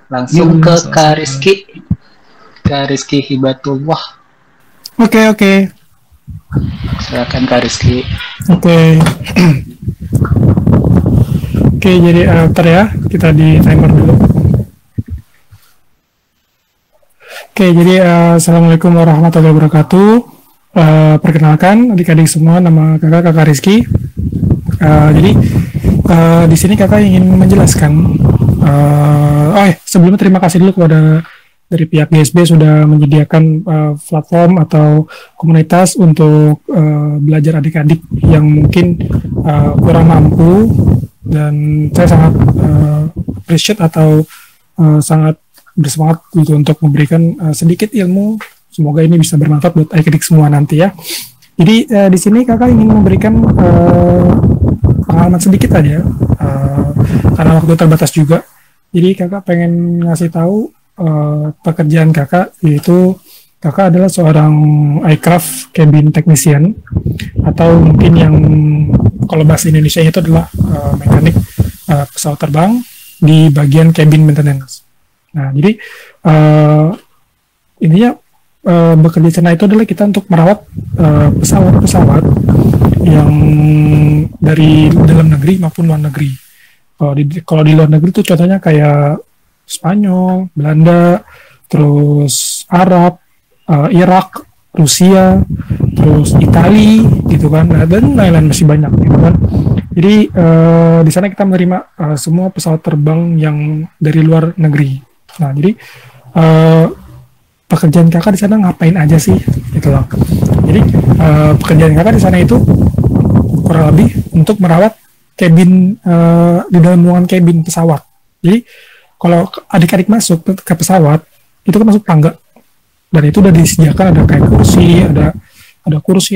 Langsung ke Kak Rizky. Kak Rizky Hibatullah. Oke. Silakan Kak Rizky. Oke, jadi bentar ya, kita di timer dulu. Oke, jadi Assalamualaikum warahmatullahi wabarakatuh. Perkenalkan adik-adik semua, nama kakak Rizky. Jadi di sini kakak ingin menjelaskan. Sebelumnya terima kasih dulu kepada dari pihak GSB sudah menyediakan platform atau komunitas untuk belajar adik-adik yang mungkin kurang mampu, dan saya sangat appreciate atau sangat bersemangat gitu untuk memberikan sedikit ilmu. Semoga ini bisa bermanfaat buat adik-adik semua nanti ya. Jadi di sini kakak ingin memberikan pengalaman sedikit aja karena waktu terbatas juga. Jadi kakak pengen ngasih tahu pekerjaan kakak, yaitu kakak adalah seorang aircraft cabin technician, atau mungkin yang kalau bahasa Indonesia itu adalah mekanik pesawat terbang di bagian cabin maintenance. Nah, jadi intinya bekerja di sana itu adalah kita untuk merawat pesawat-pesawat yang dari dalam negeri maupun luar negeri. Kalau di luar negeri itu contohnya kayak Spanyol, Belanda, terus Arab, Irak, Rusia, terus Itali, gitu kan, dan lain-lain masih banyak, gitu kan. Jadi di sana kita menerima semua pesawat terbang yang dari luar negeri. Nah, jadi pekerjaan kakak di sana ngapain aja sih, gitu loh. Jadi pekerjaan kakak di sana itu kurang lebih untuk merawat kabin di dalam ruangan kabin pesawat. Jadi kalau adik-adik masuk ke pesawat, itu kan masuk tangga. Dan itu udah disediakan, ada kayak kursi,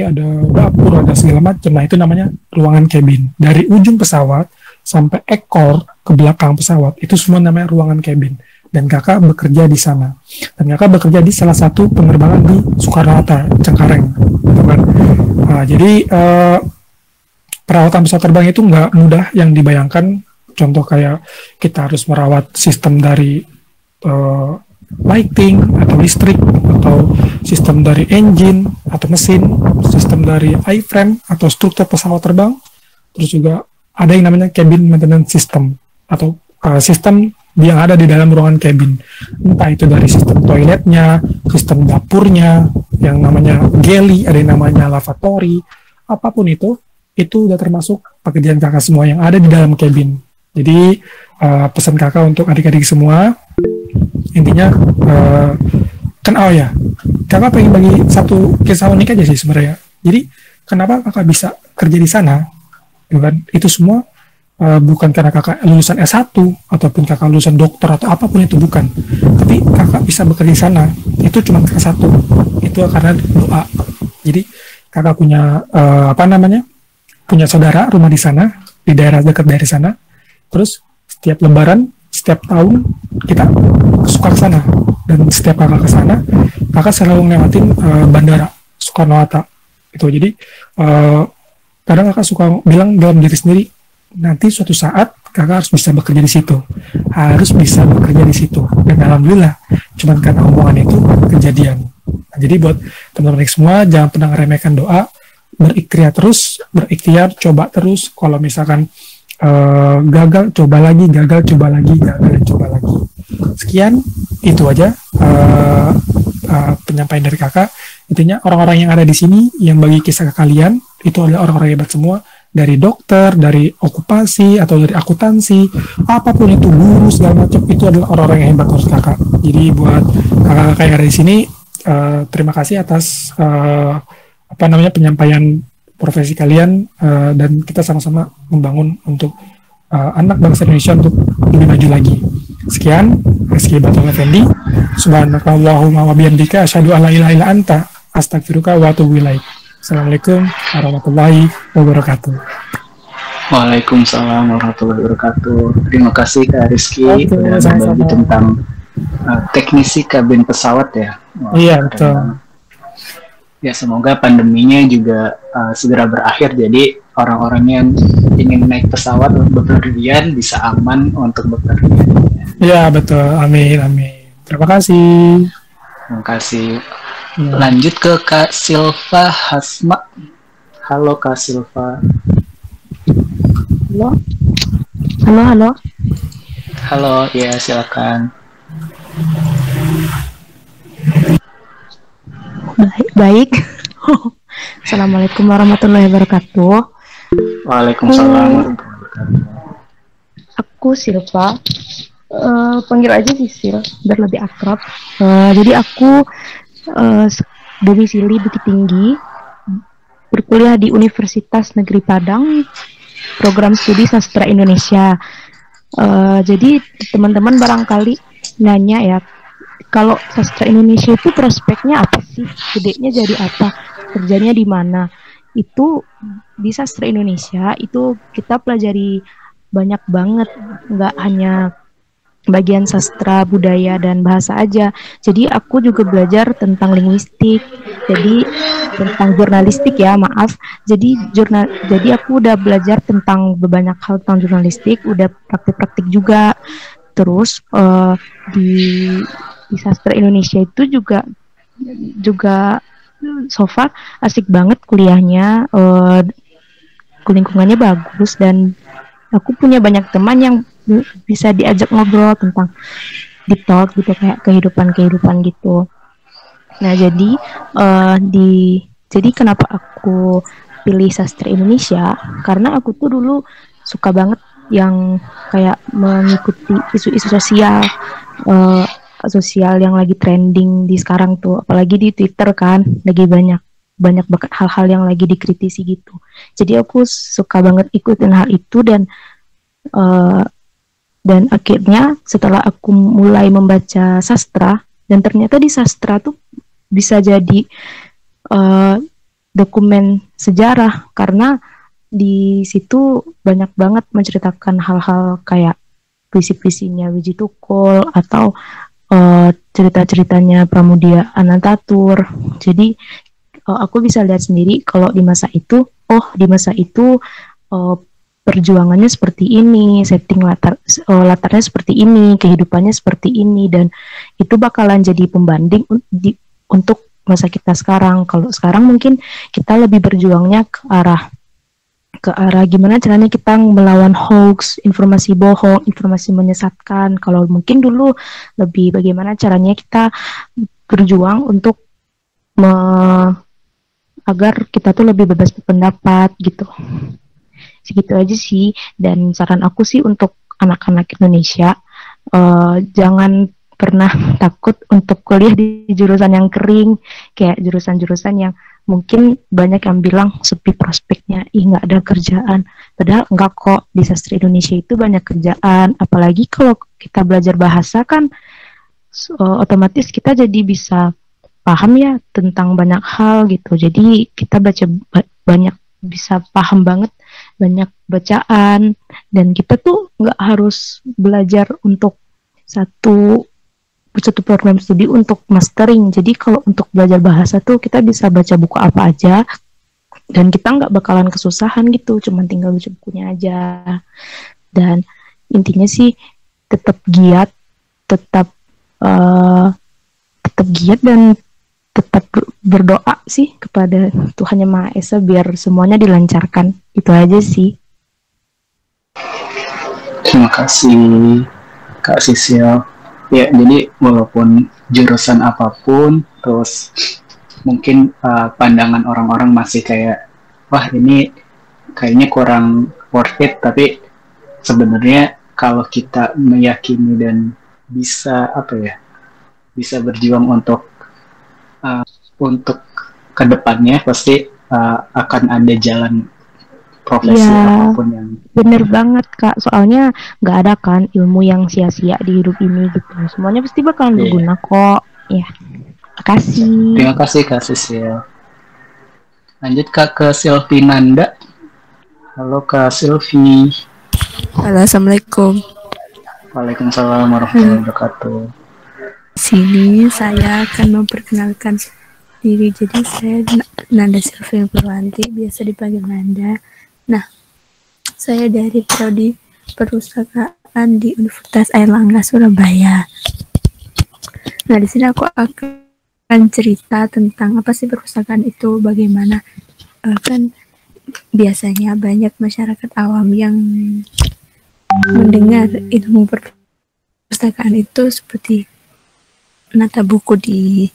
ada dapur, ada segala macam. Nah, itu namanya ruangan cabin. Dari ujung pesawat sampai ekor ke belakang pesawat, itu semua namanya ruangan cabin. Dan kakak bekerja di sana. Dan kakak bekerja di salah satu penerbangan di Soekarno-Hatta, Cengkareng. Gitu kan. Nah, jadi perawatan pesawat terbang itu nggak mudah yang dibayangkan. Contoh kayak kita harus merawat sistem dari lighting atau listrik, atau sistem dari engine atau mesin, sistem dari iframe atau struktur pesawat terbang. Terus juga ada yang namanya cabin maintenance system atau sistem yang ada di dalam ruangan cabin. Entah itu dari sistem toiletnya, sistem dapurnya, yang namanya galley, ada yang namanya lavatory, apapun itu udah termasuk pekerjaan kakak semua yang ada di dalam cabin. Jadi pesan kakak untuk adik-adik semua, intinya kakak pengen bagi satu kisah unik aja sih sebenarnya. Jadi kenapa kakak bisa kerja di sana? Itu semua bukan karena kakak lulusan S1 ataupun kakak lulusan dokter atau apapun itu, bukan. Tapi kakak bisa bekerja di sana itu cuma karena satu, itu karena doa. Jadi kakak punya punya saudara rumah di sana, di daerah dekat dari sana. Terus setiap lebaran, setiap tahun kita suka ke sana, dan setiap kakak ke sana, kakak selalu ngelewatin bandara Soekarno-Hatta. Itu jadi kadang kakak suka bilang dalam diri sendiri, nanti suatu saat kakak harus bisa bekerja di situ, harus bisa bekerja di situ. Dan alhamdulillah, cuman karena omongan itu kejadian. Nah, jadi buat teman-teman semua, jangan pernah meremehkan doa, berikhtiar terus, coba terus. Kalau misalkan gagal coba lagi, gagal coba lagi, gagal coba lagi. Sekian, itu aja penyampaian dari kakak. Intinya orang-orang yang ada di sini yang bagi kisah kalian itu adalah orang-orang hebat semua, dari dokter, dari okupasi atau dari akuntansi, apapun itu, guru segala macam, itu adalah orang-orang yang hebat menurut kakak. Jadi buat kakak-kakak yang ada di sini, terima kasih atas penyampaian profesi kalian, dan kita sama-sama membangun untuk anak bangsa Indonesia untuk lebih maju lagi. Sekian, Rizky Batul Effendi. Subhanakallahumma wa bihamdika asyhadu an la ilaha illa anta astaghfiruka wa atubu ilaik. Assalamualaikum warahmatullahi wabarakatuh. Waalaikumsalam warahmatullahi wabarakatuh. Terima kasih Kak Rizky sudah berbagi tentang teknisi kabin pesawat ya. Iya, betul. Ya, semoga pandeminya juga segera berakhir, jadi orang-orang yang ingin naik pesawat untuk bepergian bisa aman untuk bepergian. Iya, betul. Amin, amin. Terima kasih. Terima kasih. Lanjut ke Kak Silva Hasma. Halo Kak Silva. Halo. Halo, halo. Halo, ya silakan. Baik. Assalamualaikum warahmatullahi wabarakatuh. Waalaikumsalam warahmatullahi wabarakatuh. Aku Silva. Panggil aja Sisil biar lebih akrab. Jadi aku domisili Bukit Tinggi, berkuliah di Universitas Negeri Padang, program studi sastra Indonesia. Jadi teman-teman barangkali nanya ya, kalau sastra Indonesia itu prospeknya apa sih? Gedenya jadi apa? Kerjanya di mana? Itu di sastra Indonesia itu kita pelajari banyak banget, nggak hanya bagian sastra, budaya, dan bahasa aja. Jadi aku juga belajar tentang linguistik, jadi tentang jurnalistik ya, maaf. Jadi aku udah belajar tentang banyak hal tentang jurnalistik, udah praktik-praktik juga. Terus di sastra Indonesia itu juga so far asik banget kuliahnya, lingkungannya bagus, dan aku punya banyak teman yang bisa diajak ngobrol tentang deep talk gitu, kayak kehidupan gitu. Nah, jadi kenapa aku pilih sastra Indonesia? Karena aku tuh dulu suka banget yang kayak mengikuti isu-isu sosial yang lagi trending di sekarang tuh, apalagi di Twitter kan, lagi banyak banget hal-hal yang lagi dikritisi gitu. Jadi aku suka banget ikutin hal itu, dan akhirnya setelah aku mulai membaca sastra, dan ternyata di sastra tuh bisa jadi dokumen sejarah, karena di situ banyak banget menceritakan hal-hal kayak puisi-puisinya Wiji Tukul atau cerita-ceritanya Pramudia Anantatur. Jadi aku bisa lihat sendiri kalau di masa itu perjuangannya seperti ini, setting latarnya seperti ini, kehidupannya seperti ini, dan itu bakalan jadi pembanding untuk masa kita sekarang. Kalau sekarang mungkin kita lebih berjuangnya ke arah gimana caranya kita melawan hoax, informasi bohong, informasi menyesatkan. Kalau mungkin dulu lebih bagaimana caranya kita berjuang untuk agar kita tuh lebih bebas berpendapat gitu. Segitu aja sih. Dan saran aku sih untuk anak-anak Indonesia, jangan pernah takut untuk kuliah di jurusan yang kering, kayak jurusan-jurusan yang mungkin banyak yang bilang sepi prospeknya, nggak ada kerjaan. Padahal enggak kok, di sastra Indonesia itu banyak kerjaan. Apalagi kalau kita belajar bahasa kan, otomatis kita jadi bisa paham ya tentang banyak hal gitu. Jadi kita baca banyak, bisa paham banget banyak bacaan, dan kita tuh nggak harus belajar untuk satu program studi untuk mastering. Jadi kalau untuk belajar bahasa tuh kita bisa baca buku apa aja, dan kita nggak bakalan kesusahan gitu, cuman tinggal baca bukunya aja. Dan intinya sih tetap giat, tetap giat, dan tetap berdoa sih kepada Tuhan Yang Maha Esa biar semuanya dilancarkan. Itu aja sih. Terima kasih Kak Sisil. Ya, jadi walaupun jurusan apapun, terus mungkin pandangan orang-orang masih kayak, wah ini kayaknya kurang worth it, tapi sebenarnya kalau kita meyakini dan bisa bisa berjuang untuk kedepannya, pasti akan ada jalan profesi apapun yang bener banget Kak, soalnya nggak ada kan ilmu yang sia-sia di hidup ini gitu, semuanya pasti bakalan berguna kok ya. Makasih. Terima kasih Kak Sisil. Lanjut Kak ke Silvi Nanda. Halo Kak Silvi. Halo, assalamualaikum. Waalaikumsalam warahmatullahi wabarakatuh. Sini saya akan memperkenalkan diri. Jadi saya Nanda Silvi Purwanti, biasa dipanggil Nanda. Nah, saya dari prodi perpustakaan di Universitas Airlangga Surabaya. Nah, di sini aku akan cerita tentang apa sih perpustakaan itu, bagaimana kan biasanya banyak masyarakat awam yang mendengar ilmu perpustakaan itu seperti menata buku di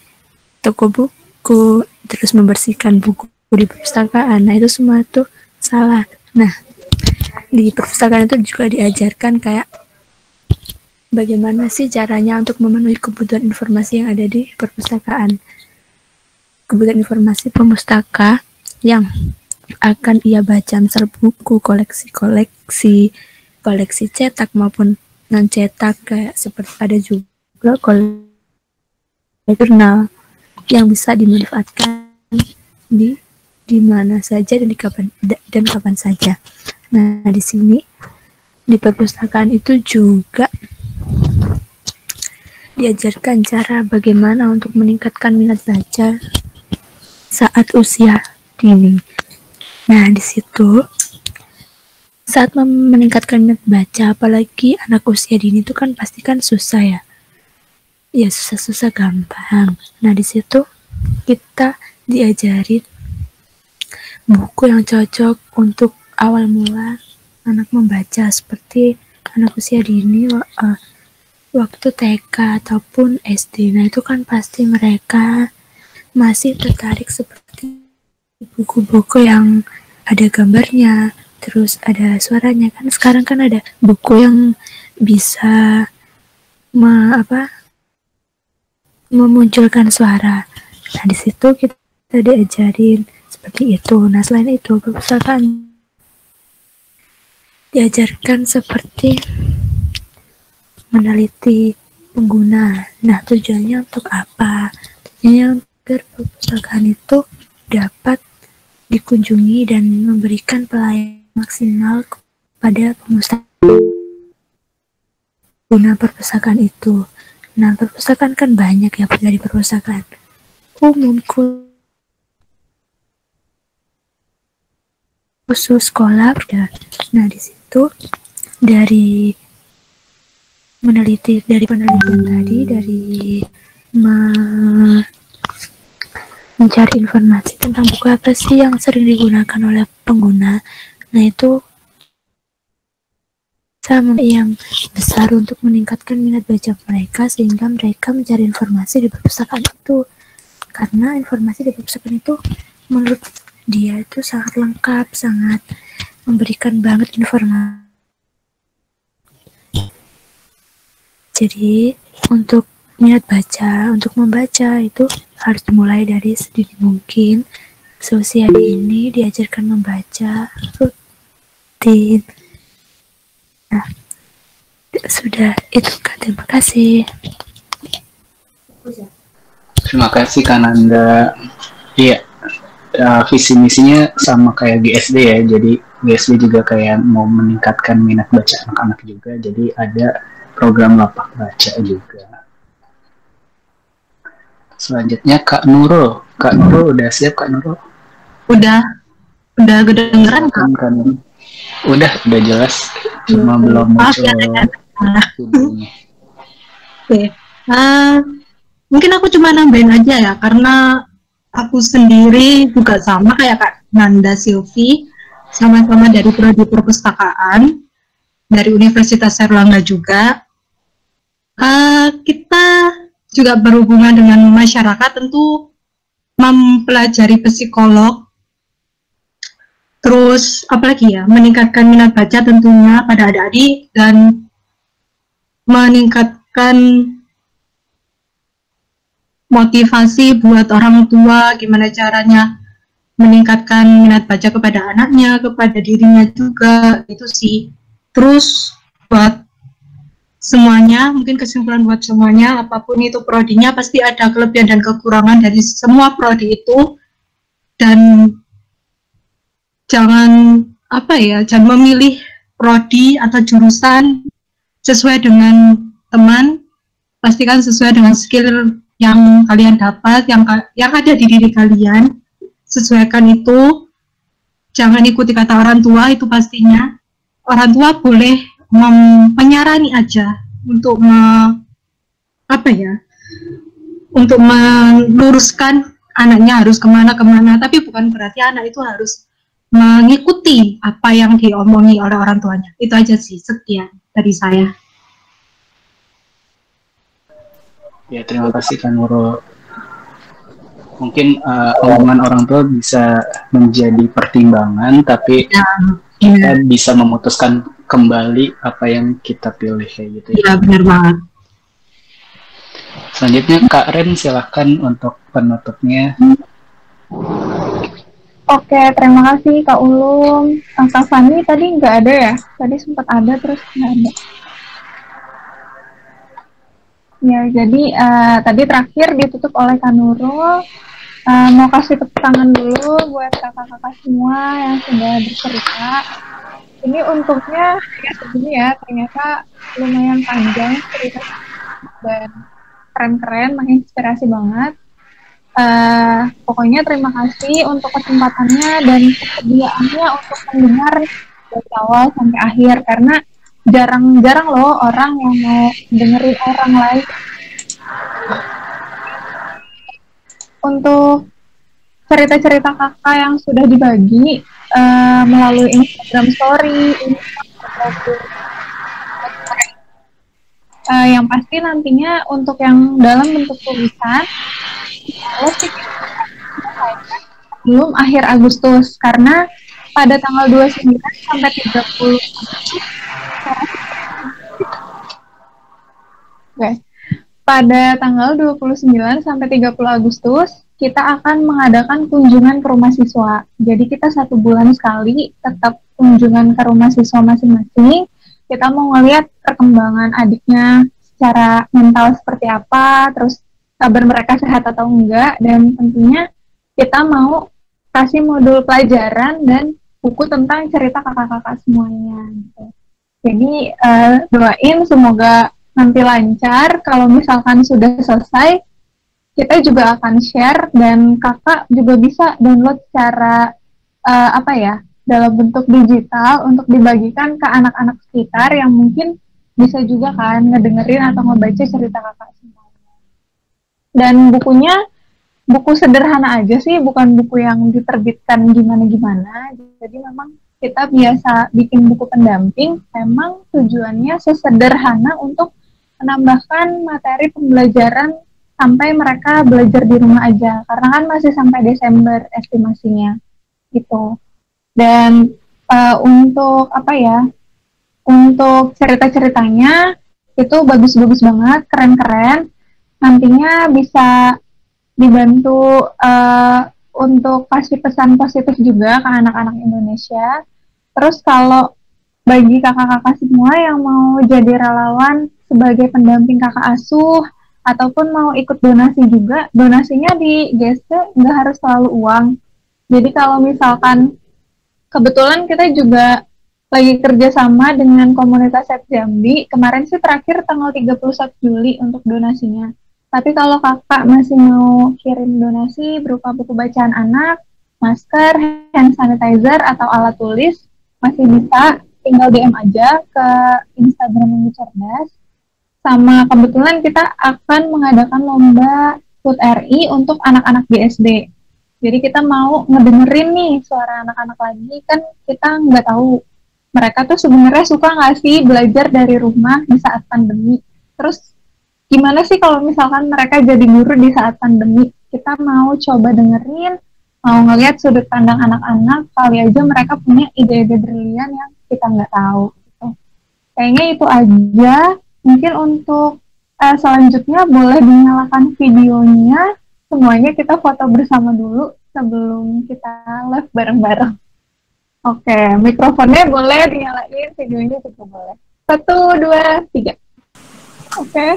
toko buku, terus membersihkan buku di perpustakaan. Nah, itu semua tuh salah. Nah, di perpustakaan itu juga diajarkan kayak bagaimana sih caranya untuk memenuhi kebutuhan informasi yang ada di perpustakaan. Kebutuhan informasi pemustaka yang akan ia baca, misal buku, koleksi cetak maupun non cetak, kayak seperti ada juga koleksi jurnal yang bisa dimanfaatkan di mana saja dan kapan saja. Nah, di sini di perpustakaan itu juga diajarkan cara bagaimana untuk meningkatkan minat baca saat usia dini. Nah, di situ saat meningkatkan minat baca, apalagi anak usia dini itu kan pasti kan susah ya. Ya susah-susah gampang. Nah, di situ kita diajarin buku yang cocok untuk awal mula anak membaca, seperti anak usia dini waktu TK ataupun SD. Nah, itu kan pasti mereka masih tertarik seperti buku-buku yang ada gambarnya, terus ada suaranya. Kan sekarang kan ada buku yang bisa memunculkan suara. Nah, di situ kita diajarin seperti itu. Nah, selain itu perpustakaan diajarkan seperti meneliti pengguna. Nah, tujuannya untuk apa? Tujuannya agar perpustakaan itu dapat dikunjungi dan memberikan pelayanan maksimal kepada pengguna perpustakaan itu. Nah, perpustakaan kan banyak ya, dari perpustakaan umum, khusus, sekolah. Nah, di situ dari penelitian tadi, dari mencari informasi tentang buku apa sih yang sering digunakan oleh pengguna. Nah, itu sama yang besar untuk meningkatkan minat baca mereka, sehingga mereka mencari informasi di perpustakaan itu. Karena informasi di perpustakaan itu menurut dia itu sangat lengkap, sangat memberikan banget informasi. Jadi untuk minat baca, untuk membaca itu harus dimulai dari sedini mungkin. Seusia dini diajarkan membaca rutin. Nah, sudah itu Kak, terima kasih. Terima kasih Kak Nanda. Iya, visi misinya sama kayak GSD ya. Jadi GSD juga kayak mau meningkatkan minat baca anak-anak juga. Jadi ada program lapak baca juga. Selanjutnya Kak Nurul. Kak Nurul udah siap Kak Nurul? Udah kedengeran Kak? Udah jelas. Cuma belum muncul. Oke. Mungkin aku cuma nambahin aja ya, karena aku sendiri juga sama kayak Kak Nanda Silvi, sama-sama dari prodi perpustakaan. dari Universitas Airlangga juga. Kita juga berhubungan dengan masyarakat, tentu mempelajari psikolog, terus apalagi ya, meningkatkan minat baca tentunya pada adik-adik, dan meningkatkan motivasi buat orang tua, gimana caranya meningkatkan minat baca kepada anaknya, kepada dirinya juga, itu sih. Terus buat semuanya, mungkin kesimpulan buat semuanya, apapun itu prodinya pasti ada kelebihan dan kekurangan dari semua prodi itu, dan jangan jangan memilih prodi atau jurusan sesuai dengan teman, pastikan sesuai dengan skill yang kalian dapat, yang ada di diri kalian, sesuaikan itu, jangan ikuti kata orang tua, itu pastinya. Orang tua boleh menyarani aja untuk untuk meluruskan anaknya harus kemana-kemana, tapi bukan berarti anak itu harus mengikuti apa yang diomongi oleh orang tuanya. Itu aja sih, sekian dari saya. Ya, terima kasih Kak Nurul. Mungkin omongan orang tua bisa menjadi pertimbangan, tapi kita bisa memutuskan kembali apa yang kita pilih kayak gitu ya. Iya, benar banget. Selanjutnya Kak Ren, silahkan untuk penutupnya. Oke, terima kasih Kak Ulum. Kak Fani tadi nggak ada ya? Tadi sempat ada terus nggak ada. Ya, jadi tadi terakhir ditutup oleh Kak Nurul. Mau kasih tepuk tangan dulu buat kakak-kakak semua yang sudah bercerita. Ini untuknya ya segini ya, ternyata lumayan panjang cerita dan keren-keren, menginspirasi banget. Pokoknya terima kasih untuk kesempatannya dan kesediaannya untuk mendengar dari awal sampai akhir, karena jarang-jarang loh orang yang mau dengerin orang lain. Untuk cerita-cerita kakak yang sudah dibagi melalui Instagram Story, yang pasti nantinya untuk yang dalam bentuk tulisan, belum akhir Agustus, karena pada tanggal 29 sampai 30 pada tanggal 29 sampai 30 Agustus kita akan mengadakan kunjungan ke rumah siswa. Jadi kita 1 bulan sekali tetap kunjungan ke rumah siswa masing-masing. Kita mau ngeliat perkembangan adiknya secara mental seperti apa, terus kabar mereka sehat atau enggak, dan tentunya kita mau kasih modul pelajaran dan buku tentang cerita kakak-kakak semuanya. Gitu. Jadi doain semoga nanti lancar. Kalau misalkan sudah selesai, kita juga akan share dan kakak juga bisa download secara dalam bentuk digital untuk dibagikan ke anak-anak sekitar yang mungkin bisa juga kan ngedengerin atau ngebaca cerita kakak semuanya. Dan bukunya buku sederhana aja sih, bukan buku yang diterbitkan gimana-gimana. Jadi memang kita biasa bikin buku pendamping, memang tujuannya sesederhana untuk menambahkan materi pembelajaran sampai mereka belajar di rumah aja, karena kan masih sampai Desember estimasinya gitu. Dan untuk untuk cerita-ceritanya itu bagus-bagus banget, keren-keren. Nantinya bisa dibantu untuk kasih pesan positif juga ke anak-anak Indonesia. Terus kalau bagi kakak-kakak semua yang mau jadi relawan sebagai pendamping kakak asuh, ataupun mau ikut donasi juga, donasinya di GSD nggak harus selalu uang. Jadi kalau misalkan kebetulan kita juga lagi kerjasama dengan komunitas Set Jambi, kemarin sih terakhir tanggal 31 Juli untuk donasinya. Tapi kalau kakak masih mau kirim donasi berupa buku bacaan anak, masker, hand sanitizer, atau alat tulis, masih bisa tinggal DM aja ke Instagram Minggu Cerdas. Sama kebetulan kita akan mengadakan lomba HUT RI untuk anak-anak BSD. Jadi kita mau ngedengerin nih suara anak-anak lagi, kan kita nggak tahu mereka tuh sebenarnya suka nggak sih belajar dari rumah di saat pandemi. Terus gimana sih kalau misalkan mereka jadi guru di saat pandemi? Kita mau coba dengerin, mau ngelihat sudut pandang anak-anak, kali aja mereka punya ide-ide brilian yang kita nggak tahu. Gitu. Kayaknya itu aja. Mungkin untuk selanjutnya boleh dinyalakan videonya. Semuanya kita foto bersama dulu sebelum kita live bareng-bareng. Oke, mikrofonnya boleh dinyalain, videonya juga boleh. 1, 2, 3. Oke.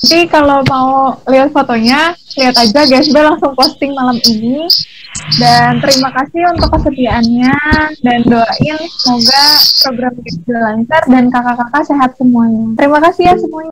Jadi kalau mau lihat fotonya, lihat aja GSB langsung posting malam ini. Dan terima kasih untuk kesetiaannya, dan doain semoga program GSB lancar dan kakak-kakak sehat semuanya. Terima kasih ya semuanya.